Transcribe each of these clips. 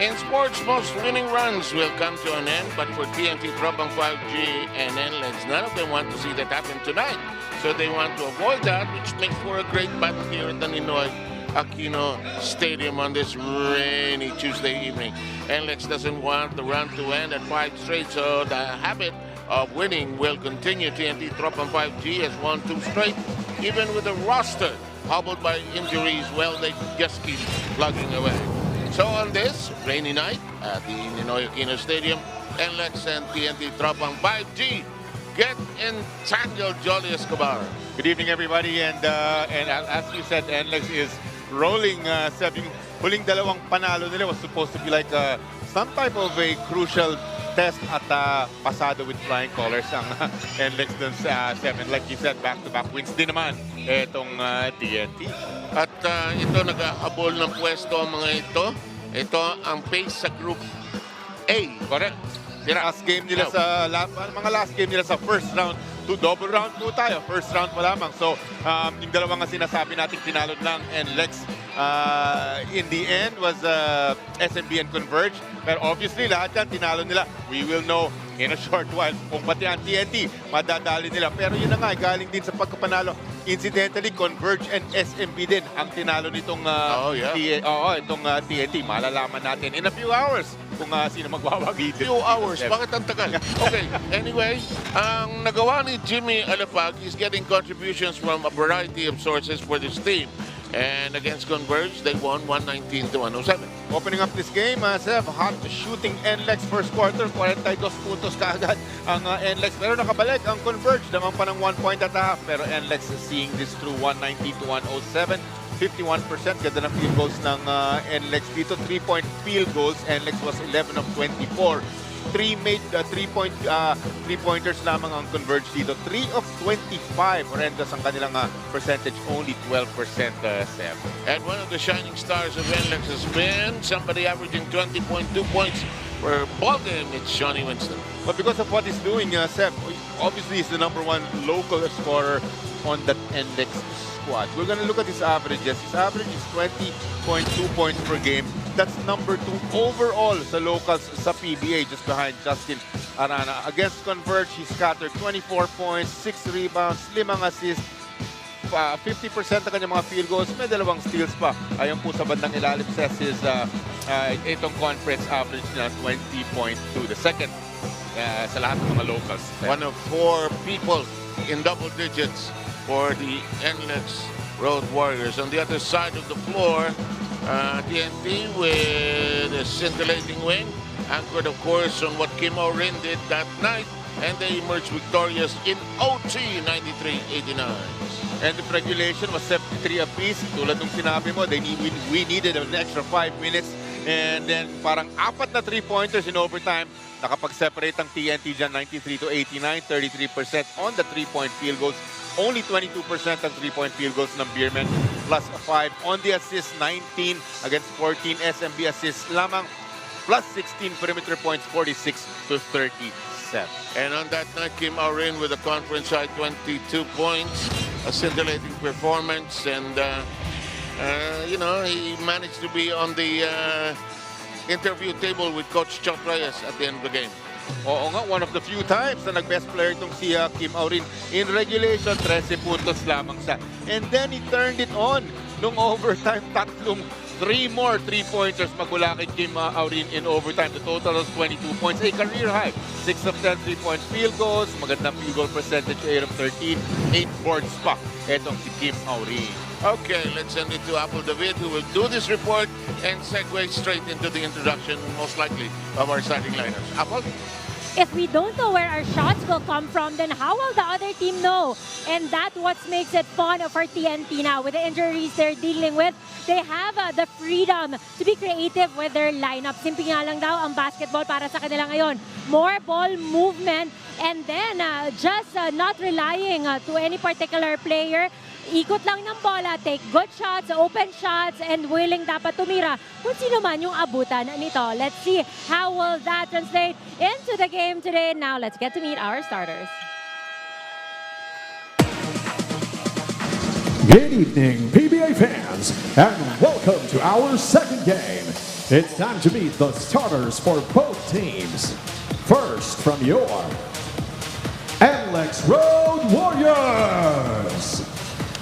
In sports, most winning runs will come to an end, but for TNT Tropang 5G and NLEX, none of them want to see that happen tonight. So they want to avoid that, which makes for a great battle here at the Ninoy Aquino Stadium on this rainy Tuesday evening. NLEX doesn't want the run to end at 5 straight, so the habit of winning will continue. TNT Tropang 5G has won 2 straight, even with a roster hobbled by injuries. Well, they just keep plugging away. So on this rainy night at the Ninoy Aquino Stadium, NLEX and TNT Tropang 5G get entangled. Jolly Escobar. Good evening, everybody. And as you said, NLEX is rolling. Yung huling dalawang panalo nila was supposed to be like some type of a crucial test at pasado with flying colors ang NLEX dun sa 7. Like you said, back-to-back wins din naman itong TNT. At ito nag-aabol ng pwesto ang mga ito. Ito ang pace sa Group A. Correct. Last game nila sa mga last game nila sa first round. Double round po tayo. First round pa lamang. So, yung dalawang nga sinasabi natin tinalo lang NLEX in the end was SMB and Converge. Pero obviously, lahat yan tinalo nila. We will know in a short while kung pati ang TNT madadali nila. Pero yun na nga, galing din sa pagkapanalo. Incidentally, Converge and SMB din ang tinalo nitong TNT. Malalaman natin in a few hours kung sino magwawagi din. Few hours? Bakit ang tagal? Okay, anyway, ang nagawa ni Jimmy Alapag is getting contributions from a variety of sources for this team. And against Converge, they won 119-107. Opening up this game, Sev, hot shooting NLEX first quarter, 42 puntos kaagad ang NLEX. Pero nakabalik ang Converge, naman pa ng 1 point at a half. Pero NLEX is seeing this through 119-107. 51% ganda ng field goals ng NLEX dito. 3-point field goals, NLEX was 11 of 24. 3 made 3-pointers lamang ang Converge dito. 3 of 25. Horrendous ang kanilang percentage. Only 12%, Sam. And one of the shining stars of NLEX has been somebody averaging 20.2 points per ball game. It's Johnny Winston. But because of what he's doing, Sam, obviously he's the #1 local scorer on that NLEX squad. We're going to look at his averages. His average is 20.2 points per game. That's #2 overall sa locals sa PBA, just behind Justin Arana. Against Converge, he scattered 24 points, 6 rebounds, 5 assists, 50% ng kanyang mga field goals, may 2 steals pa. Ayon po sa bandang ilalim says his itong conference average na 20.2, the second sa lahat ng mga locals. One of 4 people in double digits for the NLEX Road Warriors. On the other side of the floor, TNT with a scintillating win, anchored of course on what Kim O'Rin did that night, and they emerged victorious in OT 93-89. And the regulation was 73 apiece. Tulad nung sinabi mo, we needed an extra 5 minutes. And then parang 4 na 3-pointers in overtime. Nakapag-separate ang TNT dyan, 93-89, 33% on the 3-point field goals. Only 22% ang 3-point field goals ng Beermen, plus 5 on the assist, 19 against 14 SMB assists lamang, plus 16 perimeter points, 46-37. And on that night, Kim O'Rin with a conference high 22 points, a scintillating performance, and you know, he managed to be on the interview table with Coach Chuck Reyes at the end of the game. Oo nga, one of the few times na nag-best player itong si Kim O'Rin. In regulation, 13 puntos lamang siya. And then he turned it on nung overtime. 3 more 3-pointers magmula kay Kim O'Rin in overtime. The total was 22 points, a career high. 6 of 10 3-point field goals. Magandang field goal percentage, 8 of 13. 8 boards pa etong si Kim O'Rin. Okay, let's send it to Apple David, who will do this report and segue straight into the introduction, most likely, of our starting lineups. Apple? If we don't know where our shots will come from, then how will the other team know? And that's what makes it fun for TNT now. With the injuries they're dealing with, they have the freedom to be creative with their lineup. Simple nga lang daw ang basketball para sa kanila ngayon. More ball movement and then just not relying to any particular player. Ikot lang ng bola, take good shots, open shots, and willing dapat tumira kung sino man yung abutan nito. Let's see how will that translate into the game today. Now, let's get to meet our starters. Good evening, PBA fans, and welcome to our second game. It's time to meet the starters for both teams. First, from your NLEX Road Warriors.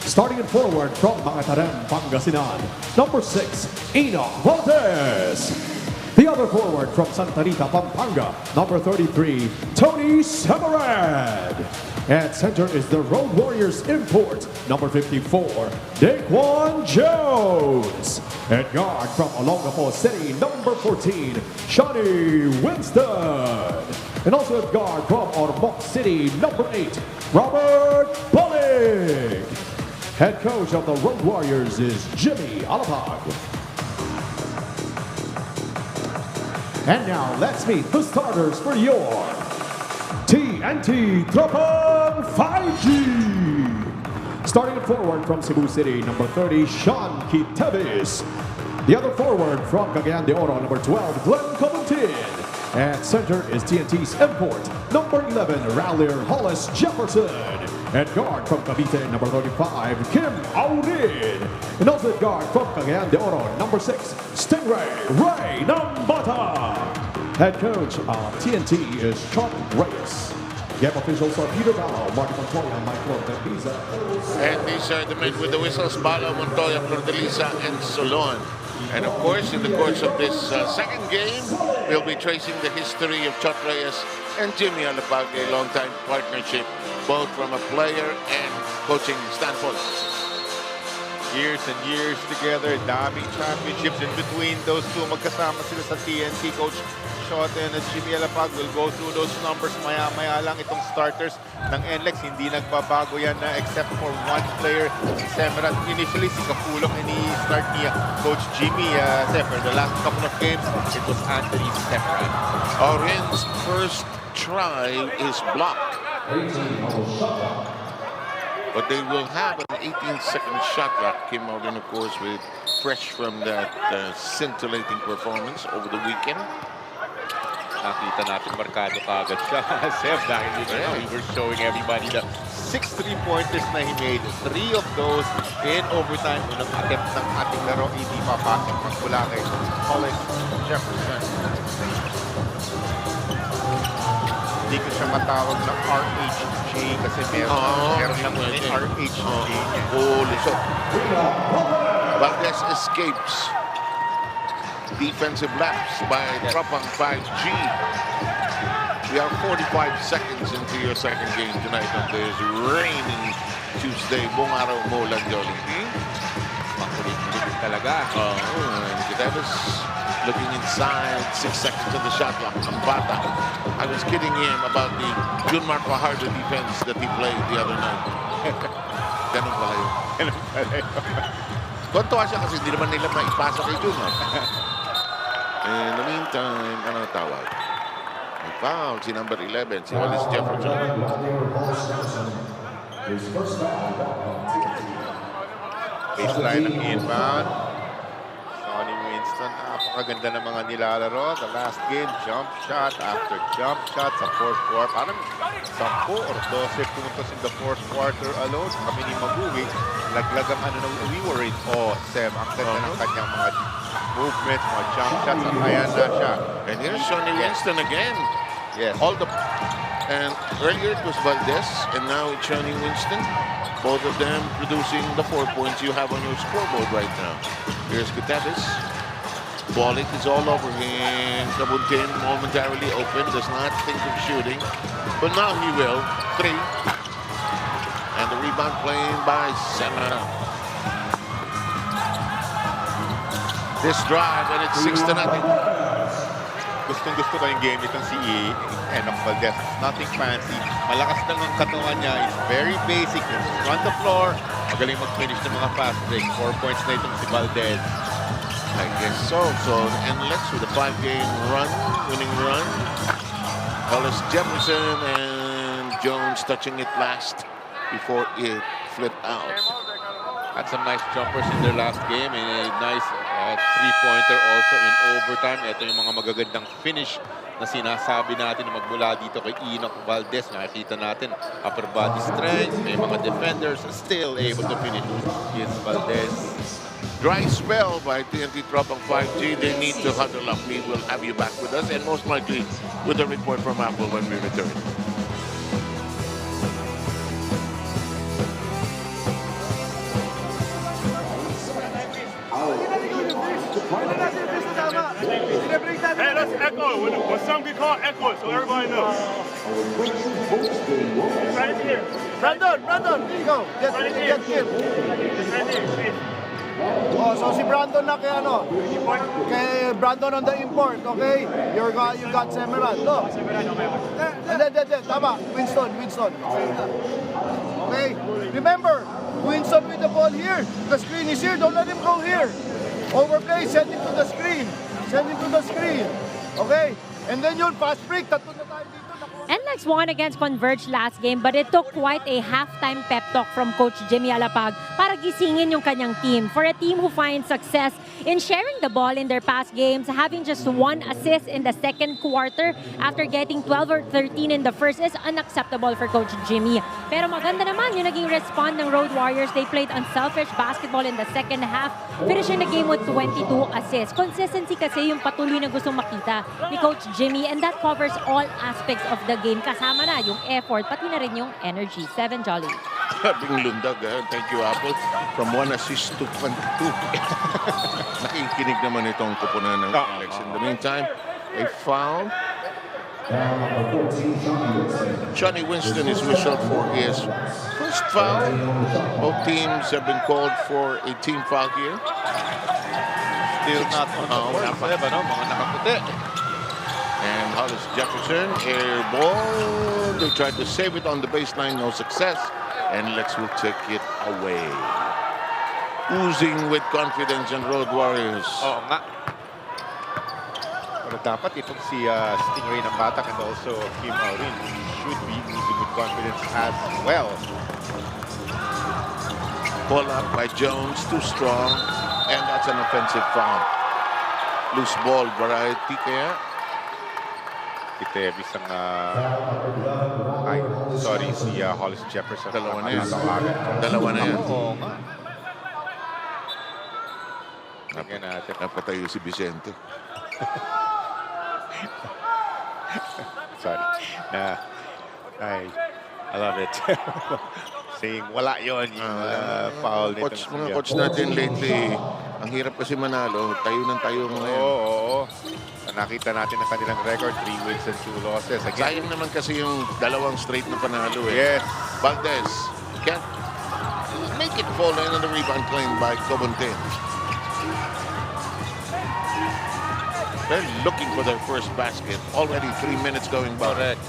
Starting in forward from Mangatarem, Pangasinan, number 6, Enoch Valdez. The other forward from Santa Rita, Pampanga, number 33, Tony Samarad. At center is the Road Warriors import, number 54, Daquan Jones. At guard from Olongapo City, number 14, Shawnee Winston. And also at guard from Ormoc City, number 8, Robert Bolick. Head coach of the Road Warriors is Jimmy Alapag. And now let's meet the starters for your TNT Tropang 5G. Starting at forward from Cebu City, number 30, Sean Kitavis. The other forward from Cagayan de Oro, number 12, Glenn Coventin. At center is TNT's import, number 11, Rallier Hollis Jefferson. At guard from Cavite, number 35, Kim Aurin. And also at guard from Cagayan de Oro, number 6, Stingray Rey Nambatac. Head coach of TNT is Chuck Reyes. Game officials are Peter Ballo, Marty Montoya, Mike Flordelisa. And these are the men with the whistles, Ballo, Montoya, Flordelisa, and Solon. And of course, in the course of this second game, we'll be tracing the history of Chuck Reyes and Jimmy Alapag, a long-time partnership, both from a player and coaching standpoint. Years and years together, daming championships in between those two. Magkasama sila sa TNT. Coach Shoten at Jimmy Alapag will go through those numbers. Maya-maya lang itong starters ng NLEX. Hindi nagbabago yan except for one player, si Semerat. Initially, si Kapulong, ini-start niya Coach Jimmy. For the last couple of games, it was Anthony Semerat. Orin's first try is blocked. But they will have an 18-second shot clock. Kim Orin, of course, with fresh from that scintillating performance over the weekend. Nakita natin markado kagad siya. Seb, dahil we were showing everybody the 6 3-pointers na he made. 3 of those in overtime. Unang attempt ng ating laro, hindi papasok mula kay Hollis Jefferson. Hindi ko siya matawag na RHJ kasi meron lang RHJ. Holy shot. Valdez escapes. Defensive laps by Tropang 5G. We are 45 seconds into your second game tonight on this rainy Tuesday. Buong araw mo lang, Jolly. Makulit-kulit talaga. Kitavis looking inside, 6 seconds of the shot clock. Ang bata. I was kidding him about the Jun Marco Harder defense that he played the other night. Ganun pala yun. Kontuwa siya kasi hindi naman nila maipasa kay Jun. In the meantime, ano tawag? May foul si number 11, si Hollis Jefferson. Baseline ng inbound. Shawnee Winston, napakaganda ng mga nilalaro. The last game, jump shot after jump shot sa fourth quarter. Parang 10 or 12 puntos in the fourth quarter alone. Kami ni Maguwi, laglagang we were in awe. Seb, ang ganda ng kanyang mga movements, mga jump shots, at ayan na siya. And here's Shawnee Winston again. Yes. And earlier it was Valdez, and now it's Shawnee Winston. Both of them producing the 4 points you have on your scoreboard right now. Here's Kitavis. Bolick is all over him. Kabuntin momentarily open, does not think of shooting, but now he will. 3. And the rebound played by Semana. This drive, and it's 6-0. Gustong-gusto ko yung game itong si Enoch Valdez. Nothing fancy. Malakas lang ang katawan niya. It's very basic. Run the floor. Magaling mag-finish ng mga fast break. 4 points na itong si Valdez. I guess so. So, NLEX with a 5-game run, winning run. Hollis Jefferson and Jones touching it last before it flipped out. Had some nice jumpers in their last game and a nice At three-pointer also in overtime. Ito yung mga magagandang finish na sinasabi natin na magmula dito kay Enoch Valdez. Nakikita natin upper body strength. May mga defenders still able to finish. Yes, Valdez. Dry spell by TNT Tropang 5G. They need to huddle up. We will have you back with us and most likely with a report from Apple when we return. Hey, let's echo. When some get called, echo it so everybody knows. Right here. Brandon, here you go. Get Right here. killed. Right here. See? Oh, so si Brandon na kay ano? Kay Brandon on the import, okay? You got Semeran. Look. Then, tama. Winston. Okay? Remember, Winston with the ball here. The screen is here. Don't let him go here. Overplay, send him to the screen. Okay? And then yun, fast break. Tatlo na tayo dito. NLEX won against Converge last game, but it took quite a halftime pep talk from Coach Jimmy Alapag para gisingin yung kanyang team. For a team who finds success in sharing the ball in their past games, having just 1 assist in the second quarter after getting 12 or 13 in the first is unacceptable for Coach Jimmy. Pero maganda naman yung naging respond ng Road Warriors. They played unselfish basketball in the second half, finishing the game with 22 assists. Consistency kasi yung patuloy na gustong makita ni Coach Jimmy, and that covers all aspects of the game. Kasama na yung effort, pati na rin yung energy. 7 Jolly. Bing lundag. Thank you, Apple. From 1 assist to 22. Nakikinig naman itong kupunan ng Alex. In the meantime, a foul. Johnny Winston is whistled for his first foul. Both teams have been called for a team foul here. Still not on the board. Mga nakaputi. And Hollis Jefferson, air ball. They tried to save it on the baseline, no success. And Lex will take it away. Oozing with confidence in Road Warriors. Oo nga. Pero dapat itong si Rey Nambatac and also Kim Aurin should be oozing with confidence as well. Pull up by Jones, too strong. And that's an offensive foul. Loose ball variety kaya. Ito isang si Hollis Jefferson. Dalawa na yan. Oo nga. Tingnan natin. Napatayo si Vicente. Sorry. I love it. Saying wala yon yung foul nito. Mga coach natin lately, ang hirap kasi manalo. Tayo ng tayo ngayon. Oo. Nakita natin ang kanilang record, 3 wins and 2 losses. Sayang naman kasi yung dalawang straight na panalo Yes. Valdez can't make it fall in on the rebound claimed by Cobonte. They're looking for their first basket. Already 3 minutes going by. Correct.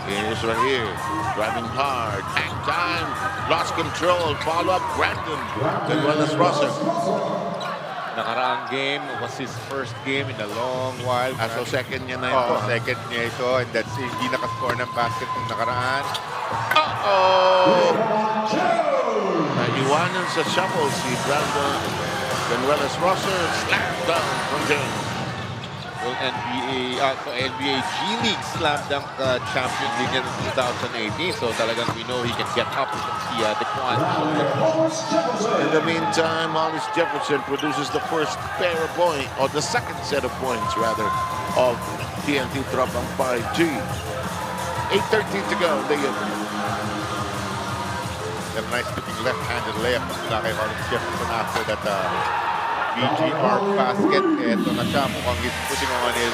Here's right here. Driving hard. Hang time. Lost control. Follow up. Brandon. As well as Rosser. Nakaraang game was his first game in a long while. So second niya na ito. Second niya ito. And that's hindi nakascore ng basket ng nakaraan. Naiwanan sa shuffle si Brandon. As well as Rosser. Slap down from Jones. NBA G League Slam Dunk Champion League in 2018. So talagang we know he can get up with the quad. In the meantime, Hollis Jefferson produces the first pair of points, or the second set of points, rather, of TNT Tropang 5G. 8:13 to go. A nice looking left-handed layup mula kay Hollis Jefferson after that BGR basket. Ito na siya. Mukhang he's putting on his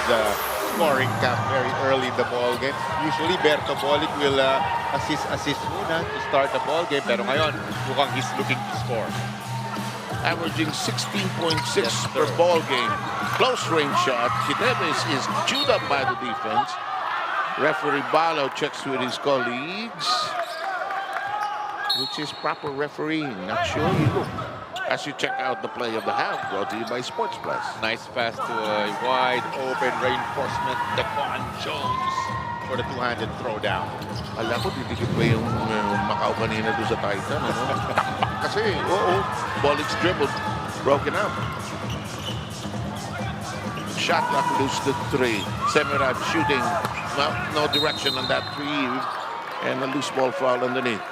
scoring cap very early in the ball game. Usually, Berto Bolick will assist muna to start the ball game. Pero ngayon, mukhang he's looking to score. Averaging 16.6 per ball game. Close range shot. Kideves is chewed up by the defense. Referee Balo checks with his colleagues. Which is proper refereeing. Not sure you look. As you check out the play of the half, brought to you by Sports Plus. Nice pass to a wide open reinforcement, Dequan Jones for the two-handed throwdown. Alam ko, didikit pa yung Macau kanina doon sa Titan. Ano? kasi. Bolick's dribble broken up. Shot clock loose to 3. Semerad shooting. No direction on that 3. And a loose ball foul underneath.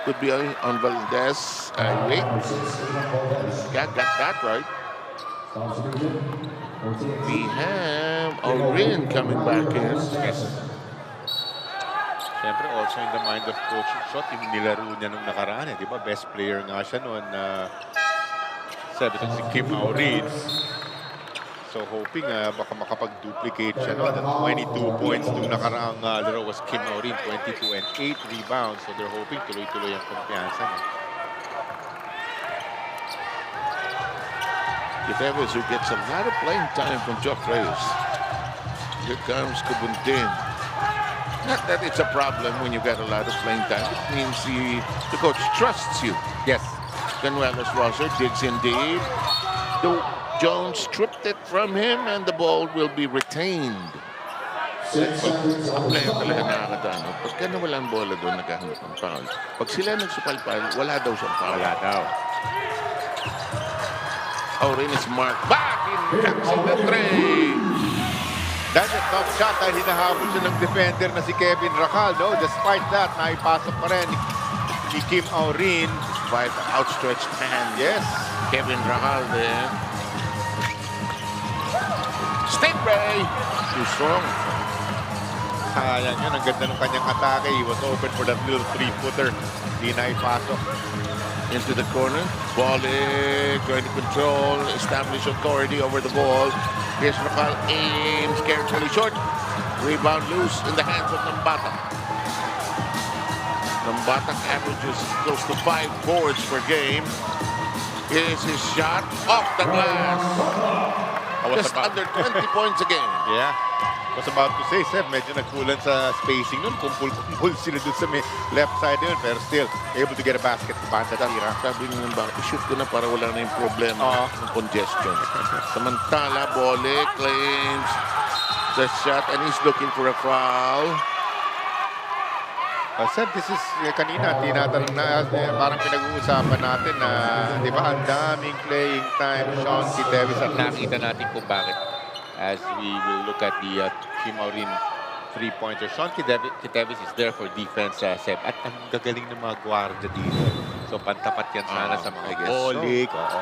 Could be on Valdez. Wait. Yeah, got that right. We have Orin coming back in. Yes. Siyempre, also in the mind of Coach Shot, yung nilaro niya nung nakaraan. Di ba? Best player nga siya noon. Sabi ito si Kim Aurin. So hoping baka makapag-duplicate siya. No? 22 points nung nakaraang laro was Kim Aurin, 22 and 8 rebounds. So they're hoping tuloy-tuloy ang kumpiyansa niya. Gutierrez, who gets a lot of playing time from Jock Reyes. Here comes Kubuntin. Not that it's a problem when you get a lot of playing time. It means the coach trusts you. Yes. Canuelas-Rosser digs in deep. Jones stripped it from him and the ball will be retained. Ang player talaga nakakatano. Pagka nawalang bola doon, naghahanap ng foul. Pag sila nagsupalpal, wala daw siyang foul. Wala daw. Orin is marked back in catching the 3. That's a tough shot dahil hinahabol siya ng defender na si Kevin Racal. No? Despite that, naipasok pa rin ni Kim Aurin. Despite the outstretched hand. Yes. Kevin Racal there. Stay Ray. Too strong. Sayang yun. Ang ganda ng kanyang atake. He was open for that little 3-footer. Hindi na ipasok. Into the corner. Bolick trying to control, establish authority over the ball. Here's Racal, aims carefully short. Rebound loose in the hands of Nambatac. Nambatac averages close to 5 boards per game. Here's his shot off the glass. Just under 20 points a game. Yeah. Was about to say, Seb, medyo nagkulan sa spacing nun. Kumpul sila dun sa may left side yun. Pero still, able to get a basket. Banda tira. Sabi nyo ba, shoot ko na para wala na yung problema ng congestion. Samantala, Bolick claims the shot and he's looking for a foul. Seb, this is kanina, tinatanong na, parang pinag-uusapan natin na, di ba, ang daming playing time, Sean C. Davis, at nakita natin kung bakit. As we will look at the Kim Aurin three-pointer. Sean Davis is there for defense, Seb. At ang gagaling ng mga guardia dito. So, pantapat yan sana sa mga Bolick. So.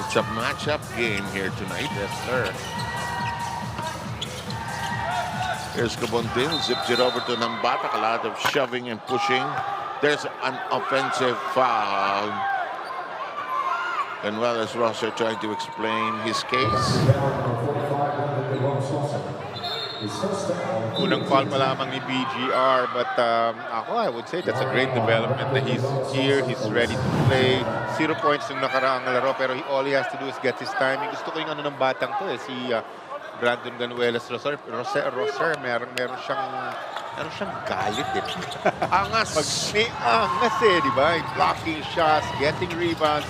It's a match-up game here tonight. Yes, sir. Here's Kabondin, zips it over to Nambatac. A lot of shoving and pushing. There's an offensive foul. And well, as Rosser trying to explain his case. Unang foul pa lamang ni BGR, but I would say that's a great development na he's here, he's ready to play. 0 points yung nakaraang laro, pero all he has to do is get his timing. Gusto ko yung ano ng batang to si Brandon Canuelas-Rosser. Meron siyang galit eh. Angas. May angas di ba? Blocking shots, getting rebounds.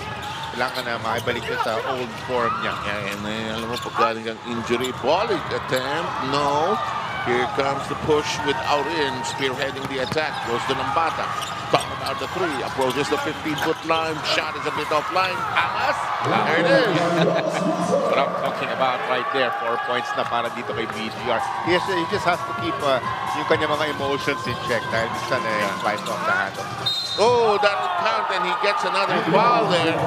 Kailangan na makibalik niya sa old form niya. And alam mo, pagkaling ang injury. Bolick attempt. No. Here comes the push with Aurin spearheading the attack. Goes to Nambatac. Talk about the 3. Approaches the 15-foot line. Shot is a bit offline. Angas. There it is. What I'm talking about right there. 4 points na para dito kay BGR. He just has to keep yung kanya mga emotions in check. Dahil minsan flies off the handle. Oh, that'll count, and he gets another foul there.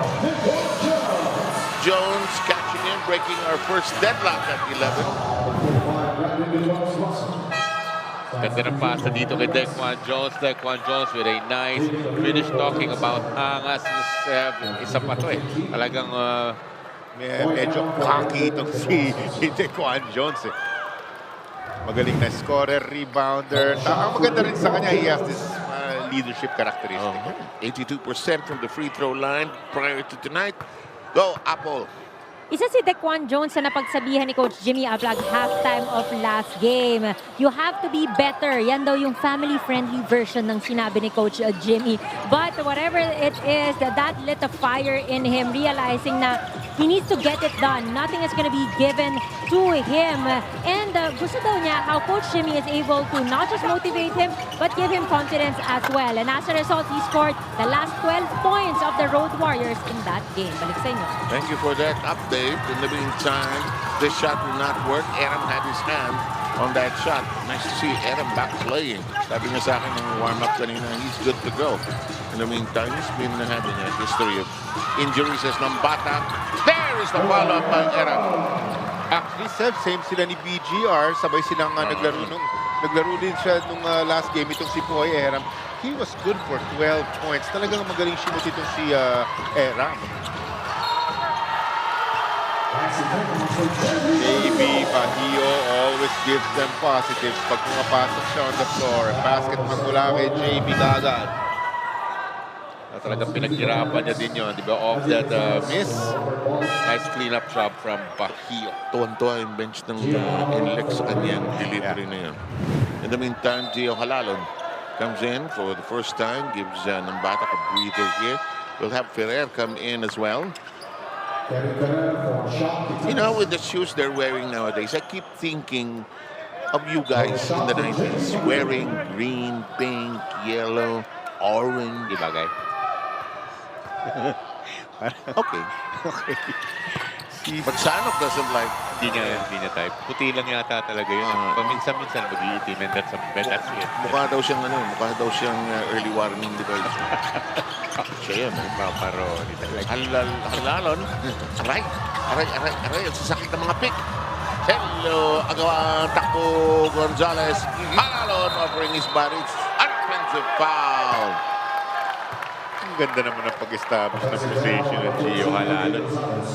Jones catching him, breaking our first deadlock at 11. Ganda ng pasa dito kay Dequan Jones. Dequan Jones with a nice finish. Talking about angas. Isa pa to Talagang medyo cocky itong si Dequan Jones Magaling na scorer, rebounder. Ang maganda rin sa kanya, he has this leadership characteristic. 82% from the free throw line prior to tonight. Go, Apple. Isa si Dequan Jones na napagsabihan ni Coach Jimmy Ablag halftime of last game. You have to be better. Yan daw yung family-friendly version ng sinabi ni Coach Jimmy. But whatever it is, that lit a fire in him, realizing na He needs to get it done. Nothing is going to be given to him. And gusto daw niya how Coach Jimmy is able to not just motivate him, but give him confidence as well. And as a result, he scored the last 12 points of the Road Warriors in that game. Balik sa inyo. Thank you for that update. In the meantime, the shot will not work. Aram had his hand on that shot. Nice to see Aram back playing. Sabi niya sa akin ng warm-up kanina, he's good to go. In the meantime, he's been having a history of injuries as Nambatac. There is the follow-up by Aram. Actually, Seb, same sila ni BGR. Sabay silang naglaro din siya nung last game itong si Poy Aram. He was good for 12 points. Talagang magaling shoot itong si Aram. JB Bahio always gives them positives pag pumapasok siya on the floor. Basket magmula kay JB kagad. Talagang pinaghirapan niya din yun, di ba? Off that miss. Nice cleanup job from Bahio. Tuwan-tuwa yung bench ng NLEX sa kanyang delivery na yun. In the meantime, Gio Halalon comes in for the first time, gives Nambatac a breather here. We'll have Ferrer come in as well. You know, with the shoes they're wearing nowadays, I keep thinking of you guys in the 90s wearing green, pink, yellow, orange. Di ba, guy? Okay. But Sanok doesn't like. Hindi niya type. Puti lang yata talaga yun. Paminsan-minsan mag-iitim and that's it. Mukha daw siyang early warning device. Siya yun. Paparoni talaga. Halalon. Aray. Ang sasakit ng mga pick. Hello. Agawa takbo Gonzalez. Halalon offering his body. Offensive foul. Ang ganda naman ng pag-establish ng position ng Gio Halalon.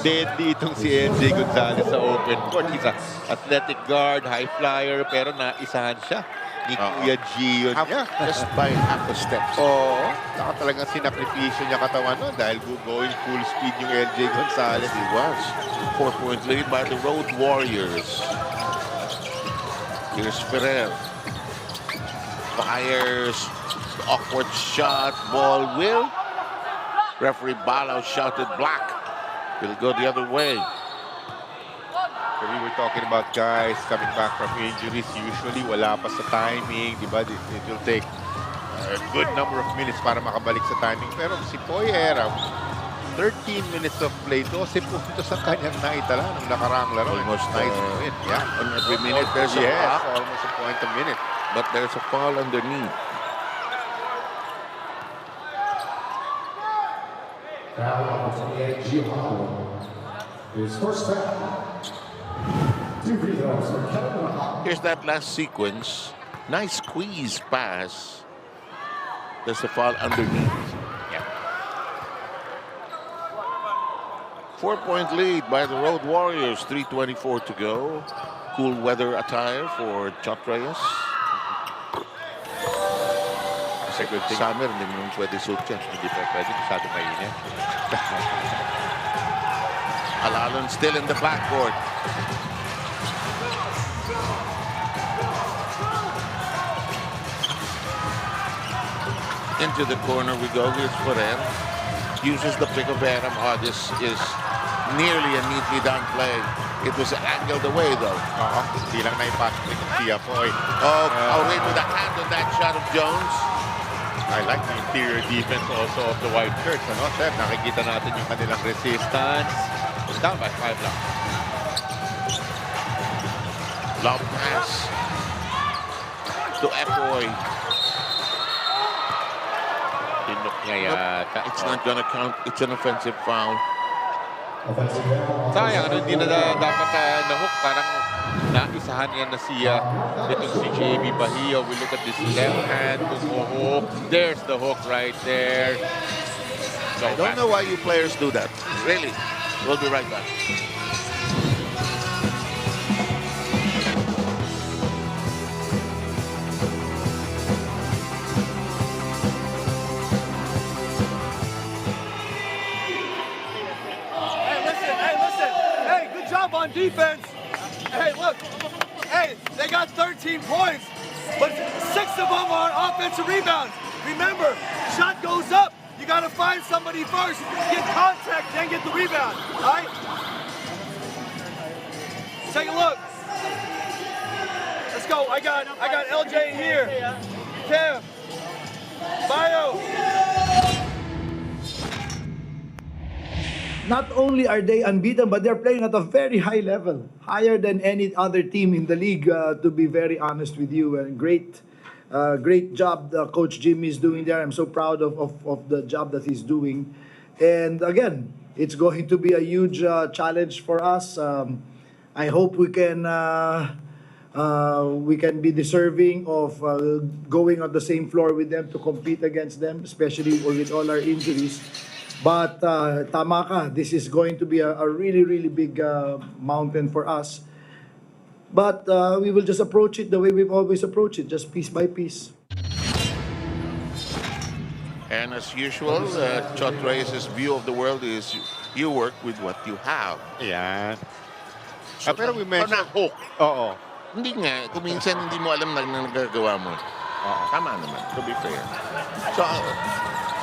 Deadly itong si NJ Gonzalez sa open court. He's an athletic guard, high flyer, pero naisahan siya ni Kuya Gio niya. Just by half a step. Oo. Saka talagang sinakripisyo niya katawan nun dahil going full speed yung NJ Gonzalez. He was. 4-point lead by the Road Warriors. Here's Ferrer. Fires. Awkward shot. Ball will. Referee Balo shouted black. He'll go the other way. So we were talking about guys coming back from injuries. Usually wala pa sa timing. Diba? It will take a good number of minutes para makabalik sa timing. Pero si Poy Aram, 13 minutes of play, 12 puntos ang kanyang naitala nung nakaraang laro. Almost nice point. Yeah. On every minute there's a foul. Almost a point a minute. But there's a foul underneath. His first foul. 2 free throws for Kevin. Here's that last sequence. Nice squeeze pass. There's a foul underneath. Yeah. 4-point lead by the Road Warriors. 3:24 to go. Cool weather attire for Chot Reyes. It's a good thing. Summer, hindi mo pwede suit yan. Hindi pa pwede. Masyado mainit. Halalon still in the backcourt. Into the corner we go. Here's Ferrer. Uses the pick of Aram. Oh, this is nearly a neatly done play. It was angled away though. Hindi lang naipasok ni Tia Poy. Away with the hand on that shot of Jones. I like the interior defense also of the white shirts. Ano, Seb? Nakikita natin yung kanilang resistance. Down by 5 lang. Long pass to Epoy. Tinok niya yata. It's not gonna count. It's an offensive foul. Sayang, hindi na dapat na-hook. Parang naisahan yan na siya. Itong si JB Bahio. We look at this left hand. Hook. There's the hook right there. So I don't know why you players do that. Really. We'll be right back. On defense. Hey, look. Hey, they got 13 points, but 6 of them are offensive rebounds. Remember, shot goes up. You got gotta find somebody first, get contact, then get the rebound. All right? Take a look. Let's go. I got LJ here. Kev. Bio. Not only are they unbeaten, but they're playing at a very high level, higher than any other team in the league, to be very honest with you. And great job Coach Jimmy is doing there. I'm so proud of the job that he's doing. And again, it's going to be a huge challenge for us. I hope we can be deserving of going on the same floor with them to compete against them, especially with all our injuries. But tama ka, this is going to be a really, really big mountain for us. But we will just approach it the way we've always approached it, just piece by piece. And as usual, Chot Reyes' view of the world is you work with what you have. Ayan. So, Pero we mentioned... hook. Oo. Hindi nga, kung minsan hindi mo alam na nagagawa mo. Oo. Tama naman, to be fair. So,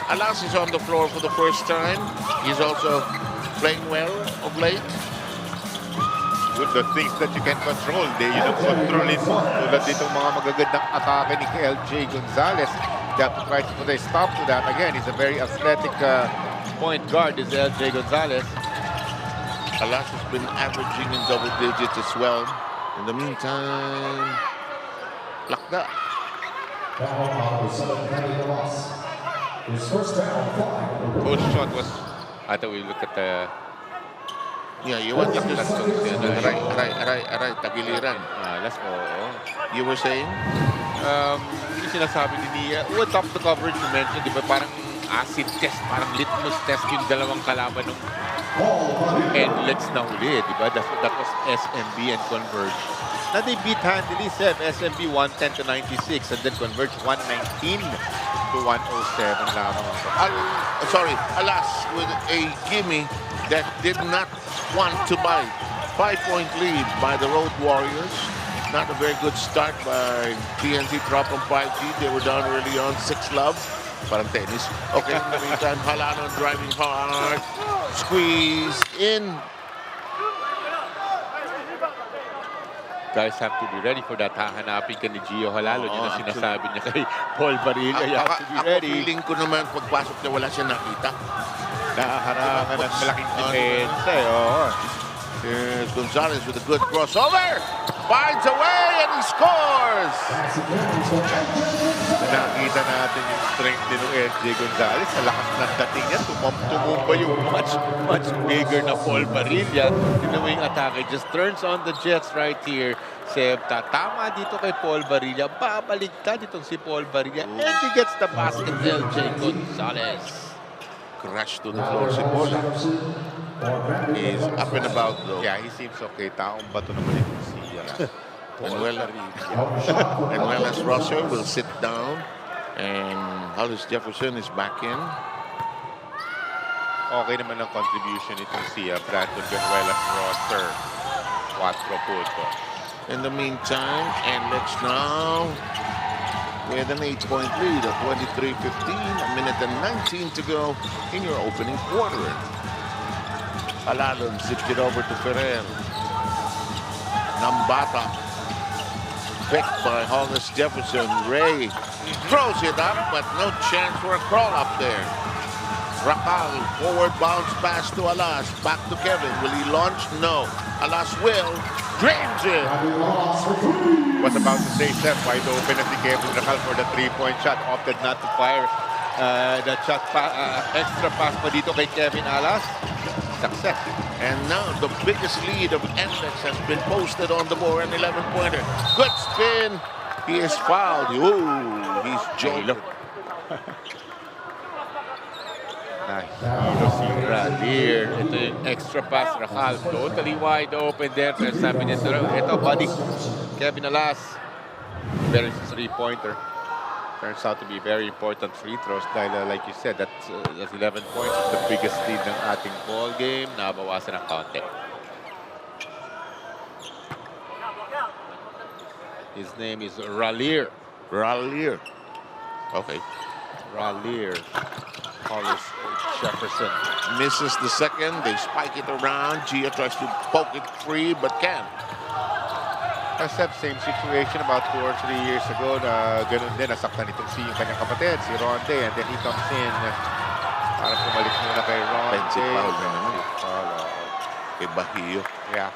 Alas is on the floor for the first time. He's also playing well of late. With the things that you can control, yun ang control is tulad ditong mga magagandang atake ni LJ Gonzalez. They have to try to put a stop to that. Again, he's a very athletic point guard, is LJ Gonzalez. Alas has been averaging in double digits as well. In the meantime, lakda. Coach shot was, I thought we look at the... Yeah, you want to just aray, tagiliran. Let's go. You were saying? Yung sinasabi ni Nia, top the coverage you mentioned, di ba? Parang acid test, parang litmus test yung dalawang kalaban ng NLEX na huli, di ba? That was SMB and Converge. Now they beat handily, Seb. SMB 110-96 and then Converge 119-107 lamang. Alas with a gimme that did not want to bite. 5-point lead by the Road Warriors. Not a very good start by TNT Tropang 5G. They were down early on, 6-love. Parang tennis. Okay, in the meantime, Halano driving hard. Squeeze in. Guys have to be ready for that. Hahanapin ka ni Gio Halalo. Yun ang sinasabi niya kay Paul Barilla. You have to be ready. Feeling ko naman, pagpasok niya, wala siya nakita. Nakaharangan at malaking depensa. Here's Gonzalez with a good crossover. Finds a way and he scores! Nakita natin yung strength din ng LJ Gonzalez. Sa lakas ng dating niya, tumumba yung much bigger na Paul Barilla. Tinawing atake, just turns on the Jets right here. Seb, tatama dito kay Paul Barilla. Babaligtad itong si Paul Barilla. And he gets the basket, LJ Gonzalez. Crash to the floor si Paul. He's up and about though. Yeah, he seems okay. Taong bato naman ito si and well as Russell will sit down and Hollis Jefferson is back in. Okay naman ang contribution itong si Brandon Benuelas roster. 4 puntos. In the meantime, NLEX now with an 8-point lead of 23-15, a minute and 19 to go in your opening quarter. Alalon zipped it over to Ferrer. Nambatac picked by Hollis Jefferson. Rey throws it up, but no chance for a crawl up there. Rakal, forward bounce pass to Alas. Back to Kevin. Will he launch? No. Alas will. Drains it. Was about to say, Seth, wide open at the Kevin Rakal for the 3-point shot. Opted not to fire that shot. Extra pass pa dito kay Kevin Alas. Success. And now the biggest lead of NLEX has been posted on the board, an 11-pointer. Good spin. He is fouled. Ooh, he's jolted. Nice. Hilo si Radier. Ito yung extra pass. Rakal totally wide open there. Pero sabi nito, ito buddy. Kevin Alas. Very 3-pointer. Turns out to be very important free throws dahil like you said, that's 11 points. The biggest lead ng ating ball game. Nabawasan ng kaunti. His name is Ralier. Ralier. Okay. Raleigh. Hollis Jefferson. Misses the second. They spike it around. Gia tries to poke it free, but can't. Except same situation about 2 or 3 years ago na ganun din, nasaktan itong yung kanyang kapatid, si Ronde, and then he comes in para pumalit muna kay Ronde. Offensive foul na naman. Foul, Kay Bahio. yeah.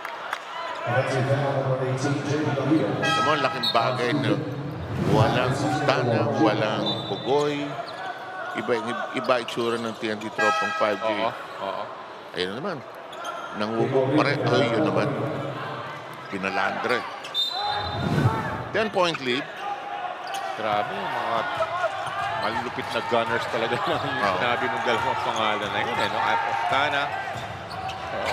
Alam mo, laking bagay na walang Sustana, walang Pugoy. Iba itsura ng TNT Tropang 5G. Oo. Ayun naman. Nangubog pa rin. Ay, yun naman. Pinalandre. 10-point lead. Grabe, mga malulupit na gunners talaga lang yung sinabi ng dalawang pangalan na yun. Apostana.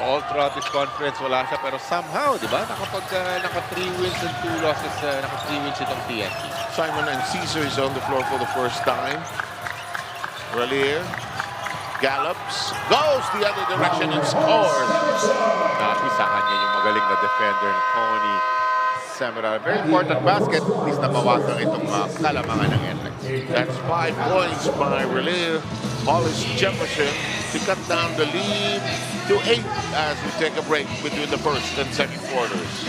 All throughout this conference, wala siya. Pero somehow, di ba? Naka 3 wins and 2 losses. Naka 3 wins itong TNT. Simon and Caesar is on the floor for the first time. Raleigh gallops, goes the other direction and scores. Napisahan niya yung magaling na defender ni Tony Semeral. Very important basket. At least nabawasan itong kalamangan ng NLEX. That's 5 points by Raleigh. Hollis Jefferson to cut down the lead to 8 as we take a break between the first and second quarters.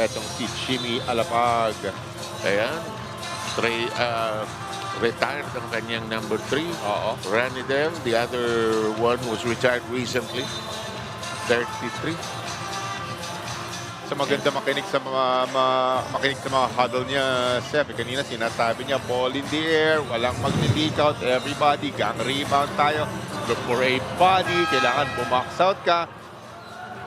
Etong si Jimmy Alapag. Ayan. Retired ang kanyang number 3. Oo. Ranidel, the other one was retired recently. 33. So maganda makinig sa mga huddle niya, Seth. Kanina sinasabi niya, ball in the air, walang mag-leak out, everybody, gang rebound tayo. Look for a body, kailangan bumax out ka.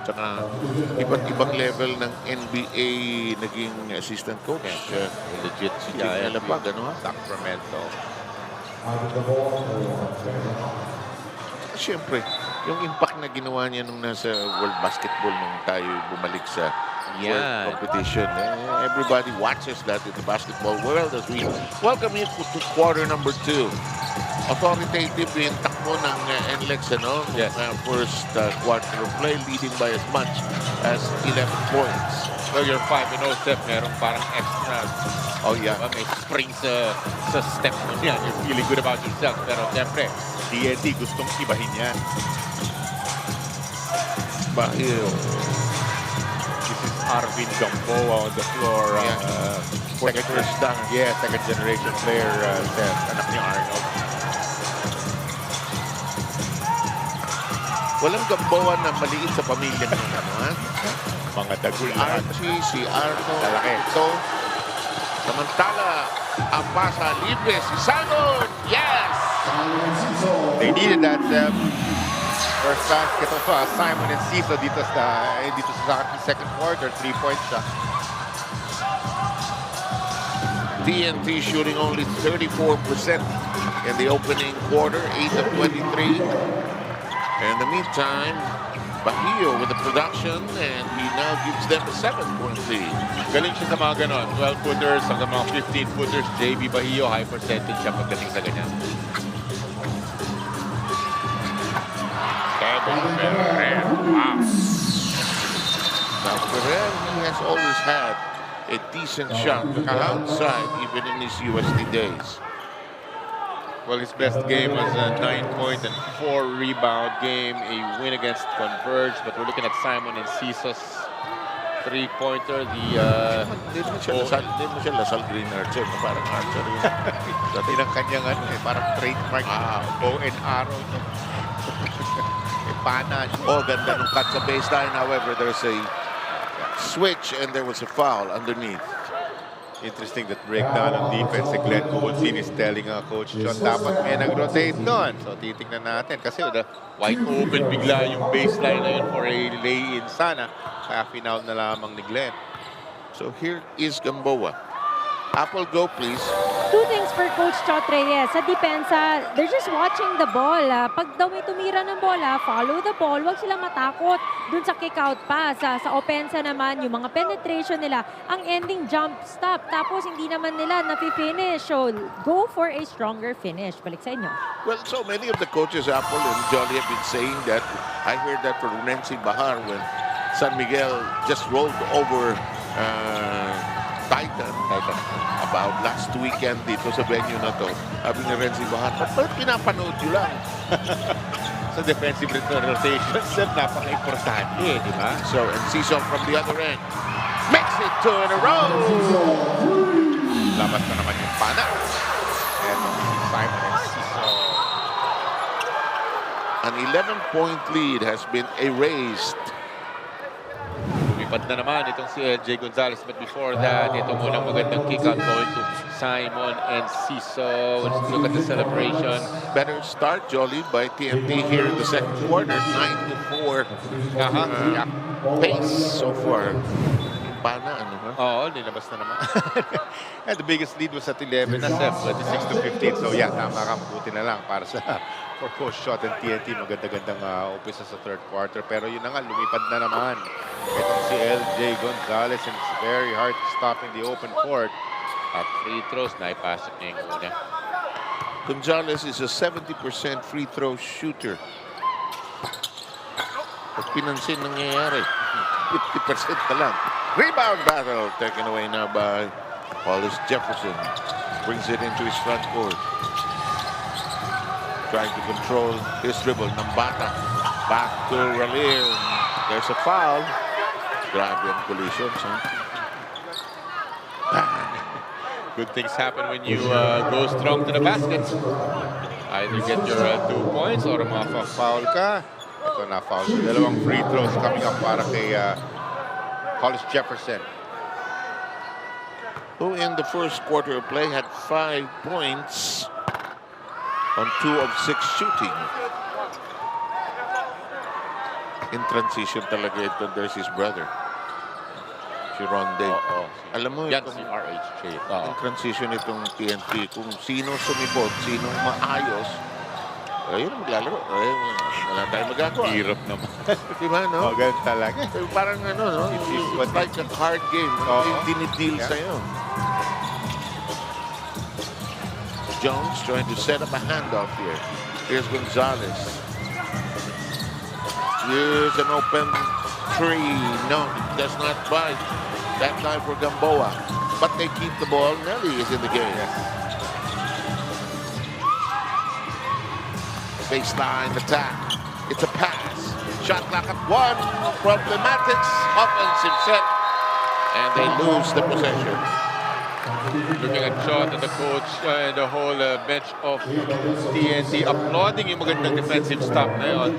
Tsaka iba't ibang level ng NBA naging assistant coach. Legit Jimmy Alapag, ano ha? Sacramento. Siyempre, yung impact na ginawa niya nung nasa World Basketball nung tayo bumalik sa Yan. world competition. Everybody watches that in the basketball world as we welcome you to quarter number 2. Authoritative yung takbo ng NLEX, ano? Yes. First quarter of play, leading by as much as 11 points. Well, you're 5-0, Steph. Merong parang extra. Oh, yeah. May spring sa step mo niyan. You're feeling good about yourself. Pero siyempre, TNT gustong ibahin yan. Bahil. This is Arvin Gamboa on the floor. For the first time. Yeah, second generation player, Seth. Anak ni Arnold. Walang Gamboa na maliit sa pamilya ng ano, ha? Mga dagul lahat. Archie, si Arno, Lalaki. ito. Samantala, ang pasa libre, si Simon! Yes! They needed that first basket of Simon and Ciso dito sa second quarter, 3-point shot. TNT shooting only 34% in the opening quarter, 8 of 23. In the meantime, Bahio with the production, and he now gives them a 7-point lead. galing siya sa mga ganon. 12-footers hanggang mga 15-footers. JB Bahio, high percentage siya pagdating sa ganyan. Wow. Now, Ferrer, he has always had a decent shot outside, even in his USD days. Well, his best game was a 9-point and 4-rebound game, a win against Converge. But we're looking at Simon and Ciso's three-pointer, Hindi mo siya lasal green archer, no? Parang archer yun. Dati ng kanyang parang trademark. Bow and arrow. Pana. Oh, ganda nung cut sa baseline. However, there's a switch and there was a foul underneath. Interesting that breakdown of defense si Glenn Goldstein is telling Coach John dapat may nag-rotate doon. So titingnan natin kasi wide open bigla yung baseline na yun for a lay-in sana. Kaya final na lamang ni Glenn. So here is Gamboa. Apple, go please. Two things for Coach Chot Reyes. Sa depensa, they're just watching the ball. Pag daw may tumira ng bola, follow the ball. Huwag sila matakot dun sa kick-out pass. Sa opensa naman, yung mga penetration nila, ang ending jump stop. Tapos hindi naman nila napi-finish. So go for a stronger finish. Balik sa inyo. Well, so many of the coaches, Apple and Jolly, have been saying that. I heard that from Renzi Bahar when San Miguel just rolled over Titan about last weekend dito sa venue na to. Sabi ni Renzi Bahar, ba't pinapanood nyo lang? Sa defensive rotation, napaka-importante, di ba? So, and Cecil from the other end makes it 2 in a row. Labas na naman yung pana. And Simon and Cecil. An 11-point lead has been erased. Lumipad na naman itong si LJ Gonzalez. But before that, ito munang magandang kick-out going to Simon and Ciso. Let's look at the celebration. Better start, Jolly, by TNT here in the second quarter. 9-4 pace so far. Pana, ano ba? Oo, nilabas na naman. And the biggest lead was at 11 na 26-15. So yeah, tama ka, mabuti na lang para sa for Coach Shot and TNT. Maganda-gandang umpisa sa third quarter. Pero yun na nga, lumipad na naman. Itong si LJ Gonzalez, and it's very hard to stop in the open court. At free throws, naipasok niya yung una. Gonzalez is a 70% free throw shooter. Pag pinansin nangyayari, 50% na lang. Rebound battle taken away now by Hollis Jefferson. Brings it into his front court. Trying to control his dribble. Nambatac back to Ralir. There's a foul. Grabe ang collisions, huh? Good things happen when you go strong to the basket. Either get your 2 points or Foul ka. Ito na foul. Dalawang free throws coming up para kay Hollis Jefferson. Who in the first quarter of play had 5 points on 2 of 6 shooting. In transition talaga ito. There's his brother, si Ronde. Alam mo, yan itong, si RHJ. in transition itong TNT, kung sino sumipot, sino maayos, ayun ang maglalaro. Wala tayong magagawa. Hirap naman. Diba, no? Ganun talaga. So, parang ano, no? It's like a hard game. Yung dinidil sa'yo. Jones trying to set up a handoff here. Here's Gonzalez. Here's an open three. No, does not bite. That time for Gamboa. But they keep the ball. Nelly is in the game. Baseline attack. It's a pass. Shot clock at 1. Problematic offensive set. And they lose the possession. Looking at Sean and the coach and the whole bench of TNT applauding yung magandang defensive stop na yun.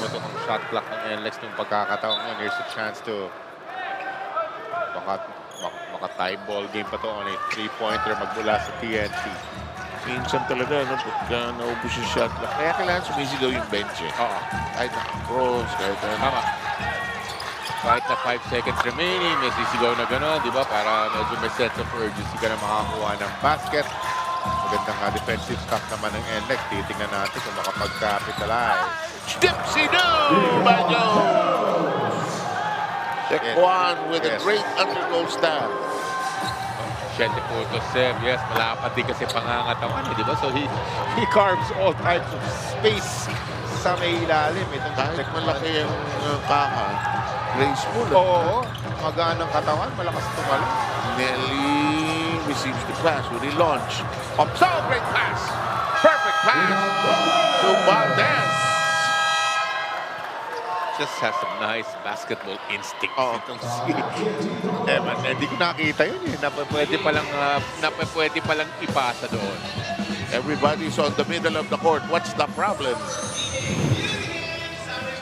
Ito ang shot clock ng NLEX ng pagkakataon ngayon. Here's a chance to maka-tie ball game pa to on a 3-pointer magmula sa TNT. Minsan talaga, no, pagka naubos yung shot clock. Kaya kailangan sumisigaw yung bench, eh. Oo. Kahit na-cross, kahit na... Tama. Kahit na 5 seconds remaining, may sisigaw na gano'n, di ba? Para medyo may sense of urgency ka na makakuha ng basket. Magandang defensive stop naman ng NLEX. Titingnan natin kung makapag-capitalize. Dipsy-doo by Jones! Jaquan with a great undergoal stab. 7 puntos, Seb. Yes, malapad din kasi pangangatawan, di ba? So he carves all types of space Sa may ilalim. Kahit malaki ang kaka, graceful. Oo. Maganang katawan. Malakas tumalo. Nelly receives the pass with a launch. Oh, great pass! Perfect pass to Valdez. just has a nice basketball instinct. Oh. Itong si Evan. Hindi ko nakita yun eh. Pwede palang ipasa doon. Everybody's on the middle of the court. What's the problem?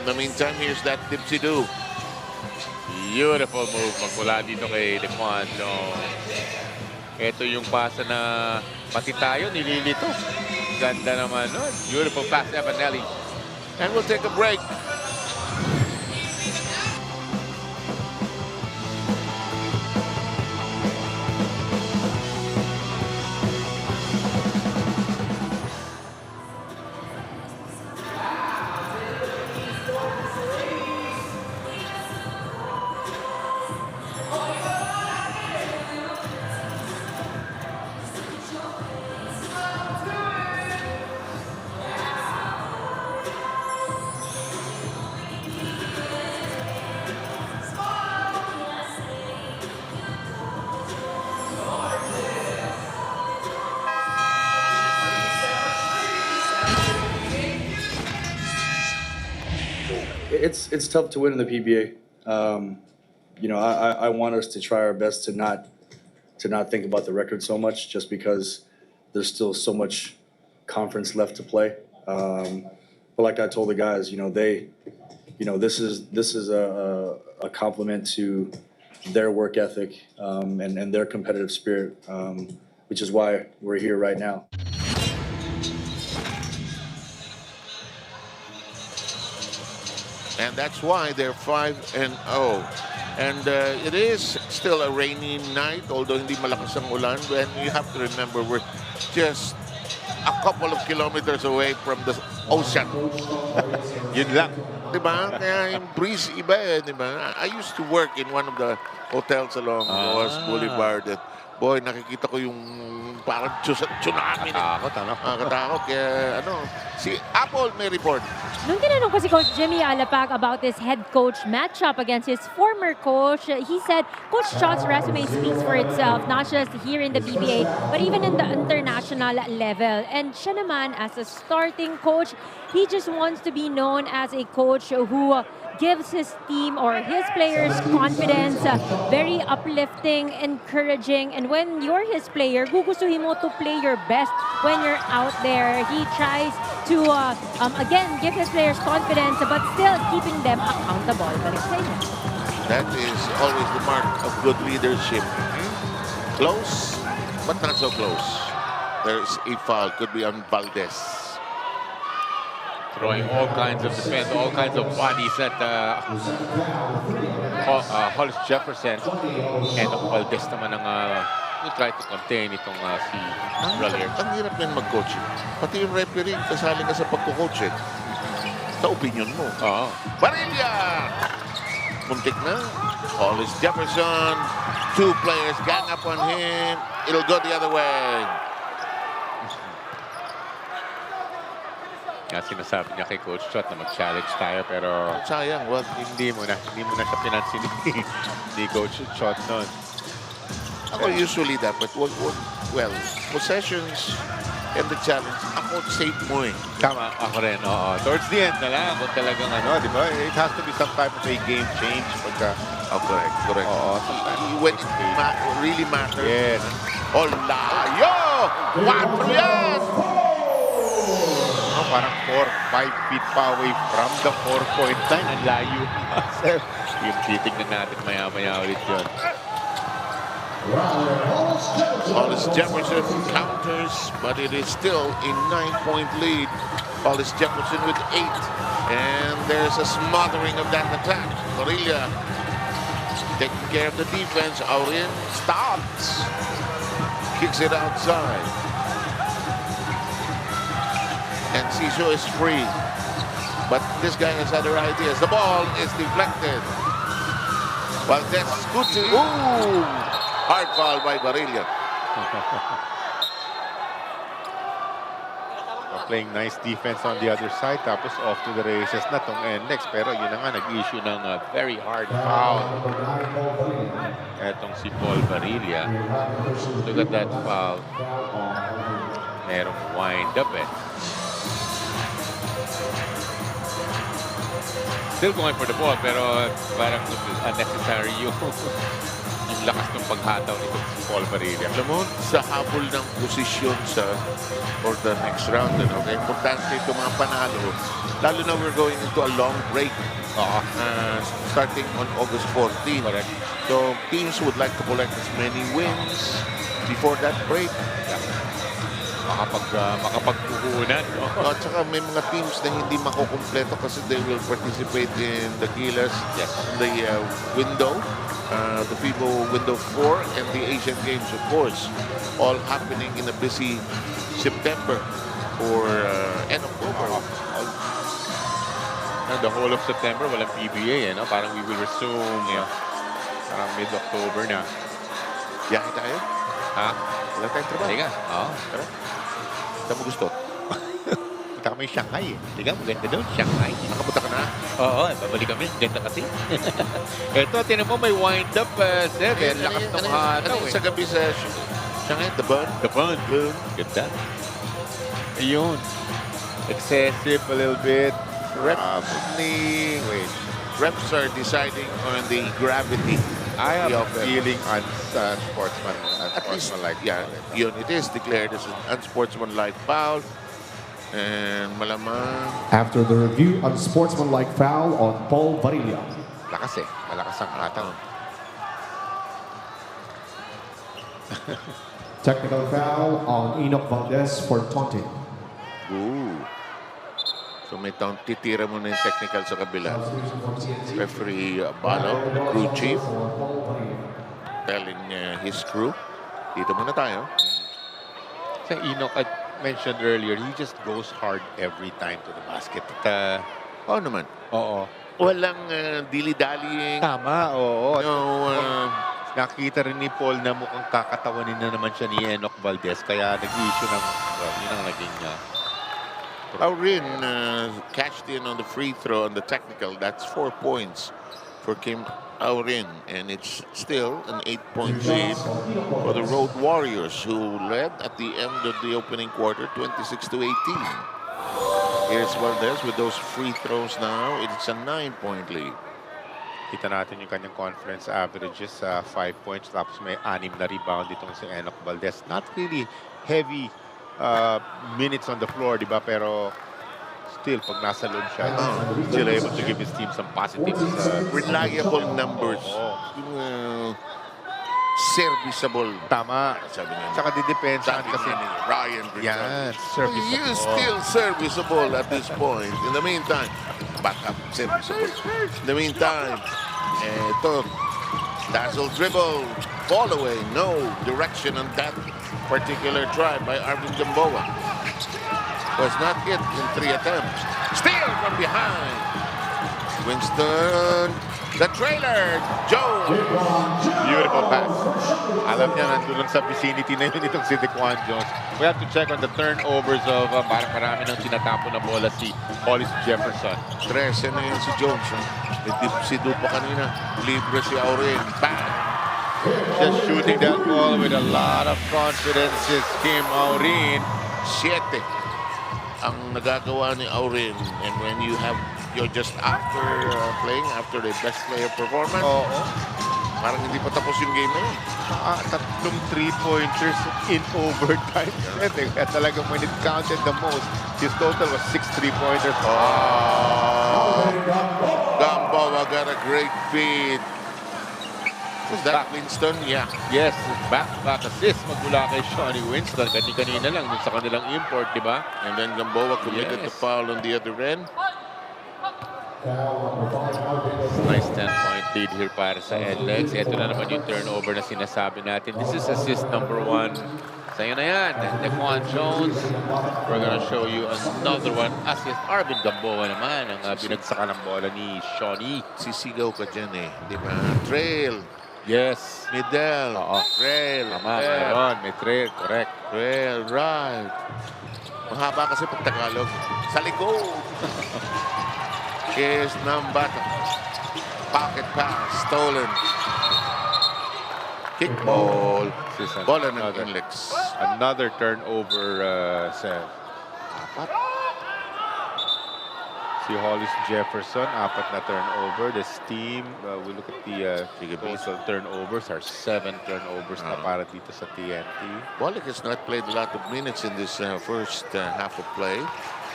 In the meantime, here's that dipsy-do. Beautiful move magmula dito kay Dequan. So, ito yung pasa na pati tayo nililito. Ganda naman nun. Beautiful pass, Evanelli. And we'll take a break. It's tough to win in the PBA. You know, I want us to try our best to not think about the record so much, just because there's still so much conference left to play. But like I told the guys, you know, this is a compliment to their work ethic and their competitive spirit, which is why we're here right now. And that's why they're 5-0. And it is still a rainy night, although hindi malakas ang ulan. And you have to remember, we're just a couple of kilometers away from the ocean. Yun lang. Diba? Kaya yung breeze iba eh, diba? I used to work in one of the hotels along Rojas Boulevard. At boy, nakikita ko yung parang tsunami. Nakatakot. Kaya si Apple may report. Nung tinanong ko si Coach Jimmy Alapac about his head coach matchup against his former coach, he said Coach Chot's resume speaks for itself, not just here in the PBA, but even in the international level. And siya naman, as a starting coach, he just wants to be known as a coach who gives his team or his players confidence, very uplifting, encouraging. And when you're his player, gugustuhin mo to play your best when you're out there. He tries to, again, give his players confidence, but still keeping them accountable. Balik sa inyo. That is always the mark of good leadership. Close, but not so close. There's a foul. Could be on Valdez. Throwing all kinds of defense, all kinds of bodies at Hollis Jefferson. And Valdez naman ang will try to contain itong si Rollier. Ang hirap yan mag-coaching. Pati yung referee, kasali ka sa pagko-coach eh. Sa opinion mo. Barilla! Muntik na. Hollis Jefferson. Two players gang up on him. It'll go the other way. Kaya sinasabi niya kay Coach Chot na mag-challenge tayo, pero sayang, hindi mo na siya pinansin ni Coach Chot noon. Ako usually dapat, possessions and the challenge, ako save mo eh. Tama, ako rin, oo. Towards the end na lang, kung talagang di ba? It has to be some type of a game change pagka... correct. Oo, When it really matters. Yes. Layo! 4 yan! Parang 4-5 feet pa away from the 4-point line. Ang layo. Yung titignan natin maya-maya ulit yun. Hollis Jefferson counters, but it is still a 9-point lead. Hollis Jefferson with 8. And there's a smothering of that attack. Barilla taking care of the defense. Aurin stops. Kicks it outside. And Siso is free. But this guy has other ideas. The ball is deflected. Well, that's good to... Ooh! Hard foul by Barilla. Playing nice defense on the other side. Tapos off to the races na tong NLEX. Pero yun na nga, nag-issue ng very hard foul. Etong si Paul Barilla. Look at that foul. Merong wind up eh. Still going for the ball, pero parang unnecessary yung lakas ng paghataw nito si Paul Barilla. Alam mo, sa habol ng posisyon for the next round, okay? Importante itong mga panalo. Lalo na we're going into a long break. Starting on August 14. Correct. So teams would like to collect as many wins before that break. Makapagpuhunan. At saka may mga teams na hindi makukumpleto kasi they will participate in the Gilas, the window, the FIBA window 4, and the Asian Games, of course, all happening in a busy September or end October. And the whole of September, walang PBA, no? Parang we will resume, parang mid-October na. Biyahe tayo? Ha? Wala tayong trabaho. Tiga. Oo. Tara. Saan mo gusto? Punta kami Shanghai eh. Tiga, maganda doon, Shanghai. Nakapunta ka na? Oo, babalik kami. Ganda kasi. Ito, tinan mo, may wind-up, Seth. Lakas ng hataw eh. Sa gabi sa Shanghai, the burn? The fun. Ganda. Ayun. Excessive a little bit. Reps are deciding on the gravity. I have a of it. feeling Unsportsmanlike. Yeah, yun, it is declared as an unsportsmanlike foul. And malamang... After the review, unsportsmanlike foul on Paul Barilla. Lakas eh. Malakas ang hataw. Technical foul on Enoch Valdez for taunting. Ooh. So may titira mo na yung technical sa kabila. Referee Balo, the crew chief, telling his crew, dito muna tayo. Sa Enoch, I mentioned earlier, he just goes hard every time to the basket. Oo naman. Oo. Walang dili-daling. Tama, oo. No, nakita rin ni Paul na mukhang kakatawanin na naman siya ni Enoch Valdez. Kaya nag-issue ng, yun ang naging... Aurin cashed in on the free throw on the technical. That's 4 points for Kim Aurin. And it's still an 8-point lead for the Road Warriors, who led at the end of the opening quarter, 26-18. Here's Valdez with those free throws now. It's a 9-point lead. Kita natin yung kanyang conference averages, 5 points. Tapos may 6 na rebound itong si Enoch Valdez. Not really heavy minutes on the floor, di ba? Pero still, pag nasa loob siya, still able to give his team some positives. Reliable numbers. Serviceable. Tama. Sabi niya. Tsaka didepensahan kasi ni Ryan Bridges. yan, serviceable. He is still serviceable at this point. In the meantime, backup serviceable. In the meantime, ito, dazzle dribble, fall away, no direction on that particular try by Arvin Gamboa. Was not hit in 3 attempts. Steal from behind. Winston, the trailer, Joe. Beautiful pass. Alam niya, nandun sa vicinity na yun itong si Dequan Jones. We have to check on the turnovers of marami ng tinatapo na bola si Hollis Jefferson. 13 na yun si Jones. Si Dupo kanina. Libre si Aurin. Bang! Just shooting that ball with a lot of confidence is Kim Aurin. 7 ang nagagawa ni Aurin. And when you're just after playing, after the best player performance, parang hindi pa tapos yung game na yun. Tatlong 3-pointers in overtime. Kaya talagang when it counted the most, his total was 6 3-pointers. Gamboa got a great feed. Was that Winston? Yeah. Yes, back assist magmula kay Shawnee Winston. Kanina lang dun sa kanilang import, di ba? And then Gamboa committed the foul on the other end. Nice 10-point lead here para sa NLEX. Ito na naman yung turnover na sinasabi natin. This is assist number 1. Sa'yo na yan. Dequan Jones. We're gonna show you another one. Assist Arvin Gamboa naman. Ang binagsakan ng bola ni Shawnee. Sisigaw ka dyan eh. Di ba? Trail. Yes. Middle. Trail. Tama. Meron. May trail. Correct. Trail. Right. Mahaba kasi pag Tagalog. Sa likod. Is Nambatac. Pocket pass. Stolen. Kick ball. Ball ng NLEX. Another turnover, Seth. Si Hollis Jefferson, 4 na turnover. This team, we look at the total turnovers are 7 turnovers na para dito sa TNT. Bolick has not played a lot of minutes in this first half of play.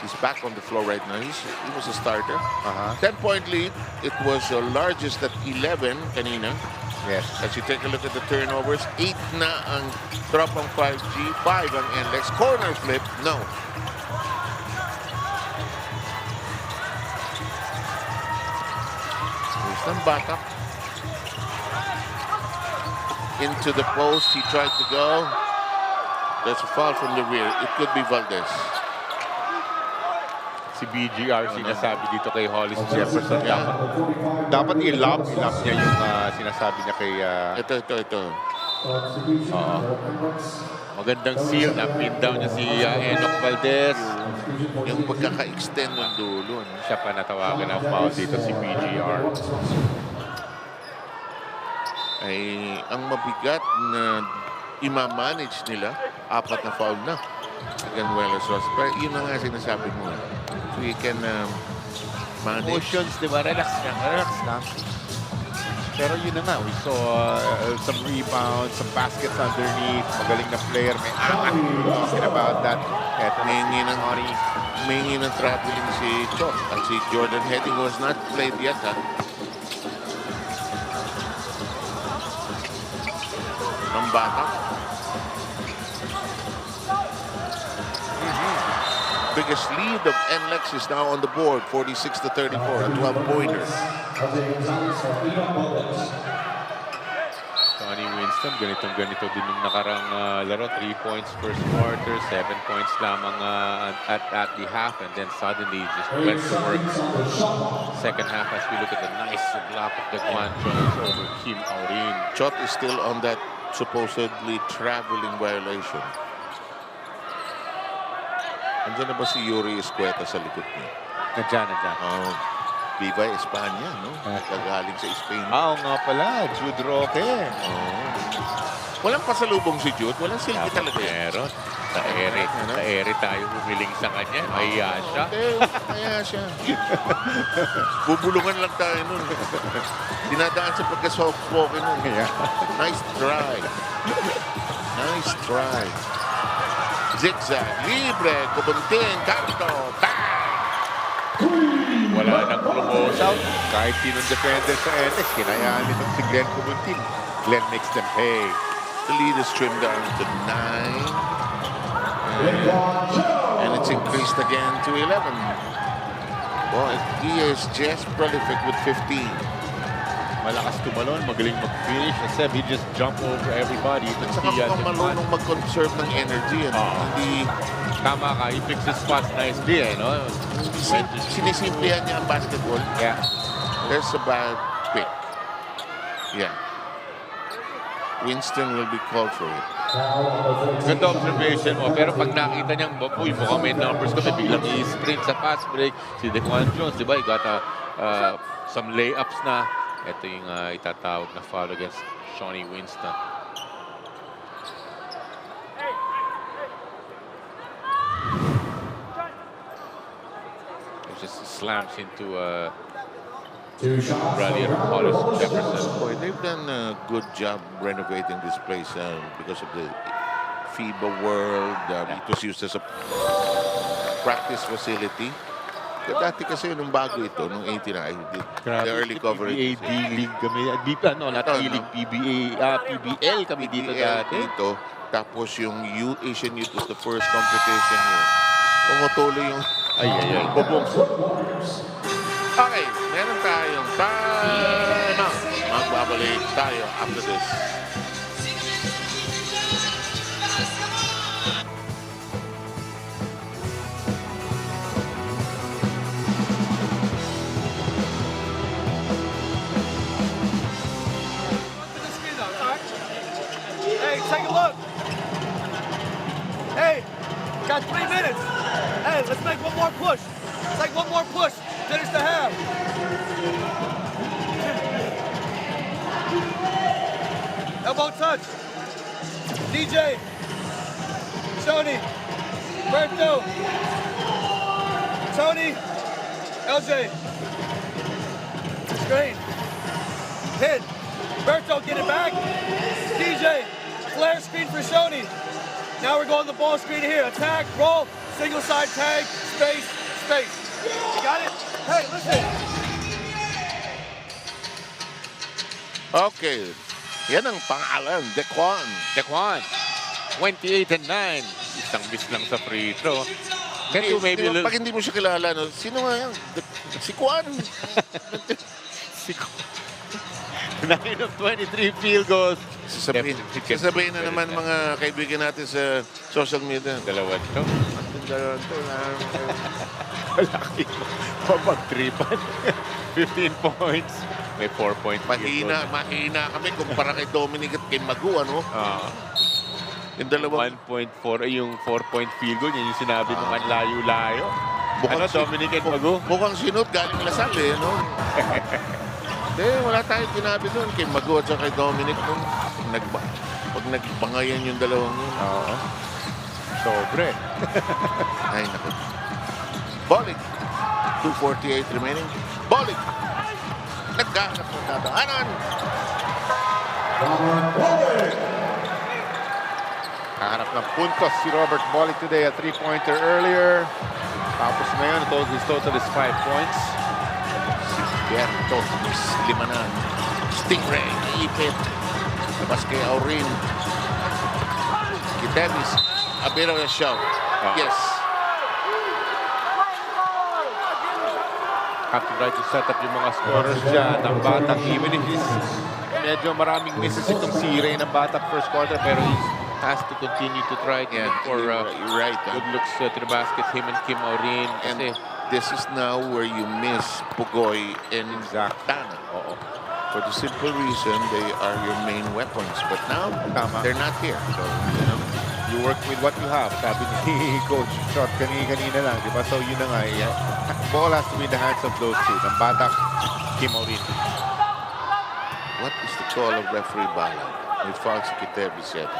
He's back on the floor right now. He was a starter. 10-point lead. It was the largest at 11 kanina. Yes. As you take a look at the turnovers, 8 na ang Tropang 5G, 5 ang NLEX. Corner flip, no. Rey Nambatac. Into the post, he tried to go. There's a foul from the rear. It could be Valdez. Si BGR sinasabi dito kay Hollis Jefferson. Dapat i-lob niya yung sinasabi niya kay... Ito. Magandang seal na pin down niya si Enoch Valdez. Yung pagkaka-extend ng dulo. Siya pa natawagan ang foul dito si BGR. Ay ang mabigat na ima-manage nila, 4 na foul na. Again, Ross. Pero yun na nga sinasabi mo. So we can manage. Motions, di ba? Relax lang. Pero yun na nga, we saw some rebounds, some baskets underneath. Magaling na player, may angat. Talking about that. Eto Mingi ng traveling si Chok at si Jordan Heading was not played yet. Nambatac. Biggest lead of NLEX is now on the board, 46-34, a 12-pointer. Sonny Winston, ganito din yung nakarang laro. 3 points first quarter, 7 points lamang at the half, and then suddenly just went to work. Second half, as we look at the nice block of the Juan Jones over Kim Aurin. Chot is still on that supposedly traveling violation. Andiyan na ba si Yuri Escueta sa likod niya? Nandiyan. Viva Espanya, no? Kagaling sa Spain. Oo nga pala, Jude Roque. Walang pasalubong si Jude. Walang silbi talaga. Meron. Sa ere tayo humiling sa kanya. Mahiya siya. Kaya siya. Bubulungan lang tayo nun. Dinadaan sa pagka-soft-spoken nun. Nice try. Nice try. Zigzag, libre, Kubuntin, kanto, wala nang close out. Kahit sinong defender sa NLEX, kinayaan nitong si Glenn Kubuntin. Glenn makes them pay. The lead is trimmed down to 9. And it's increased again to 11. Well, he is just prolific with 15. Malakas tumalon, magaling mag-finish. Except he just jump over everybody. At saka mukhang malunong mag-conserve ng energy. Hindi... Tama ka, he picks his spots nicely, no? Sinisimplihan niya ang basketball. Yeah. There's a bad pick. Yeah. Winston will be called for it. Ganda observation mo. Pero pag nakita niyang, uy, mukhang may numbers ko, biglang i-sprint sa fast break. Si Dequan Jones, di ba? He got some layups na. Ito yung itatawag na foul against Sonny Winston. It just slams into Bradley Hollis Jefferson. Boy, they've done a good job renovating this place because of the FIBA World. It was used as a practice facility. Dati kasi nung bago ito, nung 89, the early coverage. PBA, D-League kami. Not D-League, PBA, PBL kami dito dati. Tapos yung Asian Youth was the first competition here. Tumutuloy yung bubong. Okay, meron tayong time out. Magbabalik tayo after this. Hey, take a look. Hey, got 3 minutes. Hey, let's make one more push. Let's take one more push. Finish the half. Elbow touch. DJ. Tony. Berto. Tony. LJ. Screen. Hit. Berto, get it back. DJ. Flare screen for Shoney. Now we're going the ball screen here. Attack, roll, single side tag, space, space. You got it? Hey, listen. Okay. Yan ang pangalan, Dequan. Dequan, 28 and 9. Isang miss lang sa free throw. Pero maybe a little... Pag hindi mo siya kilala, no? Sino nga yan? Si Kwan. Si 9 of 23 field goals. Sasabihin na naman mga kaibigan natin sa social media. Dalawa to. Dalawa to. Malaki mo. Pabag-tripan. 15 points. May 4 points. Mahina kami kumpara kay Dominic at kay Magu, ano? Yung dalawang 1.4 ay yung 4-point field goal. Yan yung sinabi ng layo-layo. Ano, Dominic at Magu? Mukhang sinot galing Lasal, eh, no? Wala tayong sinabi doon kay Magu at kay Dominic. Pag nagbangayan yung dalawang yun. Oo. Sobre. Ay, naku. Bolick. 2:48 remaining. Bolick. Nagkahanap ng dadaanan. Kahanap ng puntos si Robert Bolick today. A three-pointer earlier. Tapos ngayon, his total is 5 points. Berto, limanan. Stingray, ipit. Labas kay Aurin. Kitevis, a bit of a shot. Yes. Have to try to set up yung mga scorers dyan. Nambatac, even if he's medyo maraming misses itong si Rey Nambatac first quarter, pero he has to continue to try to look for good looks to the basket. Him and Kim Aurin. And this is now where you miss Pugoy and Tana. For the simple reason they are your main weapons. But now, they're not here. So, you know, You work with what you have. Sabi ni Coach Shot kanina lang, di ba? So yun na nga. Ball has to be in the hands of those two. Nambatac, Kim Aurin. What is the call of referee Bala? May foul si Kitevis yet.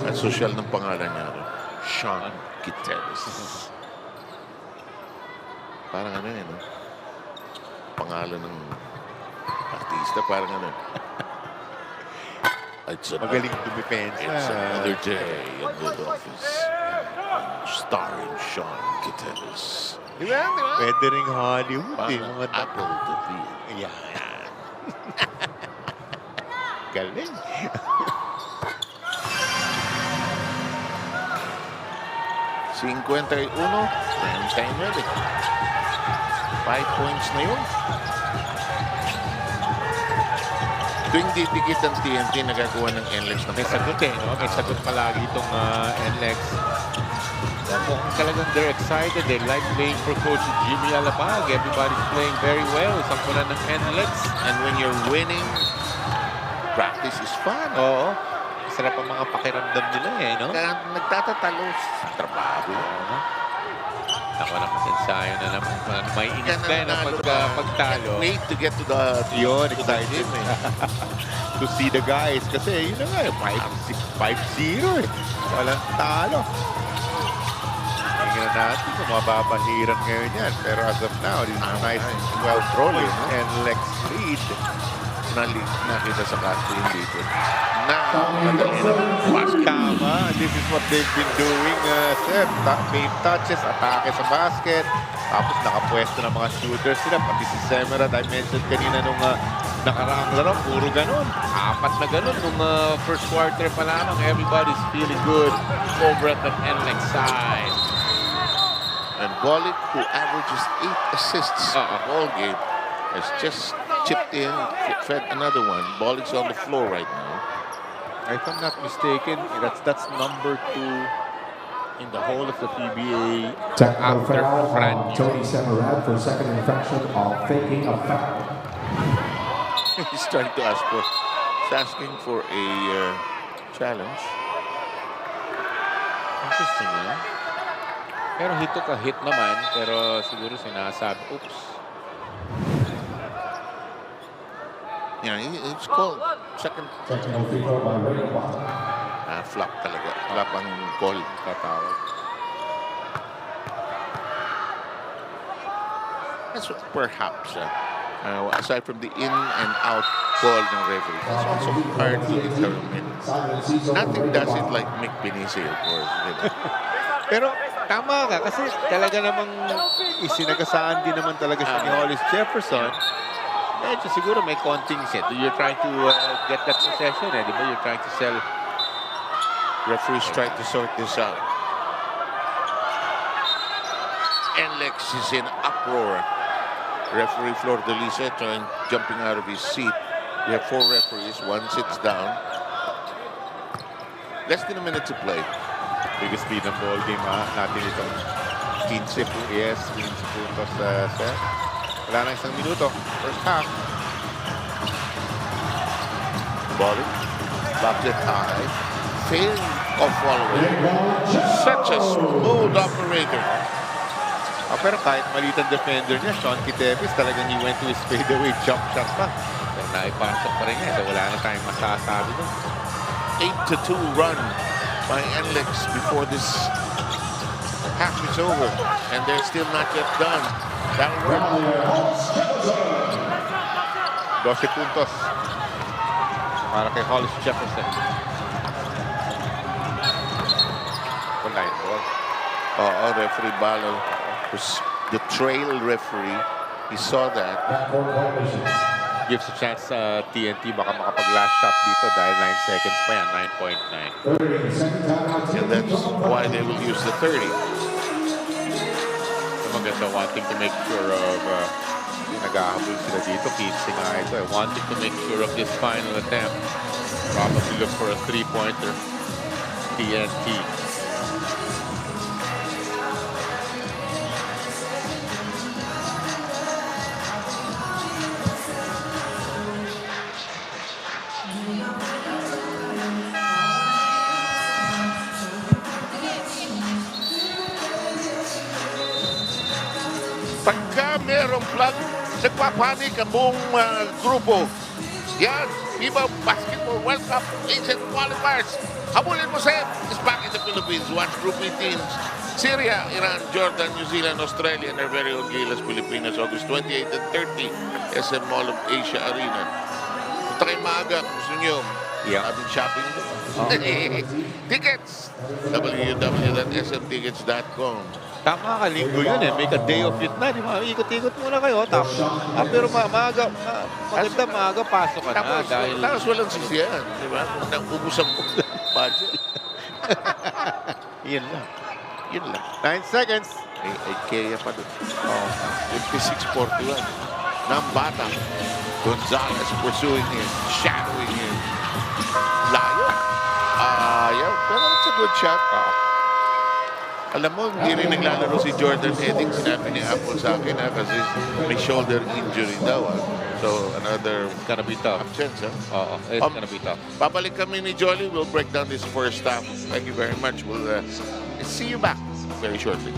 Ang social ng pangalan niya, Sean Kitevis. Parang ano yun, no? Pangalan ng artista, parang ano. Magaling dumipensa. It's another day in the office. Starring Sean Kitevis. Di ba? Pwede ring Hollywood. Parang Apple TV. Yan. Galing. $51, 39. 5 points na yun. Tuwing didikit ang TNT, nagagawa ng NLEX na may sagot eh, no? May sagot palagi itong NLEX. Mukhang talagang they're excited. They like playing for Coach Jimmy Alabag. Everybody's playing very well. Isang puna ng NLEX. And when you're winning, practice is fun. Oo. Sarap ang mga pakiramdam nila eh, no? Kaya nagtatatalo sa trabaho. Ako na ensayo na naman. May init na yun pagtalo. Wait to get to the... Yun, excited. To see the guys. Kasi yun na nga, 5-0 eh. Walang talo. Tingnan natin kung mapapahiran ngayon yan. Pero as of now, this is a nice 12-rolling NLEX lead. Nakita sa casting dito. Tama. This is what they've been doing, Seth. Main touches, atake sa basket. Tapos nakapwesto ng mga shooters sila. Pati si Semerad, I mentioned kanina nung nakaraang laro, puro ganun. 4 na ganun nung first quarter pa lamang. Everybody's feeling good over at the NLEX side. And Bolick, who averages 8 assists all game, has just chipped in, fed another one. Bolick's on the floor right now. If I'm not mistaken, that's number 2 in the whole of the PBA. Technical foul on Tony Semerad for second infraction of faking a foul. He's trying to ask for, he's asking for a challenge. Interesting, eh? Pero he took a hit naman, pero siguro sinasabi, oops. Yeah, it's called second. Technical foul by Rey Nambatac. flop talaga. Flop ang call. Tatawag. That's perhaps, aside from the in and out call ng referee, it's also hard to determine. Nothing does it like Mick Pinisi, of course. Pero tama ka kasi talaga namang isinagasaan din naman talaga siya ni Hollis Jefferson. Medyo siguro may konting set. You're trying to get that possession, di ba? You're trying to sell. Referees try to sort this out. NLEX is in uproar. Referee Flor de Lisa jumping out of his seat. We have 4 referees. One sits down. Less than a minute to play. Biggest speed ng ball game natin ito. 15 po. Yes, 15 puntos sa set. Wala na isang minuto. First half. Bolick locked it high. Failed of following. Such a smooth operator. Pero kahit maliit ang defender niya, Sean Kitepis, talagang he went to his fadeaway jump shot pa. Pero naipasok pa rin niya. So wala na tayong masasabi doon. 8-2 run by NLEX before this half is over. And they're still not yet done. That'll work. 12 puntos para kay Hollis Jefferson. Line ball. Referee Balo was the trail referee. He saw that. Gives a chance sa TNT baka makapag-last shot dito dahil 9 seconds pa yan, 9.9. And that's why they will use the 30. Maganda, wanting to make sure of nag-ahabol sila dito. 15 nga ito. Wanting to make sure of this final attempt. Probably look for a 3-pointer. TNT. Pagka merong flag, nagpapanik ang buong grupo. Yan, FIBA Basketball World Cup Asian Qualifiers. Habulin mo, Seth, is back in the Philippines. Watch Group E teams. Syria, Iran, Jordan, New Zealand, Australia, and our very own Gilas, Pilipinas, August 28 and 30, SM Mall of Asia Arena. Punta kayo maaga, gusto nyo. Ating shopping doon. Tickets! www.smtickets.com. Tama ka, linggo yun eh. Make a day of it na. Di ba? Ikot-ikot muna kayo. Tapos, pero maganda maaga pasok ka na. Tapos walang sisiyan. Di ba? Nang-ubusan ko ng budget. Yun lang. 9 seconds. Ay kaya pa doon. 56-41. Nambatac. Gonzalez pursuing him. Shadowing him. Layo. Ayaw. Pero it's a good shot. Alam mo, hindi rin naglalaro si Jordan Heading. Sinabi ni Apple sa akin kasi may shoulder injury daw. So, another gonna be tough. Absence, it's gonna be tough. Babalik kami ni Jolly. We'll break down this first half. Thank you very much. We'll see you back very shortly.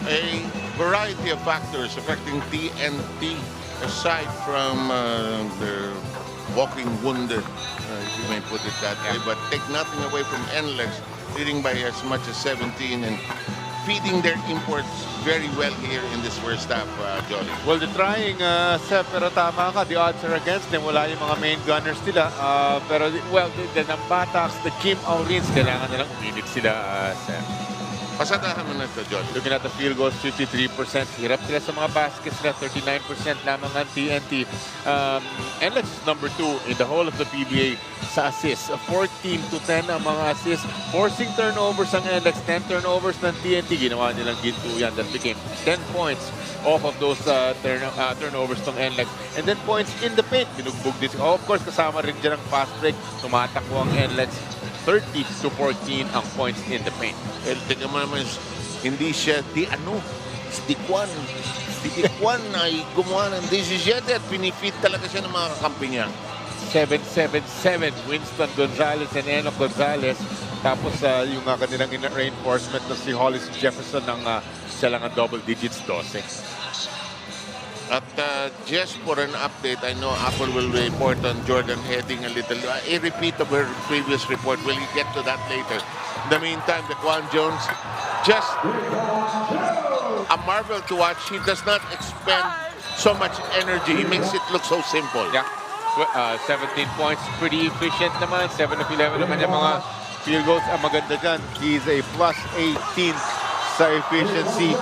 a variety of factors affecting TNT aside from their walking wounded, if you may put it that way. But take nothing away from NLEX, leading by as much as 17 and feeding their imports very well here in this first half, Jolly. Well, they're trying, Seth, pero tama ka. The odds are against them. Wala yung mga main gunners nila. Pero, well, the Nambatacs, the Kim Aurins, kailangan nilang uminit sila, Seth. Pasadahan mo na ito, Jolly. Looking at the field goals, 53%. Hirap sila sa mga baskets nila, 39% lamang ang TNT. NLEX is number 2 in the whole of the PBA sa assists. 14-10 ang mga assists. Forcing turnovers ang NLEX, 10 turnovers ng TNT. Ginawa nilang ginto yan. That became 10 points off of those turnovers ng NLEX. And then points in the paint. Binugbog din. Of course, kasama rin dyan ang fast break. Tumatakbo ang NLEX. 30-14 ang points in the paint. Eh, tingnan mo naman, hindi siya Stikwan ay gumawa ng 17 at pinifeed talaga siya ng mga kakampi niya. 7-7-7, Winston Gonzalez and Enoch Gonzalez. Tapos yung kanilang reinforcement na si Hollis Jefferson ng siya lang ang double digits, 12. At just for an update, I know Apple will report on Jordan heading a little. A repeat of her previous report. We'll get to that later. In the meantime, Daquan Jones, just a marvel to watch. He does not expend so much energy. He makes it look so simple. Yeah. 17 points, pretty efficient naman. 7 of 11 naman yung mga field goals. Ang maganda dyan, he's a plus 18 sa efficiency.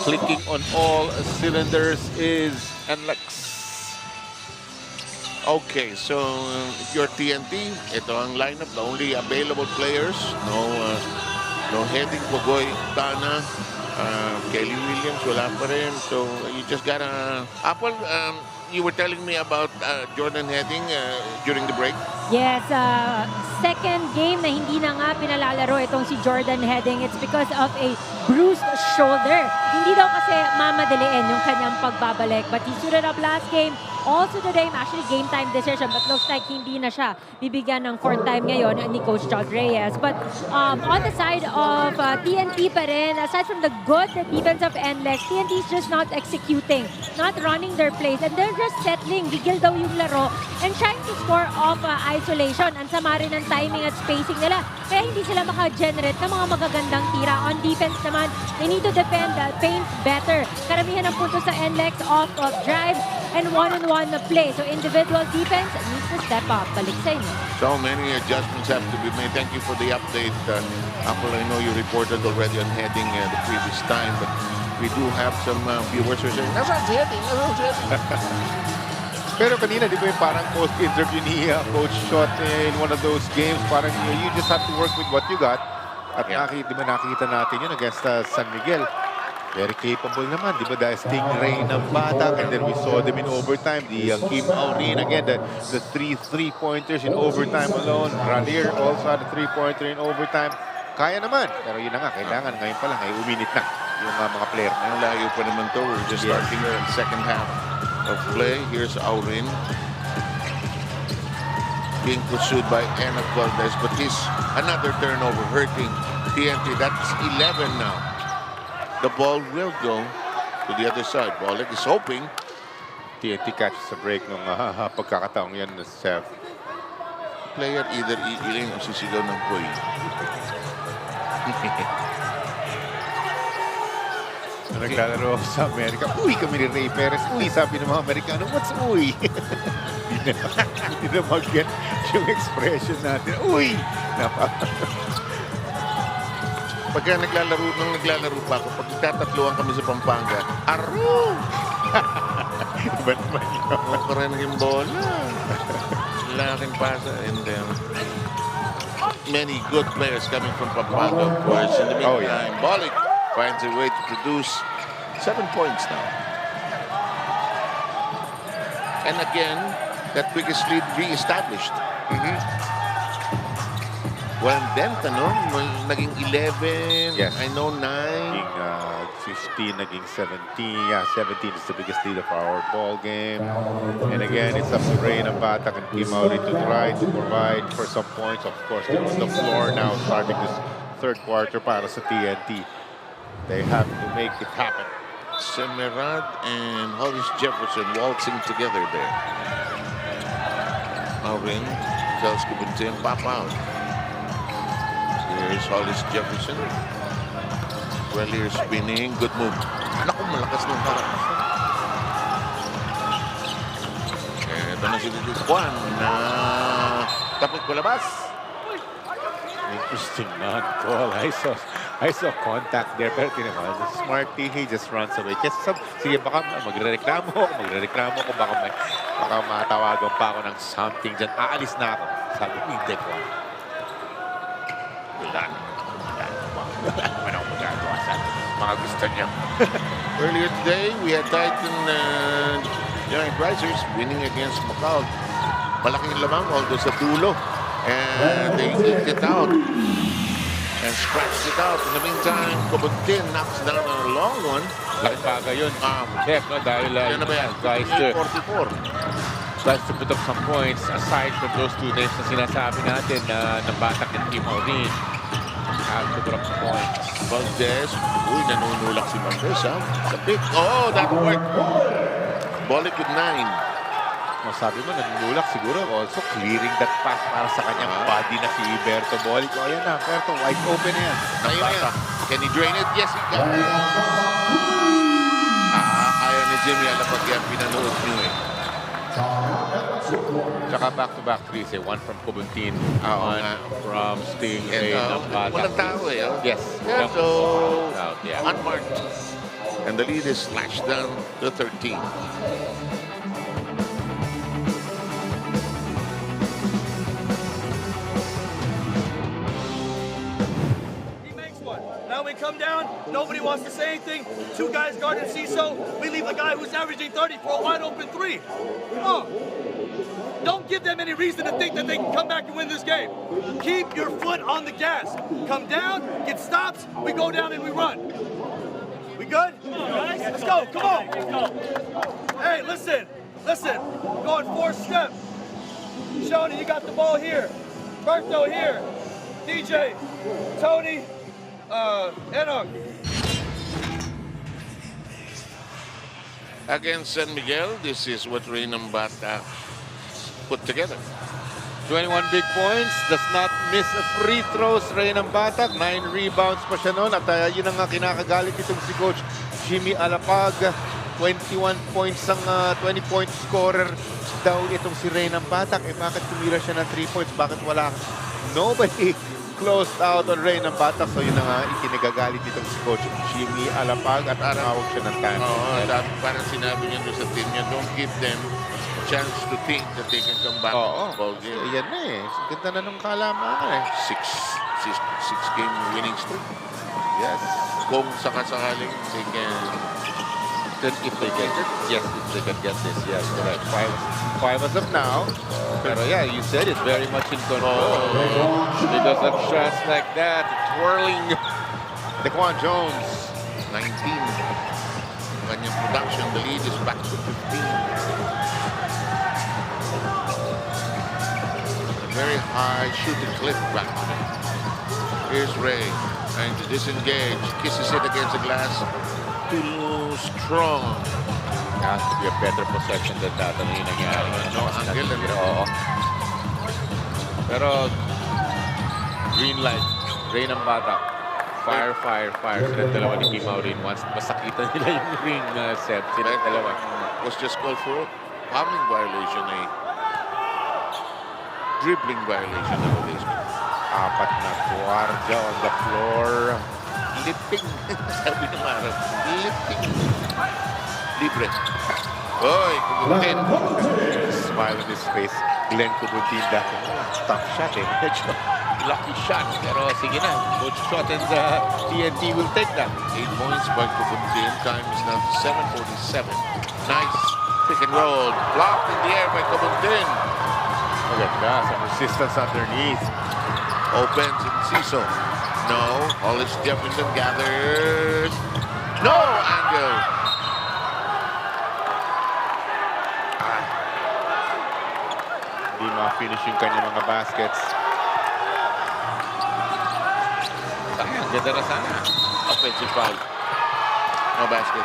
Clicking on all cylinders is NLEX. Okay, so if you're TNT, ito ang lineup. The only available players. No heading, Pugoy, Tana, Kelly Williams, wala pa rin. So you just gotta... Apple, you were telling me about Jordan heading during the break. Yes, second game na hindi na nga pinalalaro itong si Jordan Heading. It's because of a bruised shoulder. Hindi daw kasi mamadaliin yung kanyang pagbabalik. But he suited up last game. Also today, actually game time decision, but looks like hindi na siya bibigyan ng fourth time ngayon ni Coach John Reyes. But on the side of TNT pa rin, aside from the good defense of NLEX, TNT is just not executing, not running their plays, and they're just settling, gigil daw yung laro, and trying to score off isolation. Ang sama rin ng timing at spacing nila, kaya hindi sila maka-generate ng mga magagandang tira. On defense naman, they need to defend the paint better. Karamihan ng punto sa NLEX off of drive and one-on-one na play. So individual defense needs to step up. Balik sa inyo. So many adjustments have to be made. Thank you for the update. Apple, I know you reported already on heading the previous time, but we do have some viewers who are saying, that's not heading, that's not heading. Pero kanina, di ba yung parang post-interview ni Coach Shot in one of those games, parang you just have to work with what you got. At di ba nakita natin yun against San Miguel. Very capable naman, di ba? Dahil Rey Nambatac, and then we saw them in overtime. The Kim Aurin again, the three-pointers in overtime alone. Ranier also had a three-pointer in overtime. Kaya naman, pero yun na nga, kailangan ngayon pa lang ay uminit na yung mga player. Ang layo pa naman to. We're just starting the second half of play. Here's Aurin being pursued by Enoch Valdez, but he's another turnover hurting TNT. That's 11 now. The ball will go to the other side. Bolick is hoping. TNT catches a break nung pagkakataong yan na Seth. Player either iiling o sisigaw ng puy. Naglalaro sa Amerika. Uy kami ni Rey Perez. Uy, sabi ng mga Amerikano, what's uy? Hindi na mag-get yung expression natin. Uy! Pagka naglalaro pa ako, pag nagtatatluan kami sa Pampanga, Aru! Iba naman yun. Ako rin naging bola. Laking pasa. And many good players coming from Pampanga, of course. In the meantime, Bolick finds a way to produce 7 points now. And again, that biggest lead re-established. Well, then, naging 11, yes. I know 9. Naging 15, naging 17. Yeah, 17 is the biggest lead of our ball game. And again, it's up to Rey Nambatac and Kim Aurin to try to provide for some points. Of course, they're on the floor now, starting this third quarter para sa TNT. They have to make it happen. Semerad and Hollis Jefferson waltzing together there. Maureen tells Kubuntin, pop out. Here's Hollis Jefferson. Well, here spinning. Good move. Naku, malakas ng parakas. Ito na si Juan na tapos palabas. Interesting non-call. I saw contact there. Pero tinaman, Smarty, he just runs away. Kasi sige, baka magre-reklamo ko. Baka matawagan pa ako ng something dyan. Aalis na ako. Sabi ko, hindi ko. Wala naman ako magagawa sa mga gusto niya. Earlier today, we had Titan Giant Risers winning against Macau. Malaking lamang, although sa dulo. And they kicked it out and scratched it out. In the meantime, Kubuntin knocks down a long one. Laking bagay yun. Check, no? Dahil Ano ba yan? guys 44. tries to put up some points aside from those two names na sinasabi natin na Nambatac and Team Maureen. Have to put up some points. Valdez. Uy, nanunulak si Valdez, ha? Sa pick. Oh, that worked. Bolick with 9. Sabi mo, nanulak siguro also clearing that pass para sa kanyang body na si Berto Bolick. O yan na, Berto, wide open na yan. Ayun na yan. Can he drain it? Yes, he can. Ayaw ni Jimmy Alapag yan. Pinanood niyo eh. Tsaka back-to-back threes eh. One from Kubuntin, one from Sting, Rey Nambatac. Walang tao eh. Yes. Yeah, so, yeah. unmarked. And the lead is slashed down to 13. Now we come down, nobody wants to say anything. Two guys guarding CISO. We leave the guy who's averaging 30 for a wide open 3. Oh. Don't give them any reason to think that they can come back and win this game. Keep your foot on the gas. Come down, get stops, we go down and we run. We good? Let's go, come on. Hey, listen. Going 4-step. Shoney, you got the ball here. Berto here. DJ, Tony, Enoch. Against San Miguel, this is what Rey Nambatac put together. 21 big points, does not miss a free throws. Rey Nambatac, 9 rebounds pa siya noon. At yun ang kinakagalit itong si Coach Jimmy Alapag. 21 points ang 20-point scorer daw itong si Rey Nambatac. Eh bakit tumira siya ng 3 points? Bakit wala? Nobody closed out on Rey Nambatac. So yun ang ikinagagalit itong si Coach Jimmy Alapag at tumawag siya ng time. Parang sinabi niya doon sa team niya, don't give them a chance to think that they can come back. Ball game. Yan na eh. Ganda na nung kalaman eh. 6-game winning streak. Yes. Kung sakasakaling they can... If they get it, yes, if they can get this, yes, correct. Five as of now. Pero yeah, you said it's very much in control. Because of shots like that, twirling. Daquan Jones, 19. Kanyang production, the lead is back to 15. A very high shooting clip back. Here's Rey trying to disengage, kisses it against the glass. Too strong. Has to be a better possession than that. Ano yung nangyari? No angle. Pero green light. Rey Nambatac. Fire. Sila dalawa ni Team Maureen. Once masakita nila yung ring set. Sila dalawa. Was just called for palming violation, a dribbling violation nowadays. 4 na guardia on the floor. Lifting. Sabi naman. Lifting. Libre. Oy, Kubuntin. Smile on his face. Glenn Kubuntin dati. Tough shot eh. Lucky shot. Pero sige na. Good shot and TNT will take that. 8 points by Kubuntin. Time is now 7:47. Nice pick and roll. Blocked in the air by Kubuntin. Maganda. Some resistance underneath. Opens in Ciso. No. Hollis Jefferson gathers. No angle. Hindi ma-finish yung kanyang mga baskets. Ganda na sana. Offensive foul. No basket.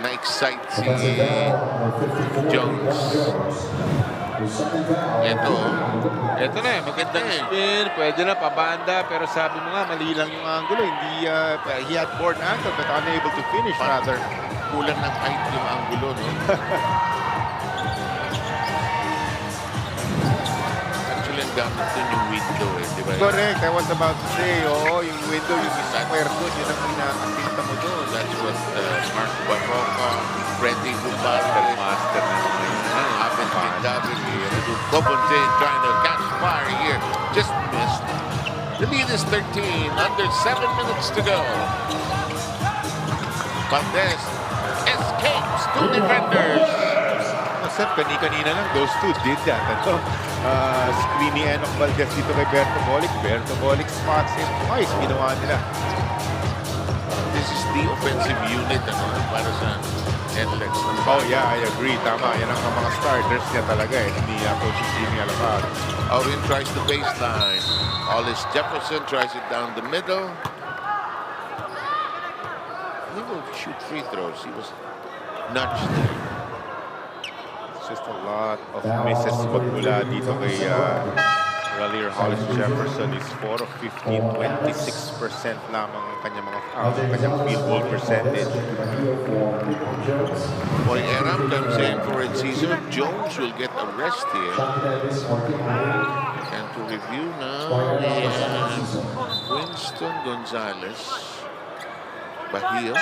Na-excite si Jones. Ito na eh, magandang spin, pwede na pabanda, pero sabi mo nga, mali lang yung angulo. Hindi, he had board angle but unable to finish rather. Kulang ng height yung angulo, no? Actually, ang gamit dun yung window, eh, di ba? Correct. I was about to say, yung window, yung square doon, yun ang pinakapinta mo doon. That's what Mark Barroca, Freddy Gumbaster, Master na naman. Abel David, Cobonzin trying to catch fire here. Just missed. The lead is 13, under 7 minutes to go. Valdez escapes, 2 defenders. Sep, kanina lang, those two did that. Ito, screeny Enoch Valdez dito kay Berto Bolick. Berto Bolick spots him twice. Ginawa nila. This is the offensive unit, para sa NLEX. Oh yeah, I agree. Tama. Yan ang mga starters niya talaga eh. Ni Coach Jimmy Alabad. Owen tries the baseline. Hollis Jefferson tries it down the middle. He will shoot free throws. He was nudged there. Just a lot of misses magmula dito kay Raleigh Hollis Jefferson. Is 4 of 15, 26% lamang ang kanyang mga kanyang field goal percentage. Boy, Aram comes in for a season. Jones will get a rest here. And to review now, Winston Gonzalez, Bahio,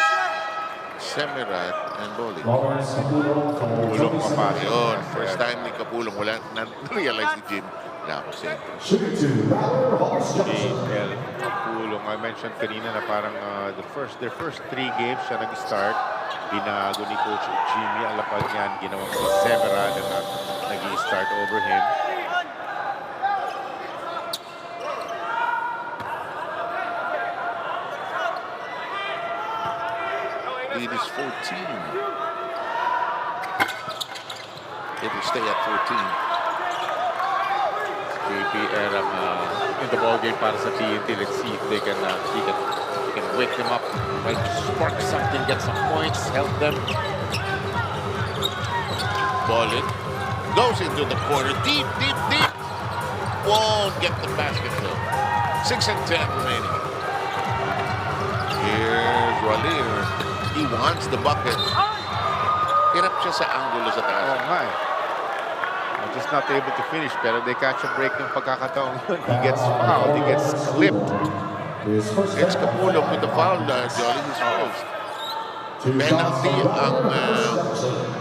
Semirat, and Bolick. Kapulong papasok. Yun, first time ni Kapulong. Wala na-realize ni Jim na ako sa JL Kapulong. I mentioned kanina na parang their first 3 games siya nag-start. Binago ni Coach Jimmy Alapad niyan. Ginawang si Semirat na nag-i-start over him. Lead is 14. It will stay at 14. JP Aram in the ball game para sa TNT. Let's see if they can wake them up, try to spark something, get some points, help them. Bolick goes into the corner, deep. Won't get the basket though. 6 and 10 remaining. Here's Raleigh. He wants the bucket. Hirap siya sa angulo sa taas. Oh my. Just not able to finish, pero they catch a break ng pagkakataong yun. He gets fouled, he gets clipped. It's Kapulong with the foul, Jolly. He's first. Penalty ang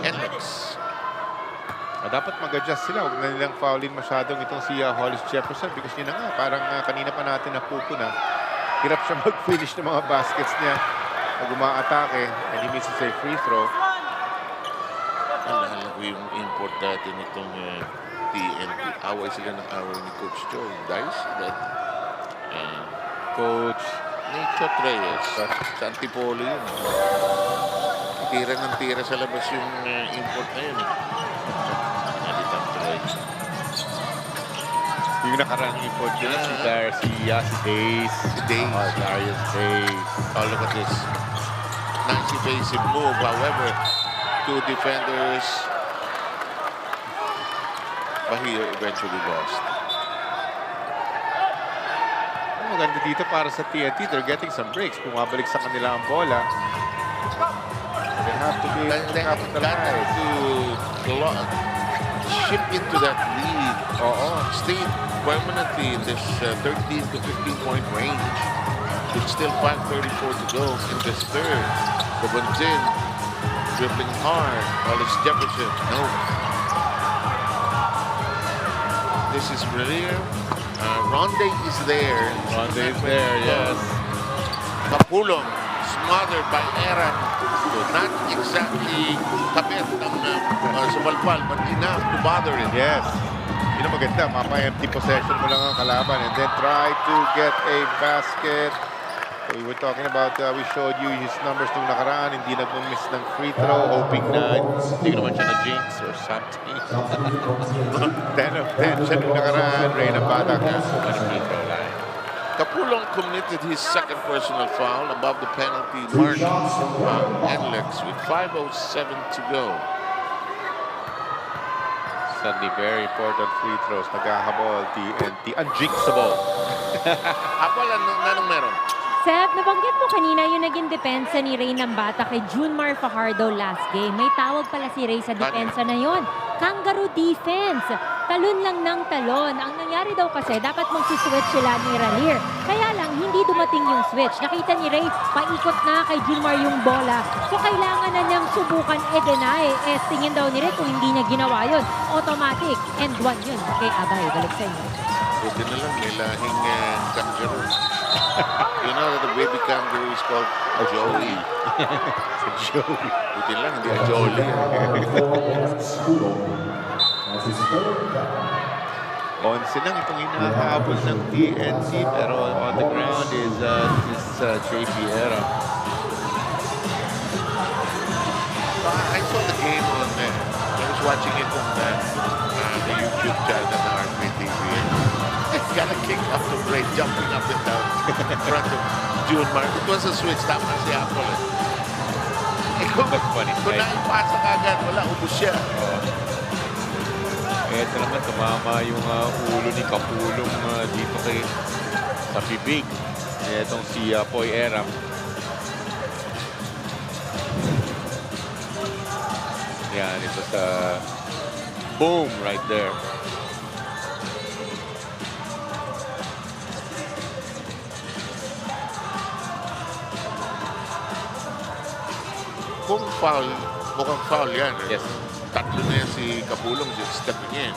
NLEX. Dapat mag-adjust sila. Huwag na nilang foulin masyadong itong si Hollis Jefferson because yun na nga, parang kanina pa natin napupuna. Hirap siya mag-finish ng mga baskets niya pag uma-atake and he misses a free throw. Naalala ko yung import dati nitong TNT. Away sila ng away ni Coach Joe. Dice, that Coach Nicho Reyes. Sa Antipolo yun. Tira ng tira sa labas yung import na yun. Nalitang tuloy. Yung nakarang import yun si Days. Si Days. Darius Days. Oh, look at this. Nice evasive move. However, 2 defenders. Bahio eventually lost. Maganda dito para sa TNT. They're getting some breaks. Pumabalik sa kanila ang bola. They have to be able to capitalize. To ship into that lead. Stay permanently in this 13 to 15 point range. It's still 5:34 to go in this third. Cobonzin dribbling hard. Hollis Jefferson. No. This is Raleigh. Ronde is there. Ronde is there, yes. Kapulong smothered by Aaron. So not exactly kapit ng sumalpal, but enough to bother him. Yes. Yun ang maganda. Mapa-empty possession mo lang ang kalaban and then try to get a basket. So we were talking about, we showed you his numbers nung nakaraan. Hindi nag-miss ng free throw, hoping na hindi naman siya na-jinx or something. 10 of 10 siya nung nakaraan. Rey Nambatac na free throw line. Kapulong committed his second personal foul above the penalty mark of NLEX with 5:07 to go. Suddenly, very important free throws. Naghahabol, TNT. Unjinxable. Apple, anong meron? Seb, nabanggit mo kanina yung naging depensa ni Rey Nambatac kay Junmar Fajardo last game. May tawag pala si Rey sa depensa na yon. Kangaroo defense. Talon lang ng talon. Ang nangyari daw kasi, dapat magsiswitch sila ni Ranier. Kaya lang, hindi dumating yung switch. Nakita ni Rey, paikot na kay Junmar yung bola. So, kailangan na niyang subukan deny. Tingin daw ni Rey kung hindi niya ginawa yun. Automatic. And one yun. Okay, Abay, balik sa inyo. Buti na lang, may lahing kangaroo. You know that the baby kangaroo is called Joey. Joey. Buti lang, hindi Jolie. 11 lang itong hinahabol ng TNT, pero on the ground is JP Era. I saw the game on I was watching it on the YouTube channel ng RP TV. It's got a kick up to break, jumping up and down in front of Junmar. It was a switch, tama si Apple. Kung naipasa ka agad, wala, ubus siya. Ito naman, tumama yung ulo ni Kapulong dito sa bibig. Itong si Poy Era. Yan, ito sa boom right there. Kung foul, mukhang foul yan. Yes. Tatlo na yan si Kapulong, just stepping in.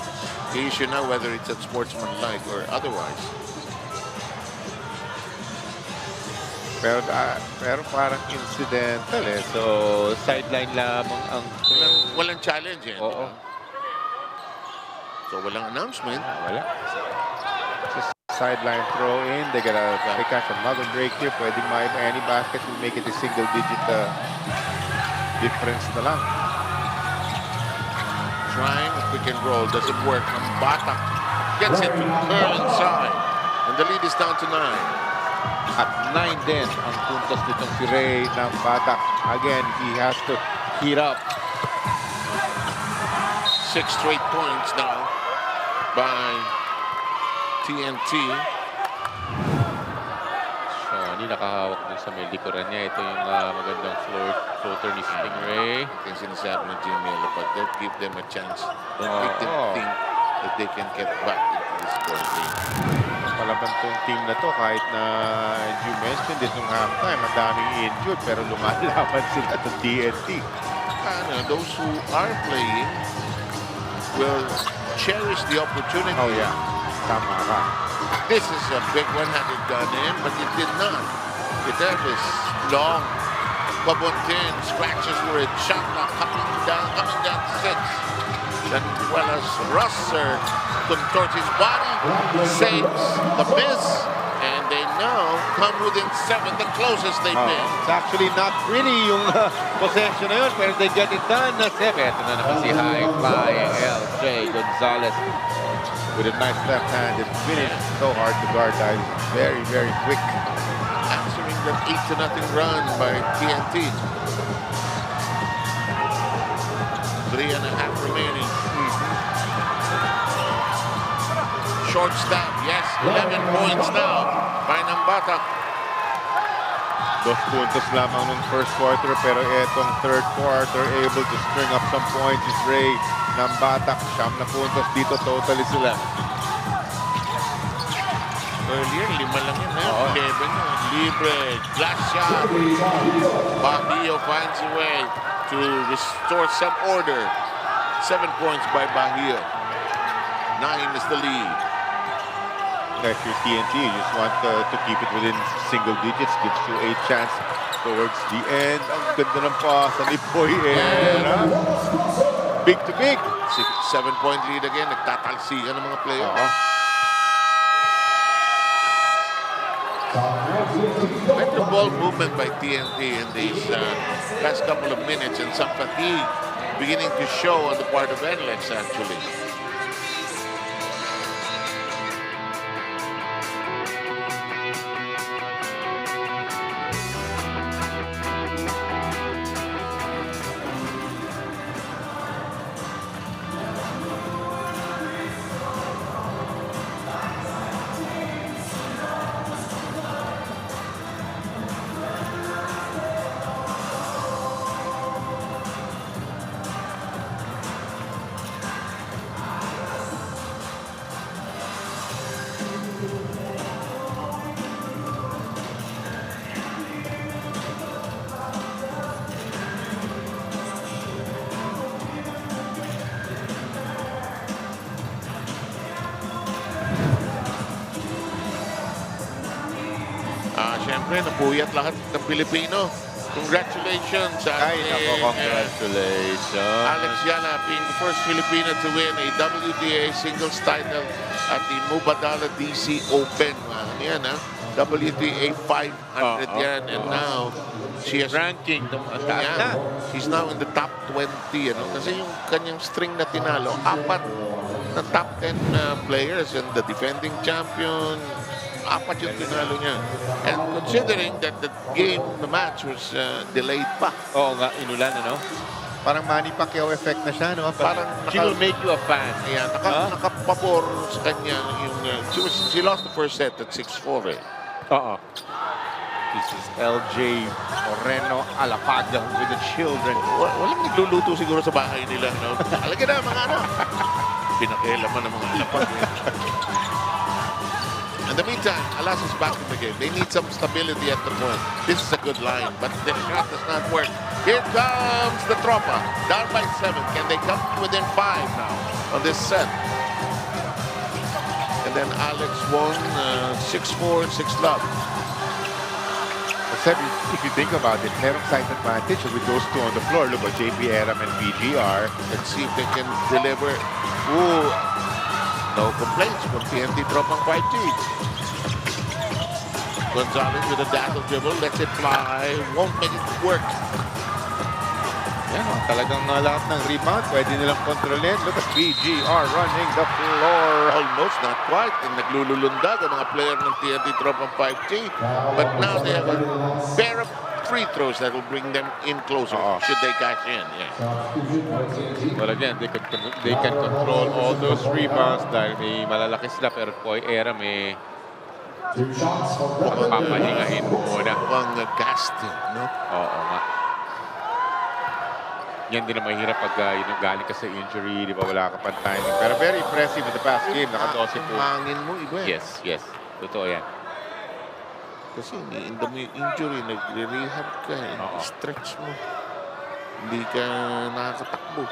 The issue now whether it's at sportsmanlike or otherwise. Pero parang incidental eh. So, sideline lamang ang Walang challenge eh. Oo. So, walang announcement. Wala. Just sideline throw in. They catch another break here. Pwedeng maiba any basket will make it a single digit difference na lang. Trying a pick and roll. Doesn't work. Nambatac gets it to curl inside. And the lead is down to 9. At 9 din ang puntos nitong si Rey Nambatac. Again, he has to heat up. 6 straight points now by TNT. Shawnee nakahawak dun sa may likuran niya. Ito yung magandang floater ni Stingray. Yung sinasabi ng Jimmy Alapag, don't give them a chance. Don't make them think that they can get back into this ball game. Palaban tong team na to kahit na you mentioned it nung halftime, ang daming injured pero lumalaban sila sa TNT. Those who are playing will cherish the opportunity. Oh yeah, tama ka. This is a big one had it gone in, but it did not. Gutierrez, long, Cabontin, scratches for it, shot clock coming down to 6. As well as Russer contorts his body, saves the miss, and they now come within 7, the closest they've been. It's actually not really yung possession na yun, pero they get it done. Ito na naman si high-flying LJ Gonzalez with a nice left-handed finish. So hard to guard, guys. Very, very quick. Answering that 8-0 run by TNT. 3.5 remaining. Short stab, yes, 11 points now by Nambatac. 2 puntos lamang nung first quarter, pero etong third quarter able to string up some points is Rey Nambatac. 9 na puntos dito totally sila. Earlier, 5 lang yun. 11 yun. Libre, glass shot. Bahio finds a way to restore some order. 7 points by Bahio. 9 is the lead. If you're TNT, you just want to keep it within single digits. Gives you a chance towards the end. Ang ganda ng pass ni Poy Era. Big to big. 7-point lead again. Nagtatalsikan ng mga player. Better ball movement by TNT in these last couple of minutes, and some fatigue beginning to show on the part of NLEX actually. Siyempre, napuyat lahat ng Pilipino. Congratulations sa Ay, nako, ating, congratulations. Alex Yala being the first Filipino to win a WTA singles title at the Mubadala DC Open. Ano yan, ha? WTA 500 yan. And now, she has Ranking, ang taas na. yeah, she's now in the top 20. Ano? Kasi yung kanyang string na tinalo, 4 na top 10 players and the defending champion, 4 yung tinalo niya. And considering that the game, the match was delayed pa. Oo nga, inulan, ano? Parang Manny Pacquiao effect na siya, no? Parang She will make you a fan. Ayan, nakapabor sa kanya yung... she lost the first set at 6-4 eh. Oo. This is LJ Moreno Alapaga with the children. Walang nagluluto siguro sa bahay nila. No? Alagyan na mga ano. Pinakialaman ng mga alapag. In the meantime, Alas is back in the game. They need some stability at the point. This is a good line, but the shot does not work. Here comes the Tropa, down by 7. Can they come within 5 now on this set? And then Alex won 6-4, 6-love. Seb, if you think about it, merong side advantage with those two on the floor. Look at JP Aram and BGR. Let's see if they can deliver. Ooh, no complaints from TNT Tropang 5G. Gonzalez with a dazzle dribble, lets it fly, won't make it work. Yan, talagang lahat ng rebound, pwede nilang kontrolin. Look at BGR running the floor. Almost, not quite. And naglululundag ang mga player ng TNT Tropang 5G. But now they have a pair of free throws that will bring them in closer, should they cash in. Yeah. Well, again, they can control all those rebounds dahil may malalaki sila, pero Poy Era may papahingahin mo muna. Mukhang gasting, no? Oo nga. Yan din ang mahirap pag galing ka sa injury, di ba, wala ka pang timing. Pero very impressive in the past game, naka-12 po. Hangin mo, iba. Yes. Totoo yan. Kasi iniinda mo yung injury, nagre-rehab ka, stretch mo. Hindi ka nakakatakbo.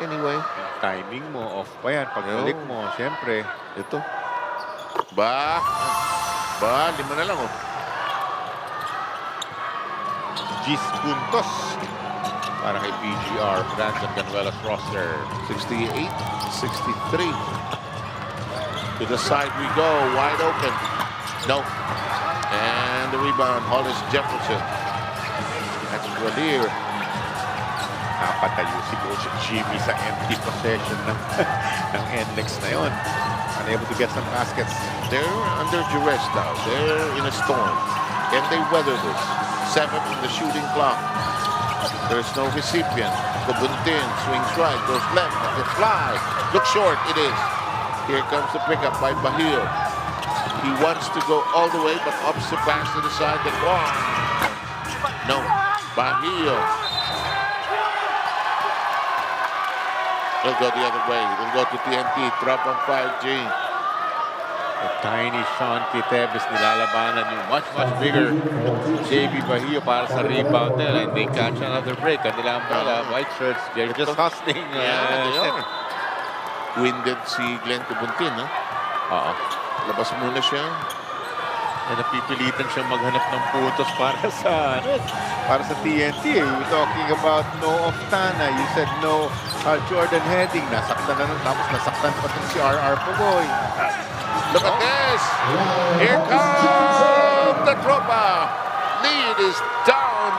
Anyway. Timing mo, off pa yan. Pagbalik mo, siyempre. Ito. 5 na lang, oh. 10 puntos. Para kay BGR, Brandon Ganuelas roster. 68-63. To the side we go, wide open. No. And the rebound, Hollis Jefferson. That's Ralier. Napatayo si Coach Jimmy sa empty possession ng NLEX na yun. Unable to get some baskets. They're under duress now. They're in a storm. Can they weather this? 7 in the shooting clock. There's no recipient. Kubuntin swings right, goes left, let it fly. Look short, it is. Here comes the pickup by Bahio. He wants to go all the way, but opposite pass to the side. Then one. No. Bahio. He'll go the other way. He'll go to TNT. Drop on 5G. The tiny Sean Kitebes nilalabanan yung much bigger JB Bahio para sa rebound nila. And they catch another break. Kanilang white shirts, they're just hustling. Winded si Glenn Kubuntin, ha? Oo. Labas muna siya. Napipilitan siyang maghanap ng puntos para sa TNT. We're talking about no Oftana. You said no Jordan Heading. Nasaktan na nun. Tapos nasaktan pa itong si RR Pugoy. Look at this. Here comes the Tropa. Lead is down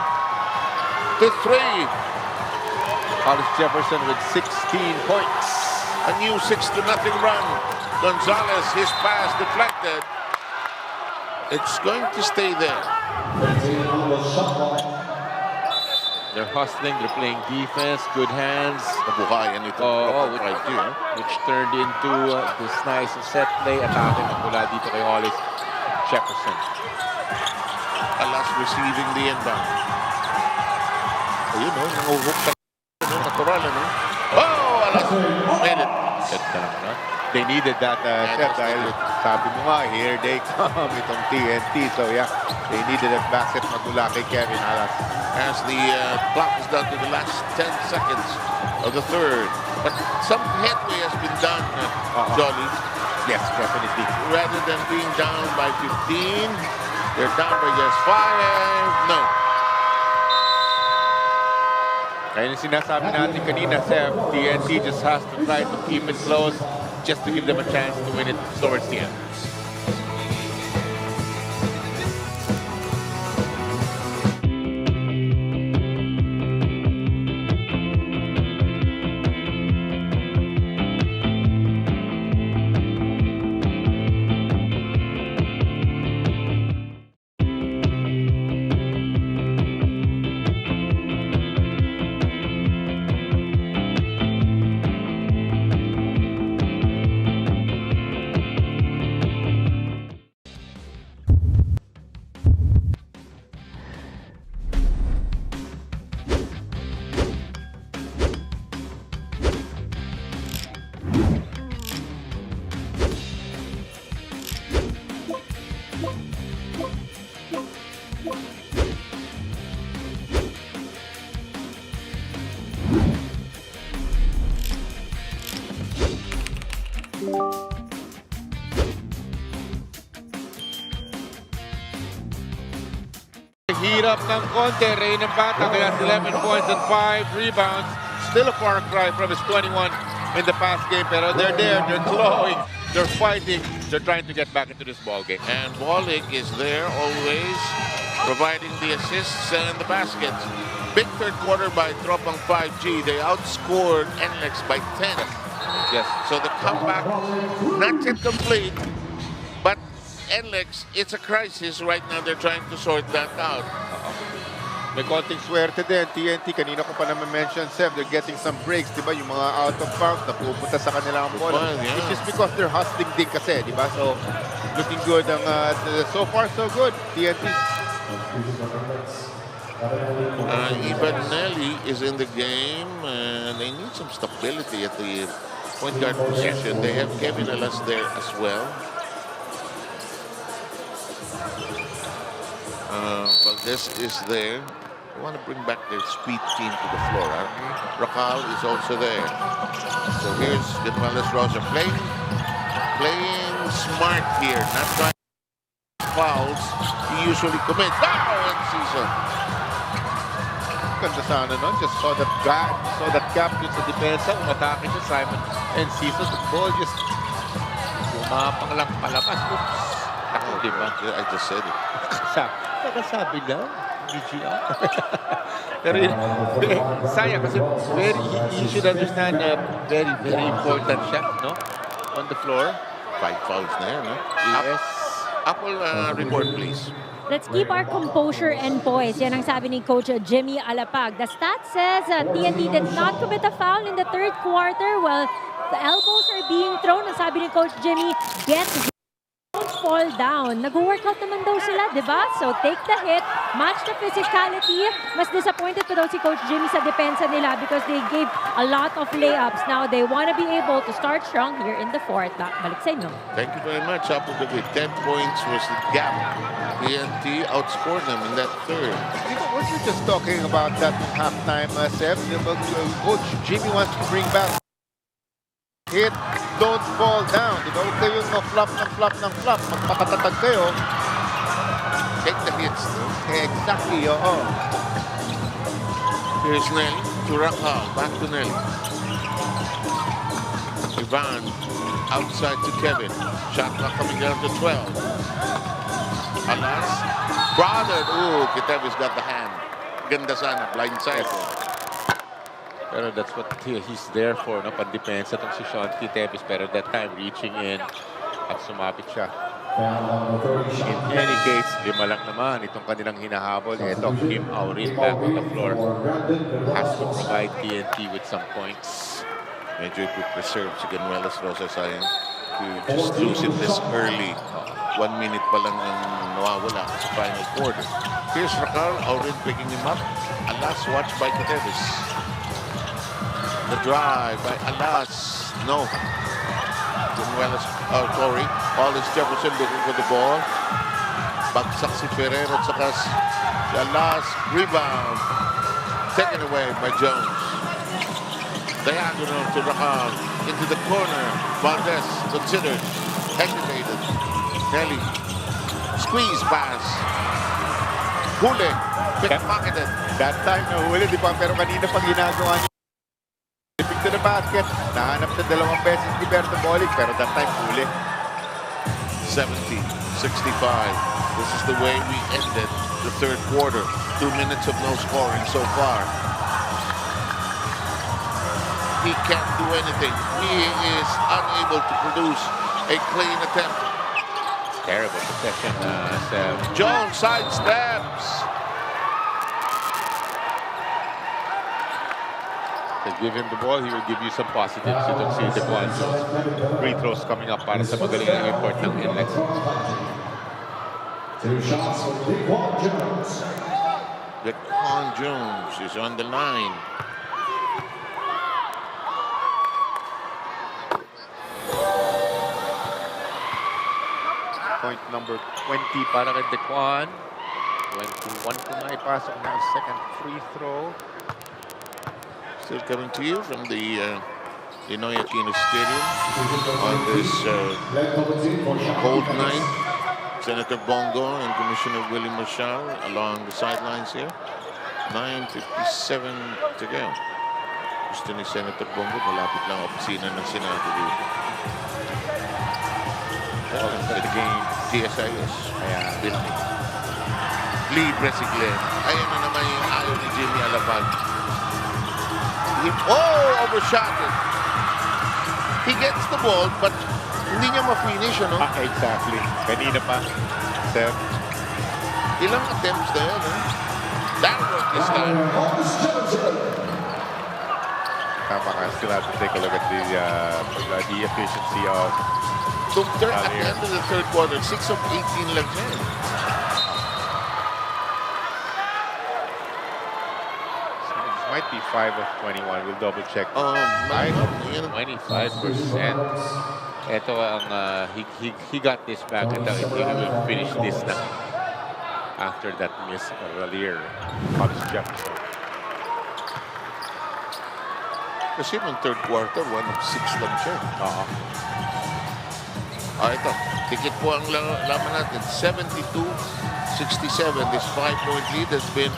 to 3. Hollis Jefferson with 16 points. A new 6-0 run. Gonzalez, his pass deflected. It's going to stay there. They're hustling, they're playing defense, good hands. Nabukayan ito. Which turned into this nice set play. Atake na mula dito kay Hollis Jefferson. Alas receiving the inbound. Ayun, no? Nanguhuk ka. Natural, ano? Oh, Alas made it. They needed that, Seth, dahil sabi mo nga, here they come, itong TNT. So yeah, they needed a basket mula kay Kevin Alas. As the clock is down to the last 10 seconds of the third. But some headway has been done, Jolly. Yes, definitely. Rather than being down by 15, They're down by just 5. No. Kaya yung sinasabi natin kanina, Seb, TNT just has to try to keep it close just to give them a chance to win it towards the end. Hirap ng konti. Rey Nambatac has 11 points and 5 rebounds. Still a far cry from his 21 in the past game. Pero they're there. They're clawing. They're fighting. They're trying to get back into this ball game. And Bolick is there always, providing the assists and the baskets. Big third quarter by Tropang 5G. They outscored NLEX by 10. Yes. So the comeback, not yet complete, but NLEX, it's a crisis right now. They're trying to sort that out. May konting swerte din. TNT, kanina ko pa naman mention, Seb, they're getting some breaks, di ba? Yung mga out of bounds na pupunta sa kanilang bola. Yeah. It's just because they're hustling din kasi, di ba? So, looking good. So far, so good. TNT. Even Nelly is in the game, and they need some stability at the point guard position. They have Kevin Alas there as well. Valdez is there. They want to bring back their speed team to the floor. Racal is also there. So here's Gonzales Rosa playing smart here, not trying fouls he usually commits. End season. Ganda sana nun. Just saw that gap dun sa depensa. Umatake siya, Simon. And season, the ball just umapang lang palabas. Oops. Ako, di ba? I just said it. Nakasabi lang. BGR. Pero yun, sayang kasi you should understand very, very important siya, no? On the floor. 5 fouls na yan, no? Yes. Apple report, please. Let's keep our composure and poise. Yan ang sabi ni Coach Jimmy Alapag. The stat says TNT did not commit a foul in the third quarter. Well, the elbows are being thrown. Ang sabi ni Coach Jimmy, don't fall down. Nag-workout naman daw sila, di ba? So take the hit, match the physicality. Mas disappointed pa daw si Coach Jimmy sa depensa nila because they gave a lot of layups. Now they want to be able to start strong here in the fourth. Balik sa inyo. Thank you very much, Apple. 10 points was the gap. TNT outscored them in that third. You know, we're just talking about that in halftime, Seb. Coach Jimmy wants to bring back hit, don't fall down. Di ba? Huwag kayong flop. Magpakatatag kayo. Take the hits. Exactly, oo. Here's Nelly to Racal. Back to Nelly. Ivan outside to Kevin. Shot clock coming down to 12. Alas. Bothered. Ooh, Kitevis got the hand. Ganda sana. Blindside. Pero that's what he's there for, no? Pandepensa itong si Sean Kitevis. Pero that time, reaching in at sumapit siya. In any case, 5 lang naman itong kanilang hinahabol. Ito, Kim Aurin back on the floor. Has to provide TNT with some points. Medyo preserve si Ganuelas Rosa sayang to just lose it this early. 1 minute pa lang ang nawawala sa final quarter. Here's Racal, Aurin picking him up. Alas, watched by Kitevis. The drive by Alas. No. Ganuelas, sorry. Hollis Jefferson looking for the ball. Bagsak si Ferrer at saka si Alas. Rebound. Taken away by Jones. Diagonal to Racal. Into the corner. Valdez considered. Hesitated. Nelly. Squeeze pass. Huli. Pickpocketed. That time nahuli, di ba? Pero kanina pang ginagawa niya. Pick to the basket. Nahanap sa dalawang beses ni Berto Bolick, pero that time huli. 70-65. This is the way we ended the third quarter. 2 minutes of no scoring so far. He can't do anything. He is unable to produce a clean attempt. Terrible possession, Sam. Jones sidesteps. To give him the ball, he will give you some positives. You don't see the ball. Free throws coming up para sa magaling na import ng NLEX. 2 shots for Daquan Jones. Daquan Jones is on the line. Point number 20 para kay Daquan. 21 ko na ipasok na ang second free throw. Still coming to you from the Ninoy Aquino Stadium on this cold night. Senator Bongo and Commissioner Willie Marshall along the sidelines here. 9:57 to go. Gusto ni Senator Bongo, malapit lang opisina ng Senado dito. Welcome to the game. TSIS. Ayan, building. Libre si Glenn. Ayan na naman yung ayaw ni Jimmy Alabag. Overshot it. He gets the ball, but hindi niya ma-finish, ano? Exactly. Kanina pa. Sir. Ilang attempts na yan, eh? That worked this time. Still have to take a look at the efficiency of At the end of the third quarter, 6 of 18 left in. Might be 5 of 21. We'll double check. 25%. Ito ang he got this back and he will finish this na after that miss earlier. Thomas Jefferson. Kasi nung third quarter, 1 of 6 lang siya. Ito. Tikit po ang laman natin. 72-67. This 5-point lead has been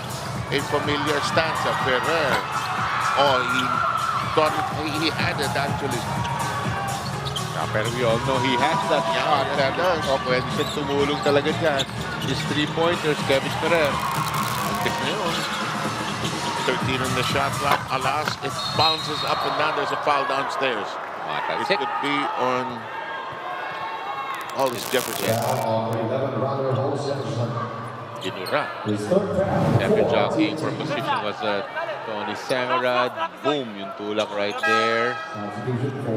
a familiar stanza. Ferrer. He thought he had it actually. Pero we all know he has that shot. That does. Pwede siya tumulong talaga dyan. His 3-pointers, Kevin Ferrer. Tik na yun. 13 on the shot clock. Alas, it bounces up and down. There's a foul downstairs. It could be on Hollis Jefferson. Ginura. Second jockeying for position was Tony Samarad. Boom, yung tulak right there.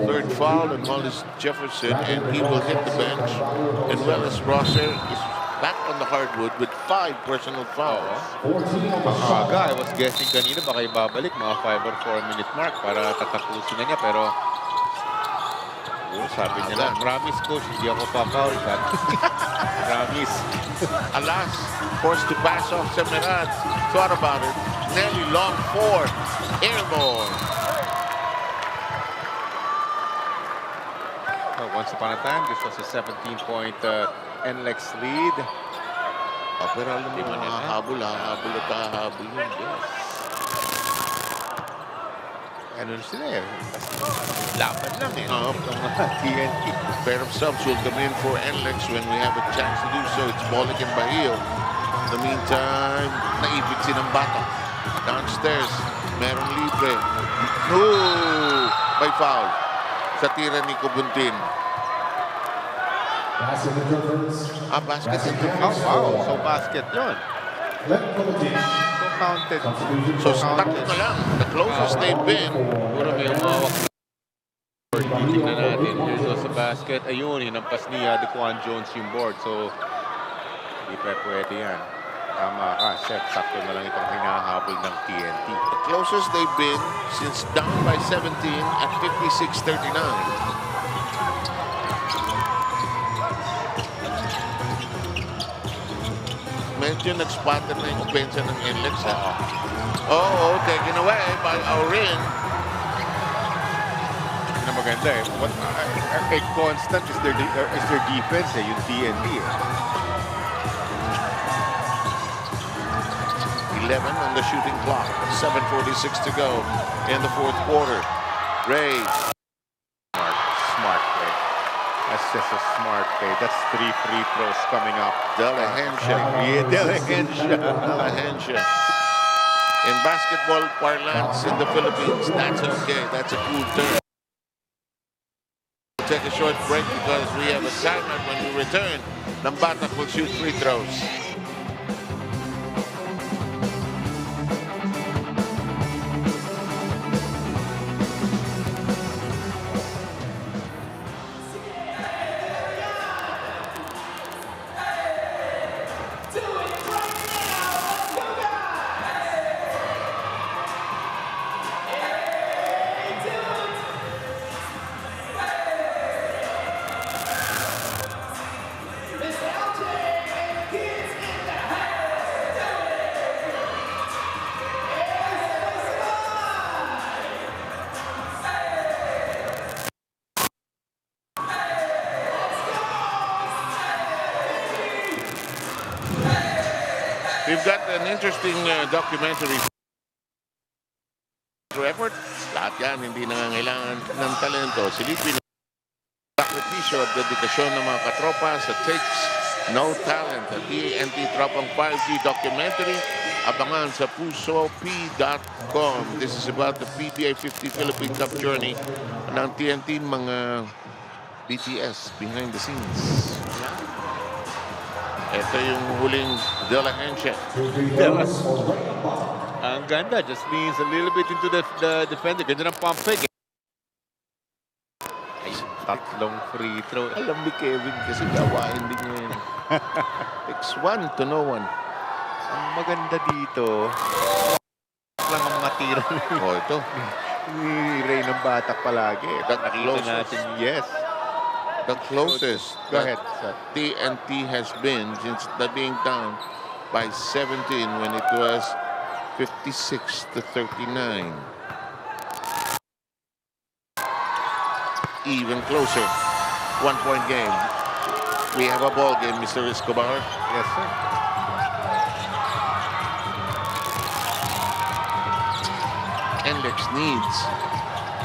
Third foul on Hollis Jefferson, and he will hit the bench. And Wells Rosser is back on the hardwood with 5 personal fouls. I was guessing kanina baka ibabalik mga 5 or 4 minute mark para tatapusin na niya, pero sabi niya lang, promise coach, hindi ako pa-foul. Promise. Alas, forced to pass off Semerad. Thought about it. Nelly, long 4. Airborne. Well, once upon a time, this was a 17-point NLEX lead. Pero alam mo, hahabol yun. Yes. Ano sila eh? Laban lang eh. TNT. Pair of subs will come in for NLEX when we have a chance to do so. It's Bolick and Bahio. In the meantime, naibig si Nambatac. Downstairs, merong libre. No! May foul sa tira ni Kubuntin. Basket interference. So basket yun. So counted. So tatlo na lang. The closest they've been. Puro may umawak. Titingnan natin. Here's sa basket. Ayun, hinampas niya Daquan Jones yung board. So, hindi pa pwede yan. Tama ka, Seth. Sakto na lang itong hinahabol ng TNT. The closest they've been since down by 17 at 56-39. Medyo nag-spatter na yung opensa ng NLEX. Taken away by Aurin. Na maganda eh. A constant is their defense eh, yung TNT eh. 11 on the shooting clock. 7:46 to go in the fourth quarter. Rey. Smart play. That's just a smart play. That's 3 free throws coming up. Delahensia. Yeah, Delahensia. In basketball parlance in the Philippines, that's okay. That's a cool term. We'll take a short break because we have a timeout. When we return, Nambatac will shoot free throws. We've got an interesting documentary effort. Lahat yan, hindi nangangailangan ng talento. Silipin ang sakripisyo at dedikasyon ng mga katropa sa Takes No Talent. At TNT Tropang 5G documentary. Abangan sa pusop.com. This is about the PBA 50 Philippine Cup journey ng TNT, mga BTS behind the scenes. Ito yung huling Delahensia. Ang ganda. Just leans a little bit into the defender. Ganda ng pump fake. Ay, tatlong free throw. Alam ni Kevin kasi gawain din niya yun. It's 1 to no one. Ang maganda dito, lang ang matira. Ito. Ni Rey Nambatac palagi. Nakita closest. natin, yes. The closest Go ahead, that TNT has been since the being down by 17 when it was 56 to 39. Even closer. 1-point game. We have a ball game, Mr. Escobar. Yes, sir. NLEX needs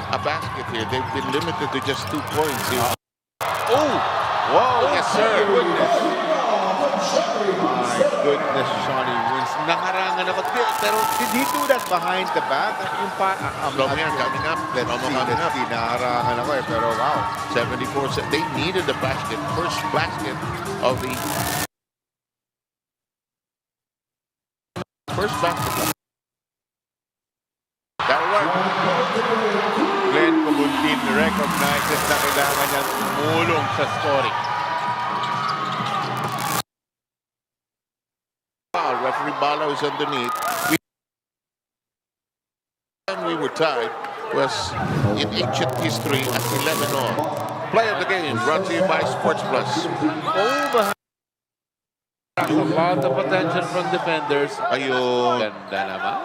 a basket here. They've been limited to just 2 points here. Oh! Whoa! Yes, sir. Goodness. My goodness, Johnny wins. Nakarangan ako. Pero did he do that behind the back? Yung Coming up. Let's see. Nakarangan ako eh. Pero wow. 74. They needed the basket. First basket of the first basket. That'll work. Glenn Cobuntin recognizes na kailangan niyang tumulong sa scoring. Referee Bala is underneath. We were tied was in ancient history at 11 all. Play of the game brought to you by Sports Plus. A lot of attention from defenders. Ayun. Ganda naman.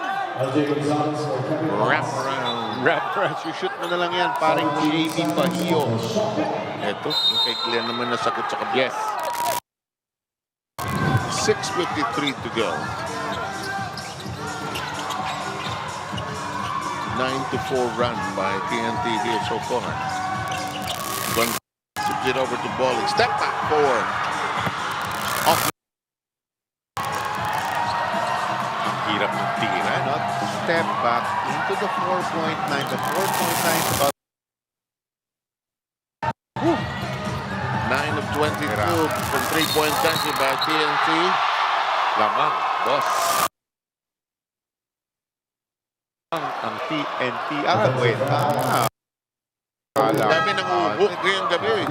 Wrap around. You shoot mo na lang yan. Parang JB Bahio. Ito, yung kay Glenn naman nasagot sa kabila. Yes. 6:53 to go. 9-4 run by TNT here so far. One tips it over to Bolick. Step back 4. Off. Hirap ng tira, no? Step back into the 4.9. The 4.9 is about 9 of 22 from 3-point country by TNT. lamang, boss. Ang TNT. Wait. Dami nang uhuk ngayong gabi.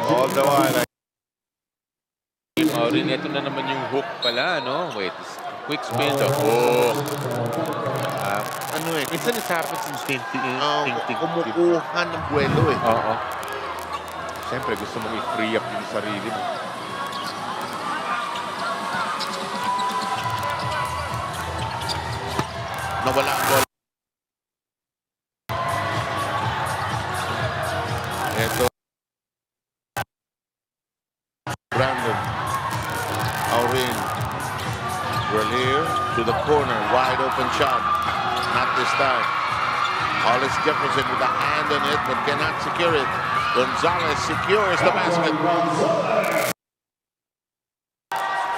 All the while. Rin, ito na naman yung hook pala, no? Wait, quick spin to hook. Ano eh? Minsan isapit yung ting-ting. Kumukuha ng buwelo eh. Oo. Siyempre, gusto mong i-free up yung sarili mo. Nawala ang ball. Ito. Brandon. to the corner. Wide open shot. Not this time. Hollis Jefferson with a hand on it but cannot secure it. Gonzalez secures the basket.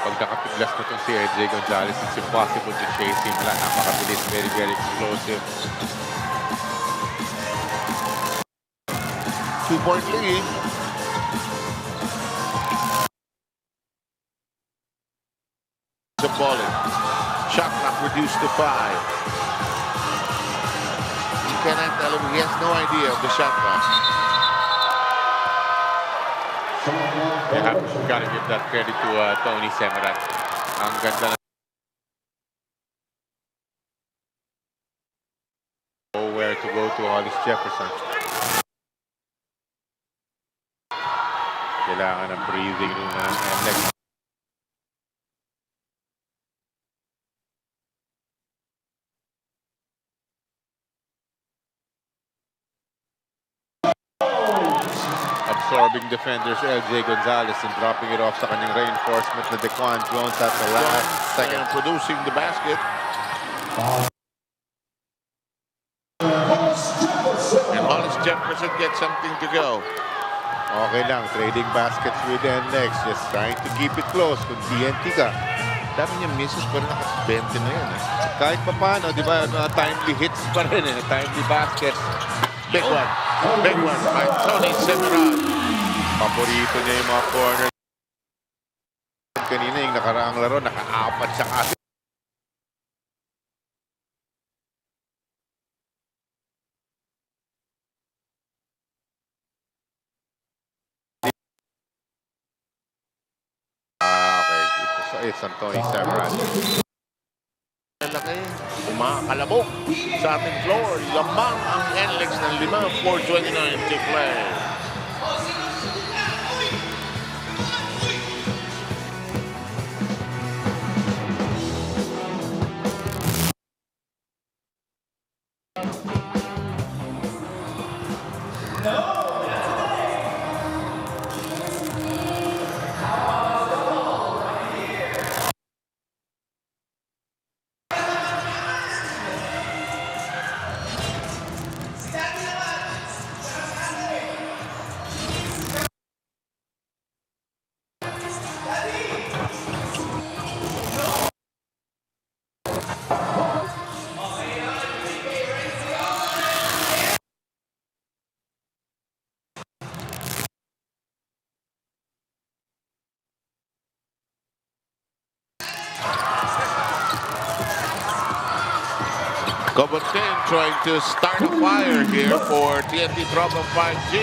Pag nakapiglas na itong si RJ Gonzalez, it's impossible to chase him. Napakabilis, very, very explosive. 2-point lead. The Bolick. Shot clock reduced to 5. You cannot tell him, he has no idea of the shot clock. You have got to give that credit to Tony Semirat. Ang ganda na. Where to go to Hollis Jefferson. Kailangan ng breathing room ng NLEX. Absorbing defenders LJ Gonzalez and dropping it off sa kanyang reinforcement na Dequan Jones at the last second. Producing the basket. And Hollis Jefferson gets something to go. Okay lang, trading baskets with NLEX, just trying to keep it close kung TNT ka. Dami niya misses pero naka-20 na yan. Kahit pa paano, di ba, mga timely hits pa rin, timely baskets. Big one by Tony Semirat. Paborito niya yung mga corner. Kanina yung nakaraang laro, naka-apat siya kasi. Okay. It's on Tony Semirat. Malaki, umakalabok sa ating floor. Lamang ang NLEX ng 5, 4:29 to play. Cobutin trying to start a fire here for TNT Tropang 5G.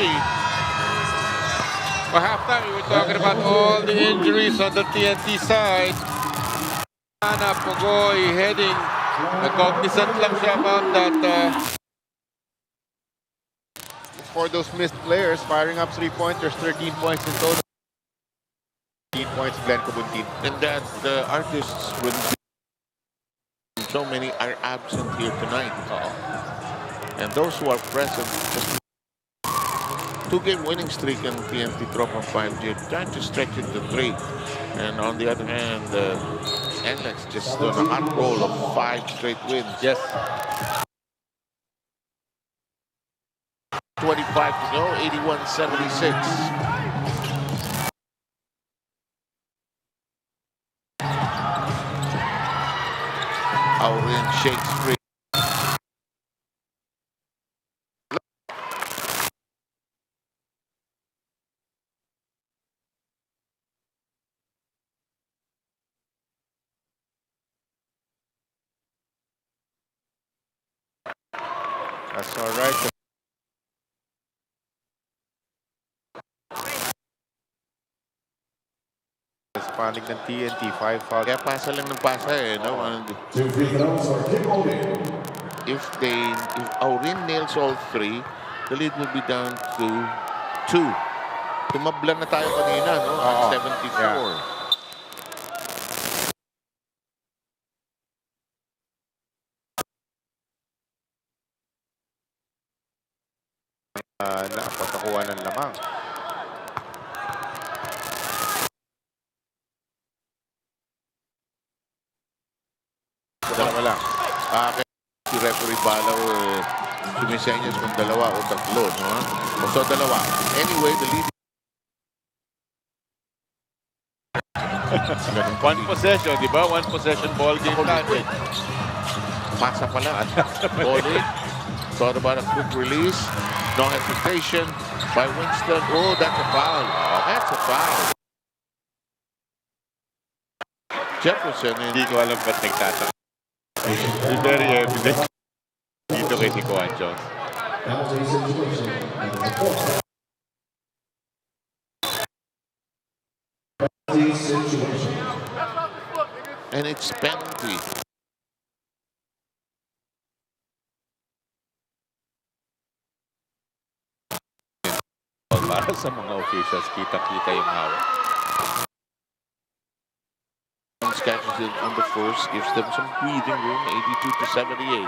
For halftime, we were talking about all the injuries on the TNT side. Ana Pugoy heading. Cognizant lang siya about that. For those missed players, firing up 3-pointers, 13 points in total. 13 points, Glenn Cobutin. And that the artists will be so many are absent here tonight. And those who are present, just 2-game winning streak in TNT Tropang 5G, trying to stretch it to 3. And on the other hand, NLEX just on a hot roll of 5 straight wins. Yes. 25 to go, 81-76. Aurin shakes free. That's all right. Responding ng TNT, 5 foul. Kaya pasa lang ng pasa eh, no? If Aurin nails all 3, the lead will be down to 2. Tumabla na tayo kanina, no? At 74. Yeah. Napatakuha ng lamang. senyas kung dalawa o tatlo, no? O so dalawa. Anyway, the lead. One possession, di ba? One possession ball game natin. Pasa pala. Bolick. Thought about a quick release. No hesitation by Winston. Oh, that's a foul. That's a foul. Jefferson. Hindi ko alam ba't nagtataka. It's very evident. Dito kay si Kuan Jones. And it's penalty. Para sa mga officials, kita-kita yung hawak. Catches it on the first, gives them some breathing room, 82-78.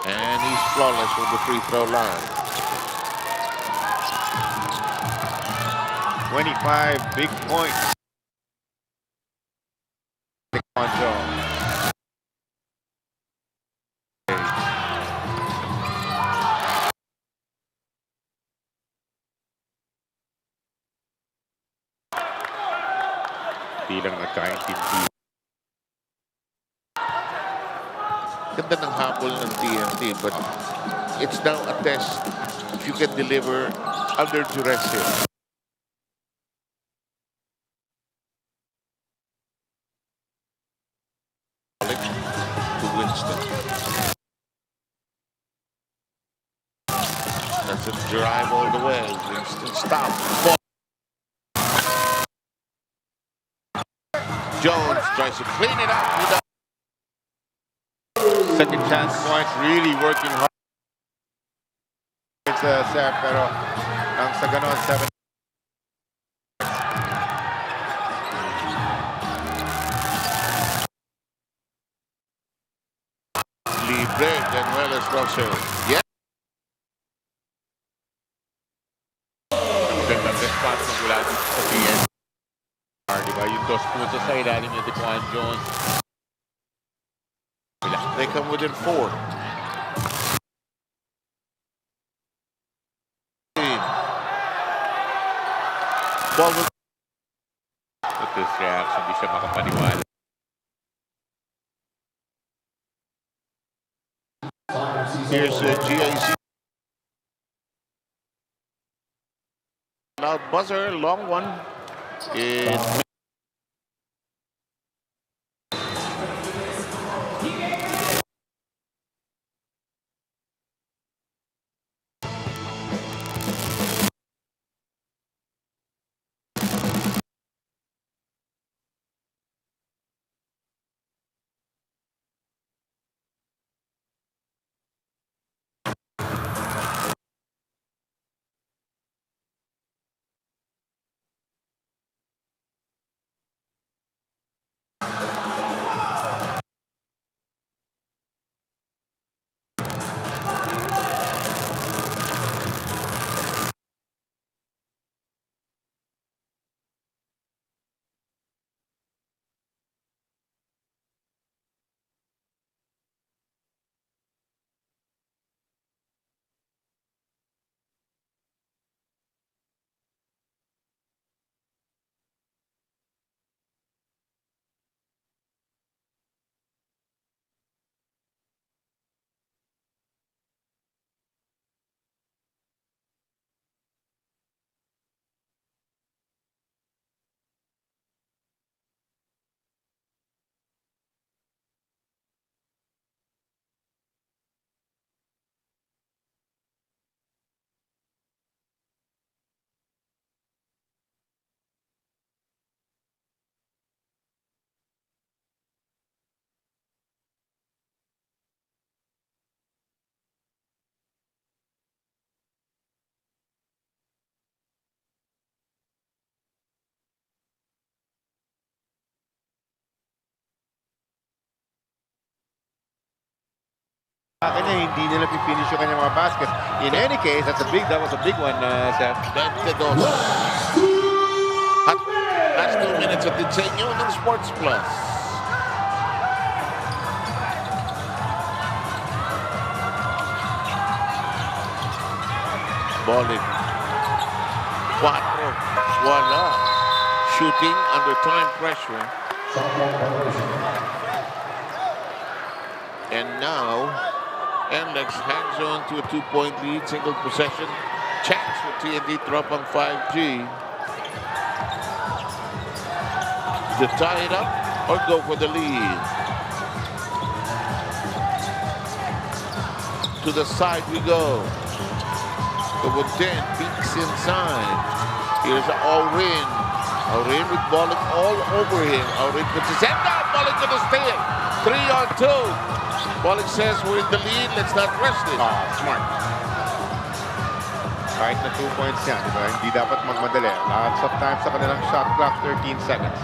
And he's flawless from the free throw line. 25 big points. On Jones. Bilang nagkaintindi. Ganda ng habol ng TNT, but it's now a test if you can deliver under duress here. Bolick to Winston. That's a drive all the way. Winston stops. Jones tries to clean it up. He does. Second chance points, really working hard. It's a set, pero ang sa ganon, 7. Libre, Januelis Russell. Yeah. Magandang response ng mula dito sa TNT. Diba? Yung 2 puntos sa ilalim ni Kuan Jones. They come within 4. Ball with Ito yung reaction, hindi siya makapaniwala. here's GIC. Loud buzzer, long one. In Kanya, hindi nila pipinish yung kanyang mga baskets. In any case, that was a big one, Seth. 22. At last 2 minutes of Dinsenyo ng Sports Plus. Bolick. 4. Voila. Shooting under time pressure. And now, NLEX hangs on to a 2-point lead, single possession. Chance for TNT Tropang 5G. To tie it up or go for the lead. To the side we go. Over 10, peeks inside. Here's Aurin. Aurin with Bolick all over him. Aurin puts his head down. Bolick gonna steal. 3 on 2. Bolick says we're in the lead. Let's not rest it. Smart. Kahit na 2 points yan, di ba? Hindi dapat magmadali. Lots of time sa kanilang shot clock, 13 seconds.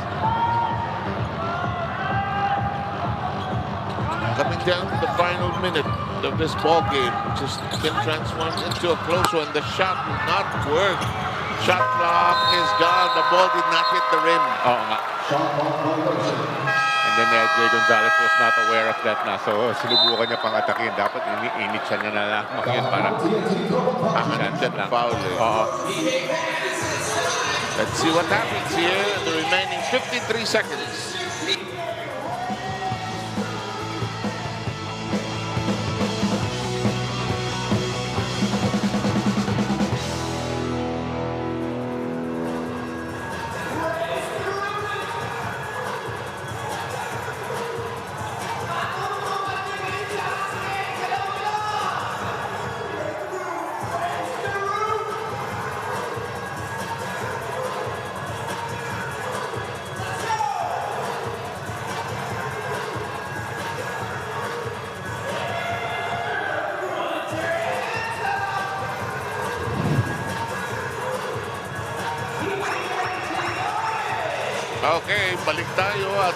Coming down to the final minute of this ball game, which has been transformed into a close one. The shot will not work. Shot clock is gone. The ball did not hit the rim. Oo nga. And then Jay Gonzalez was not aware of that na. So, sinubukan niya pang atakin. Dapat ini-init siya niya na lang. Yun, parang That foul. Oo. Let's see what happens here in the remaining 53 seconds. Okay, balik tayo at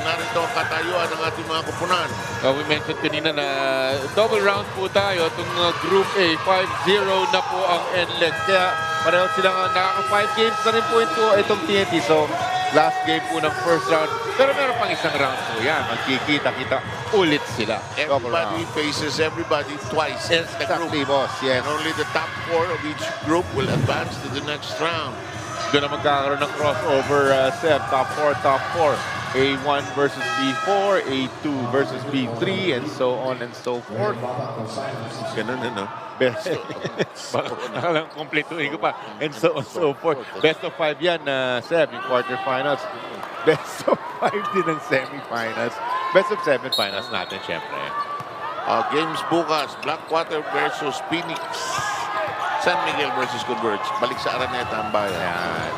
narito ang katayuan ng ating mga kupunan. We mentioned kanina na double round po tayo. Itong Group A, 5-0 na po ang NLEX. Kaya pareho silang nakaka-5 games na rin po itong TNT. So, last game po ng first round. Pero meron pang isang round po yan. Magkikita-kita ulit sila. Everybody faces everybody twice. Exactly, boss. Yes. And only the top 4 of each group will advance to the next round. Doon na magkakaroon ng crossover, Seb. Top 4. A1 versus B4, A2 versus B3, and so on and so forth. Ganun, ano? Best. Nakalang kompletuhin ko pa. And so on and so forth. Best of 5 yan, Seb, yung quarterfinals. Best of 5 din ng semifinals. Best of 7 finals natin, syempre. Games bukas, Blackwater versus Phoenix. San Miguel versus Converge. Balik sa Araneta ang bayan. Yan.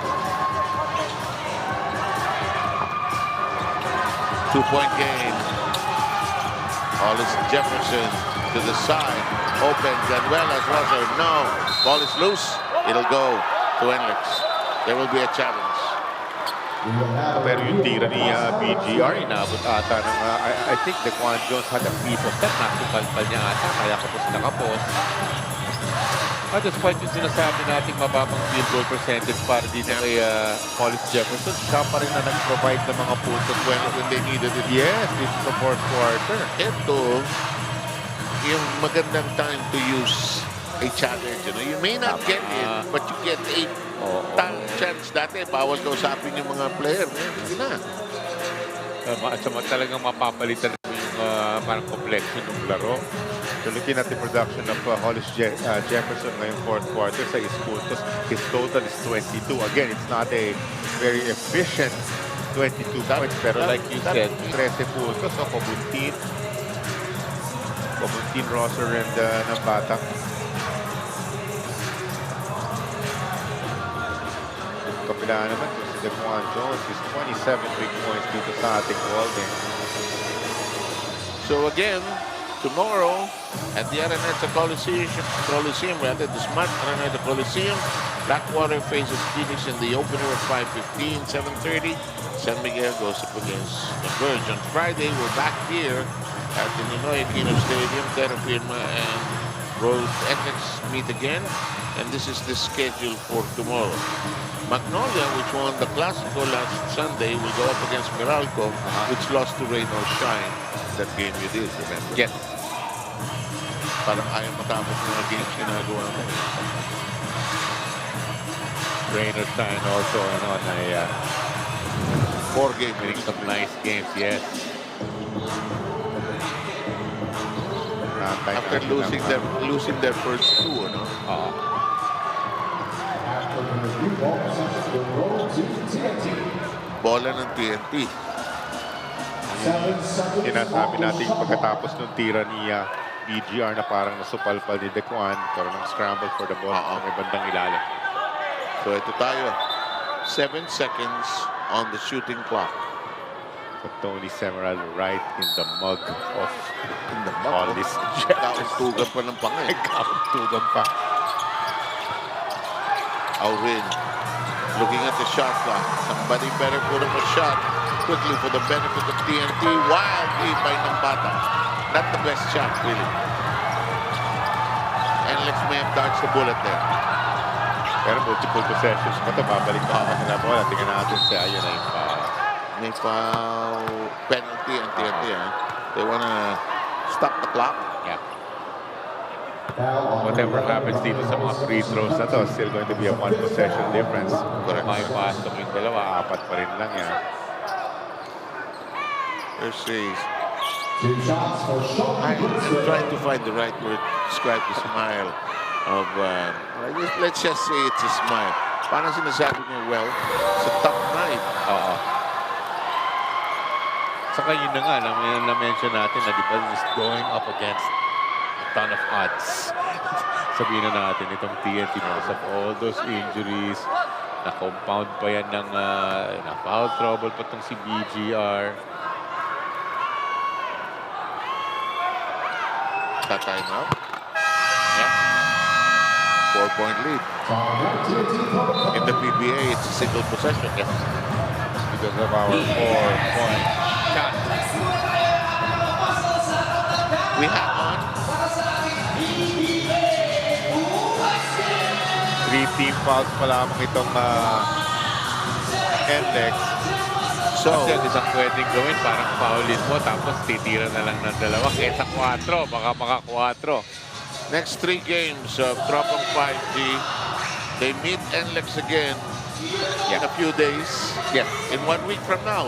2-point game. Hollis Jefferson to the side. Open. Ganuelas, Roser. No. Ball is loose. It'll go to NLEX. There will be a challenge. Pero yung tira ni BGR, inabot ata ng, I think Daquan Jones had a piece of that. Nakupalpal niya ata. Kaya kapos nakapos. Despite yung sinasabi nating mababang field goal percentage para dito kay Hollis Jefferson, siya pa rin na nag-provide ng mga puntos when they needed it. Yes, this is the fourth quarter. Ito, yung magandang time to use a challenge. You know? You may not get it, but you get a chance. Dati, bawal kausapin yung mga player. Hindi na. Talagang mapapalitan yung parang complexion ng laro. So looking at the production of Hollis Jefferson ngayong fourth quarter sa his puntos, his total is 22. Again, it's not a very efficient 22 points, pero like you said, 13 puntos. So Pabuntin, Roser, and Nambatac. Kapila naman si Daquan Jones, is 27 big points dito sa ating ball game. So again, tomorrow at the Araneta Coliseum, the Smart Araneta Coliseum, Blackwater faces Phoenix in the opener at 5:15, 7:30. San Miguel goes up against Converge. On Friday, we're back here at the Ninoy Aquino Stadium. Terra Firma and Road NLEX meet again, and this is the schedule for tomorrow. Magnolia, which won the Clasico last Sunday, will go up against Meralco, which lost to Rain or Shine. That game you did, remember? Yes. Parang ayaw matapos ng mga games ginagawa mo. Rainer Stein also on a 4-game winning some nice games, yes. After losing their first 2, no? Bola ng TNT. Sinasabi natin pagkatapos ng tira ni BGR na parang nasupalpal ni Dequan, karoon ng scramble for the ball sa may bandang ilalim. So ito tayo. 7 seconds on the shooting clock. So Tony Semeral right in the mug of all this jet. Kauntugan pa ng pangay. Kauntugan pa. Alvin looking at the shot clock. Somebody better put up a shot quickly for the benefit of TNT. Wild lead by Nambatac. Not the best shot, really. NLEX may have dodged the bullet there. Pero multiple possessions pa ito. Babalik pa ako na bola. Tingnan natin si ayun na yung foul. May foul penalty ang TNT. They wanna stop the clock. Yeah. Whatever happens dito sa mga free throws na to, still going to be a 1 possession difference. Correct. May pass to yung dalawa, 4 pa rin lang yan. There's I'm trying to find the right word to describe the smile of, let's just say it's a smile. Parang sinasabi niya, well, it's a tough night. Saka yun na nga, na-mention natin na di ba is going up against a ton of odds. Sabihin na natin, itong TNT because of all those injuries, na-compound pa yan ng na-foul trouble pa itong si BGR. Time out. Yeah. 4-point lead. In the PBA, it's a single possession. Yes. Because of our 4-point shot. We have on 3 team fouls pa lamang itong NLEX. So, kasi ang isang pwedeng gawin, parang foulin mo, tapos titira na lang ng dalawa. Kesa 4, baka maka 4. Next 3 games of Tropang 5G. They meet NLEX again in a few days. Yes. In 1 week from now.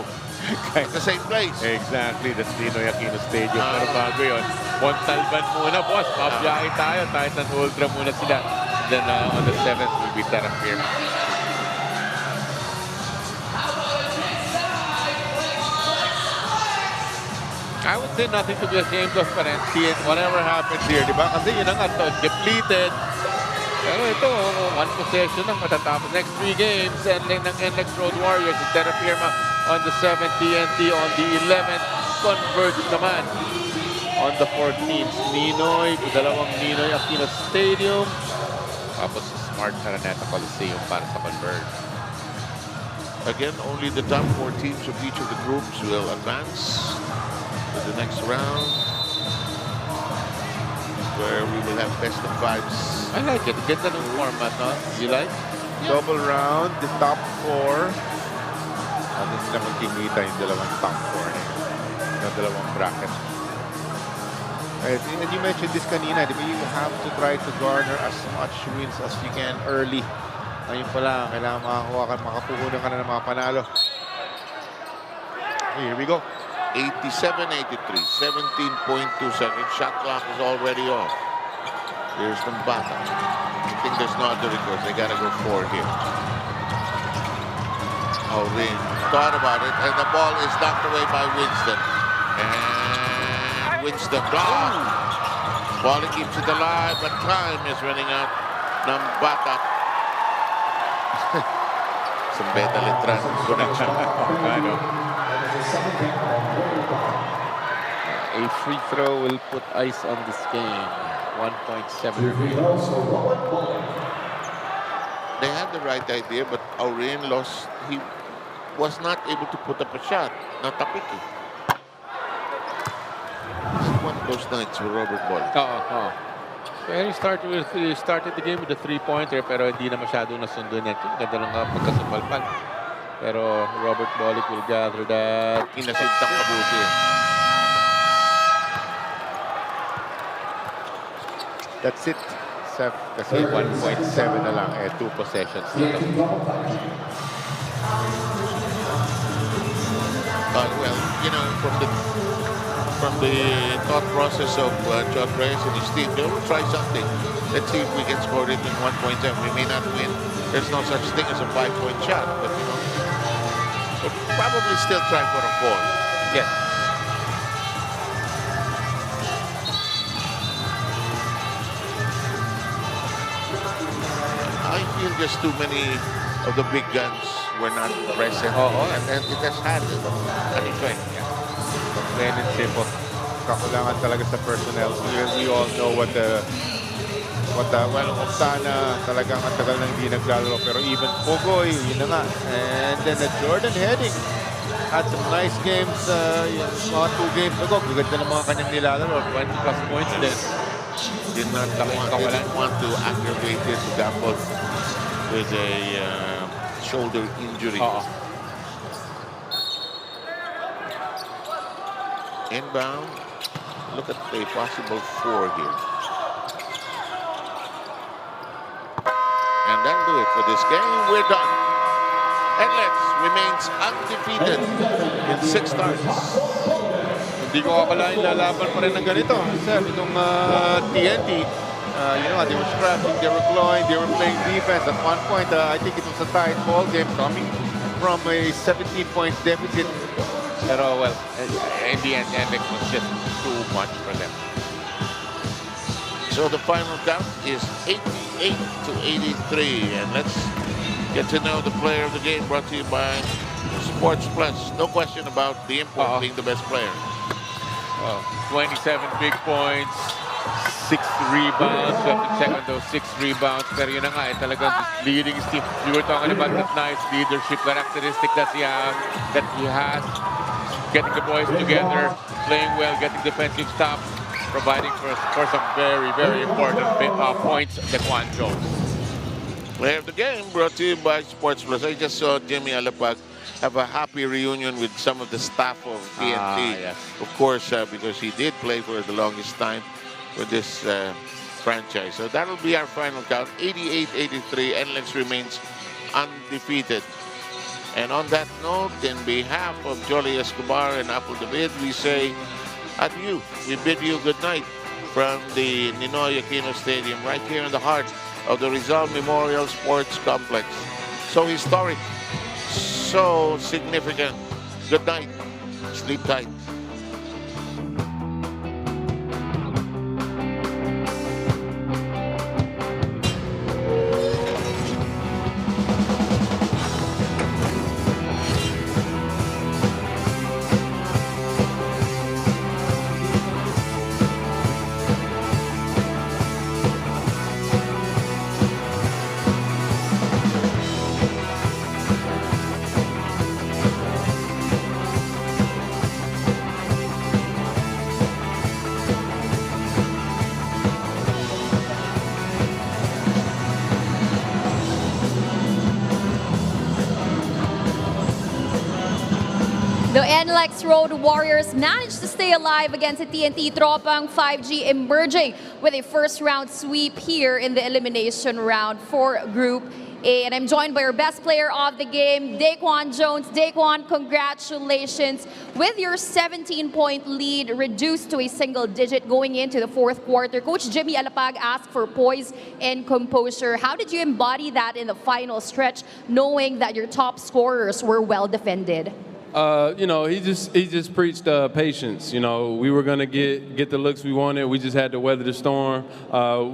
At the same place. Exactly, the Ninoy Aquino Stadium. Pero bago yun, Montalban muna, boss. Pabiyahe tayo. Titan Ultra muna sila. Then on the 7th will be Terrapir. I would say nothing to be ashamed of, pa rin. Whatever happens here, di ba? Kasi yun ang depleted. Pero ito, 1 possession lang matatapos. Next 3 games, ending ng NLEX Road Warriors. Terra Firma on the 7th, TNT on the 11th. Converge naman on the 14th. Ninoy, dalawang Ninoy Aquino Stadium. Tapos Smart Araneta Coliseum para sa Converge. Again, only the top 4 teams of each of the groups will advance to the next round, where we will have best of 5s. I like it. Ganda ng format, no? You like? Yeah. Double round, the top 4. Ano sila magkikita yung dalawang top 4 na yun. Yung dalawang bracket. And you mentioned this kanina, di ba? You have to try to garner as much wins as you can early. Ngayon pala, kailangan makapuhunan ka na ng mga panalo. Here we go. 87-83, 17.2 seconds. Shot clock is already off. Here's Nambatac. I think there's no other recourse. They gotta go 4 here. Rin thought about it, and the ball is knocked away by Winston. And Winston blocked. Bolick keeps it alive, but time is running out. Nambatac. Some better letras. A free throw will put ice on this game. 1.7. They had the right idea, but Aurin lost. He was not able to put up a shot. Natapiki. This is one of those nights for Robert Bolick. Well, he started the game with a 3-pointer, pero hindi na masyadong nasundo net. Ganda lang pagkasupalpal. Pero Robert Bolick will gather that. Inasintang kabuti. That's it, Seth. Kasi 1.7 na lang, 2 possessions na to. Well, you know, from the thought process of John Reyes and his team, they will try something. Let's see if we can score it in 1.7. We may not win. There's no such thing as a 5-point shot, but you know, we'll probably still try for a 4. Yes. I feel just too many of the big guns were not present, and it has had an effect. Plain and simple. Kakulangan talaga sa personnel. We all know well, Oktana talagang ang tagal na hindi naglalaro. Pero even Pogoy, yun na nga. And then Jordan Heading had some nice games, mga 2 games ago. Gaganda ng mga kanyang nilalaro. 20 plus points din. Did not want to aggravate his gamble with a shoulder injury. Inbound. Look at the possible 4 here. And that'll do it for this game. We're done. NLEX remains undefeated in 6 starts. Hindi ko akalain lalaban pa rin ng ganito. Sir, itong TNT, you know, they were scrapping, they were clawing, they were playing defense. At one point, I think it was a tight ball game coming from a 17-point deficit. Pero, well, in the end, NLEX was just too much for them. So the final count is 88-83. And let's get to know the player of the game, brought to you by Sports Plus. No question about the import being the best player. 27 big points, 6 rebounds. You have to check on those 6 rebounds. Pero yun na nga, talagang leading his team. You were talking about that nice leadership characteristic that he has. Getting the boys together, playing well, getting defensive stops, providing for some very, very important points. Daquan Jones. Player of the game brought to you by Sports Plus. I just saw Jimmy Alapac have a happy reunion with some of the staff of TNT. Yes. Of course, because he did play for the longest time with this franchise. So that'll be our final count, 88-83. NLEX remains undefeated. And on that note, in behalf of Jolly Escobar and Apple David, we say adieu. We bid you good night from the Ninoy Aquino Stadium, right here in the heart of the Rizal Memorial Sports Complex. So historic, so significant. Good night. Sleep tight. The NLEX Road Warriors managed to stay alive against the TNT Tropang 5G, emerging with a first-round sweep here in the elimination round for Group A. And I'm joined by our best player of the game, Daquan Jones. Daquan, congratulations. With your 17-point lead reduced to a single digit going into the 4th quarter, Coach Jimmy Alapag asked for poise and composure. How did you embody that in the final stretch, knowing that your top scorers were well defended? You know, he just preached patience. You know, we were gonna get the looks we wanted. We just had to weather the storm.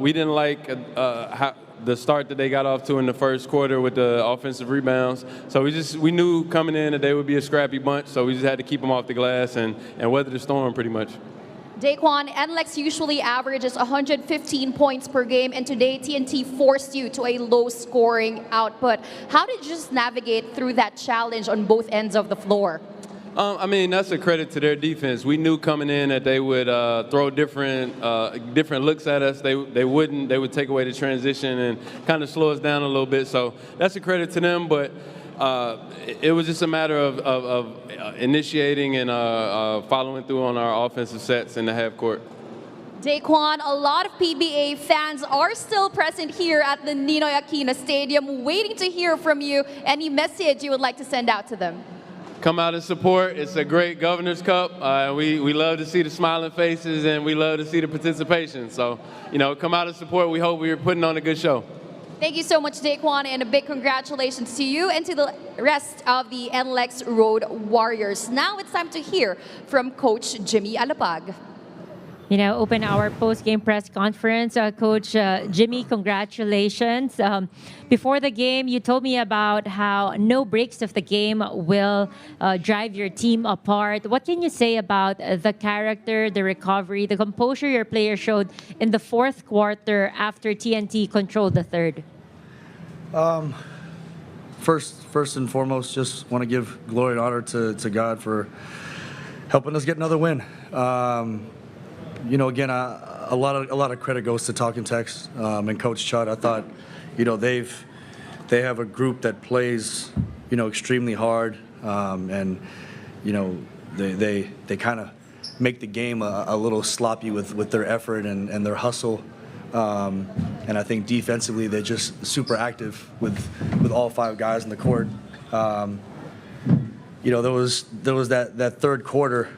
We didn't like the start that they got off to in the first quarter with the offensive rebounds. So we knew coming in that they would be a scrappy bunch. So we just had to keep them off the glass and weather the storm pretty much. Daquan, NLEX usually averages 115 points per game, and today TNT forced you to a low-scoring output. How did you just navigate through that challenge on both ends of the floor? I mean, that's a credit to their defense. We knew coming in that they would throw different looks at us. They would take away the transition and kind of slow us down a little bit. So that's a credit to them, but it was just a matter of initiating and following through on our offensive sets in the half court. Daquan, a lot of PBA fans are still present here at the Ninoy Aquino Stadium, waiting to hear from you. Any message you would like to send out to them? Come out and support. It's a great Governor's Cup. We love to see the smiling faces, and we love to see the participation. So, come out and support. We hope we're putting on a good show. Thank you so much, Daquan, and a big congratulations to you and to the rest of the NLEX Road Warriors. Now it's time to hear from Coach Jimmy Alapag. Open our post-game press conference. Coach Jimmy, congratulations. Before the game, you told me about how no breaks of the game will drive your team apart. What can you say about the character, the recovery, the composure your players showed in the fourth quarter after TNT controlled the third? First and foremost, just want to give glory and honor to God for helping us get another win. Again, a lot of credit goes to Talking Tex and Coach Chud. I thought, they have a group that plays, extremely hard, and they kind of make the game a little sloppy with their effort and their hustle. And I think defensively they're just super active with all 5 guys in the court. There was that third quarter.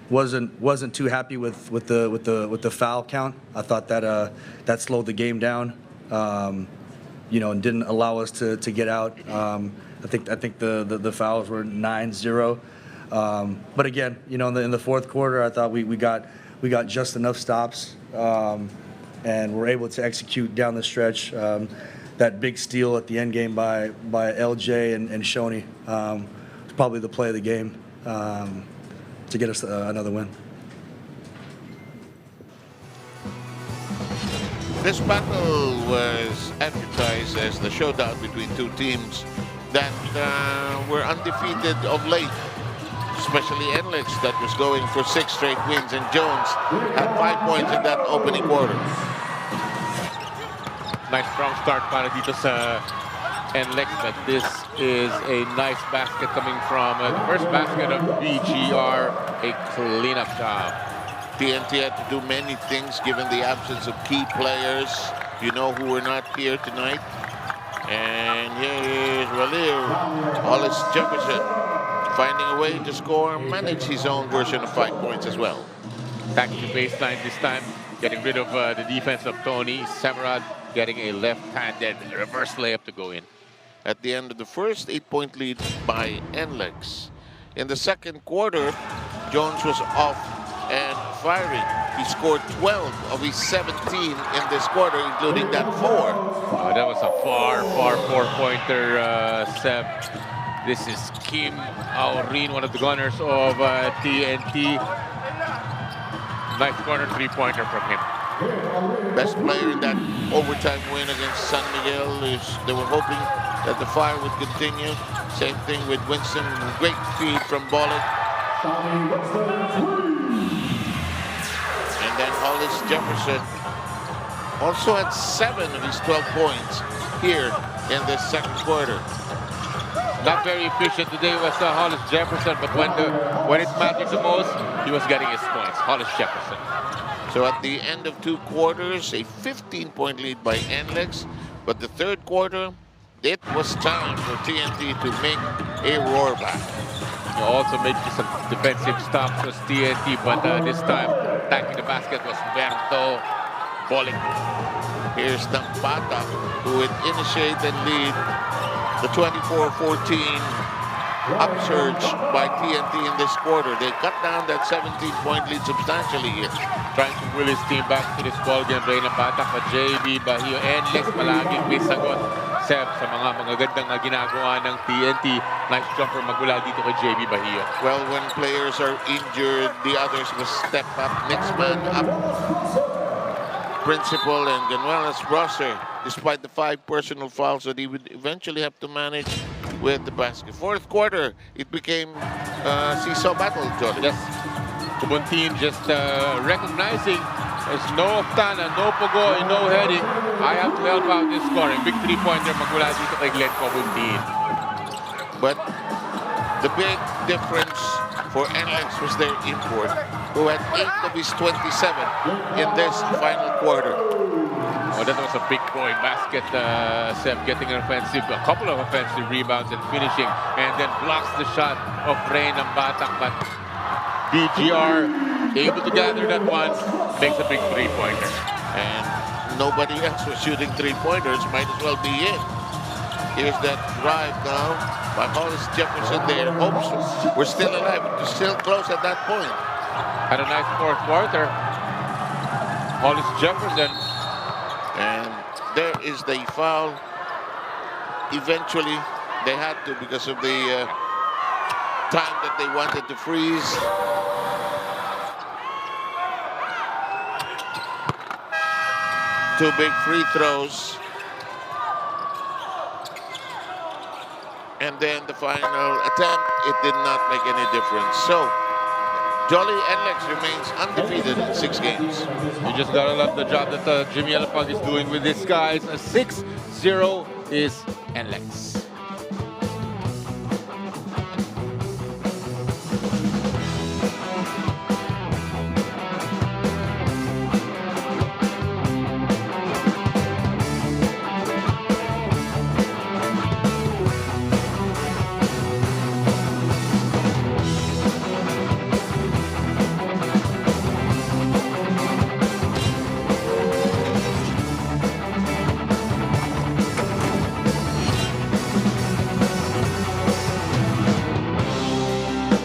Wasn't too happy with the foul count. I thought that slowed the game down, and didn't allow us to get out. I think the fouls were 9-0. But again, in the fourth quarter, I thought we got just enough stops, and were able to execute down the stretch. That big steal at the end game by LJ and Shoney was probably the play of the game. To get us another win. This battle was advertised as the showdown between two teams that were undefeated of late, especially NLEX that was going for 6 straight wins, and Jones had 5 points in that opening quarter. Nice strong start para dito sa NLEX, but this is a nice basket coming from the first basket of BGR, a cleanup job. TNT had to do many things given the absence of key players, who were not here tonight. And here is Wallace Jefferson finding a way to score and manage his own version of 5 points as well. Attacking the baseline this time, getting rid of the defense of Tony. Samarad getting a left-handed reverse layup to go in. At the end of the first, 8-point lead by NLEX. In the second quarter, Jones was off and firing. He scored 12 of his 17 in this quarter, including that 4. Oh, that was a far 4-pointer, Seb. This is Kim Aurin, one of the gunners of TNT. Nice corner 3-pointer from him. Best player in that overtime win against San Miguel. They were hoping that the fire would continue. Same thing with Winston. Great feed from Bolick. And then Hollis Jefferson also had 7 of his 12 points here in this second quarter. Not very efficient today was Hollis Jefferson, but when it mattered the most, he was getting his points. Hollis Jefferson. So at the end of 2 quarters, a 15-point lead by NLEX. But the third quarter, it was time for TNT to make a roar back. Also made some defensive stops was TNT, but this time attacking the basket was Berto Bolick. Here's Nambatac, who would initiate and lead the 24-14 upsurge by TNT in this quarter. They cut down that 17-point lead substantially here. Trying to will his team back to this ball game. Rey Nambatac, JB Bahio, NLEX palaging may sagot. Seb, sa mga gandang ginagawa ng TNT, nice jumper magmula dito kay JB Bahio. Well, when players are injured, the others must step up. Next man up. Principal and Ganuelas Brosser, despite the 5 personal fouls that he would eventually have to manage with the basket. Fourth quarter, it became a seesaw battle, Jordan. Yes. Kubuntin just recognizing there's no Oftana, no Pogo, and no heading. I have to help out this scoring. Big 3-pointer magmula dito kay Glenn Kubuntin. But the big difference for NLEX was their import. who had 8 of his 27 in this final quarter. Oh, that was a big throwing basket. Seb getting a couple of offensive rebounds and finishing, and then blocks the shot of Rey Nambatac. But BGR able to gather that one, makes a big three-pointer. And nobody else was shooting three-pointers. Might as well be it. Here's that drive now by Hollis Jefferson there. Hopes we're still alive. We're still close at that point. Had a nice fourth quarter. Hollis Jefferson. And there is the foul. Eventually, they had to because of the time that they wanted to freeze. Two big free throws. And then the final attempt, it did not make any difference. So, Jolly NLEX remains undefeated in 6 games. You just gotta love the job that Jimmy Alapag is doing with these guys. A 6-0 is NLEX.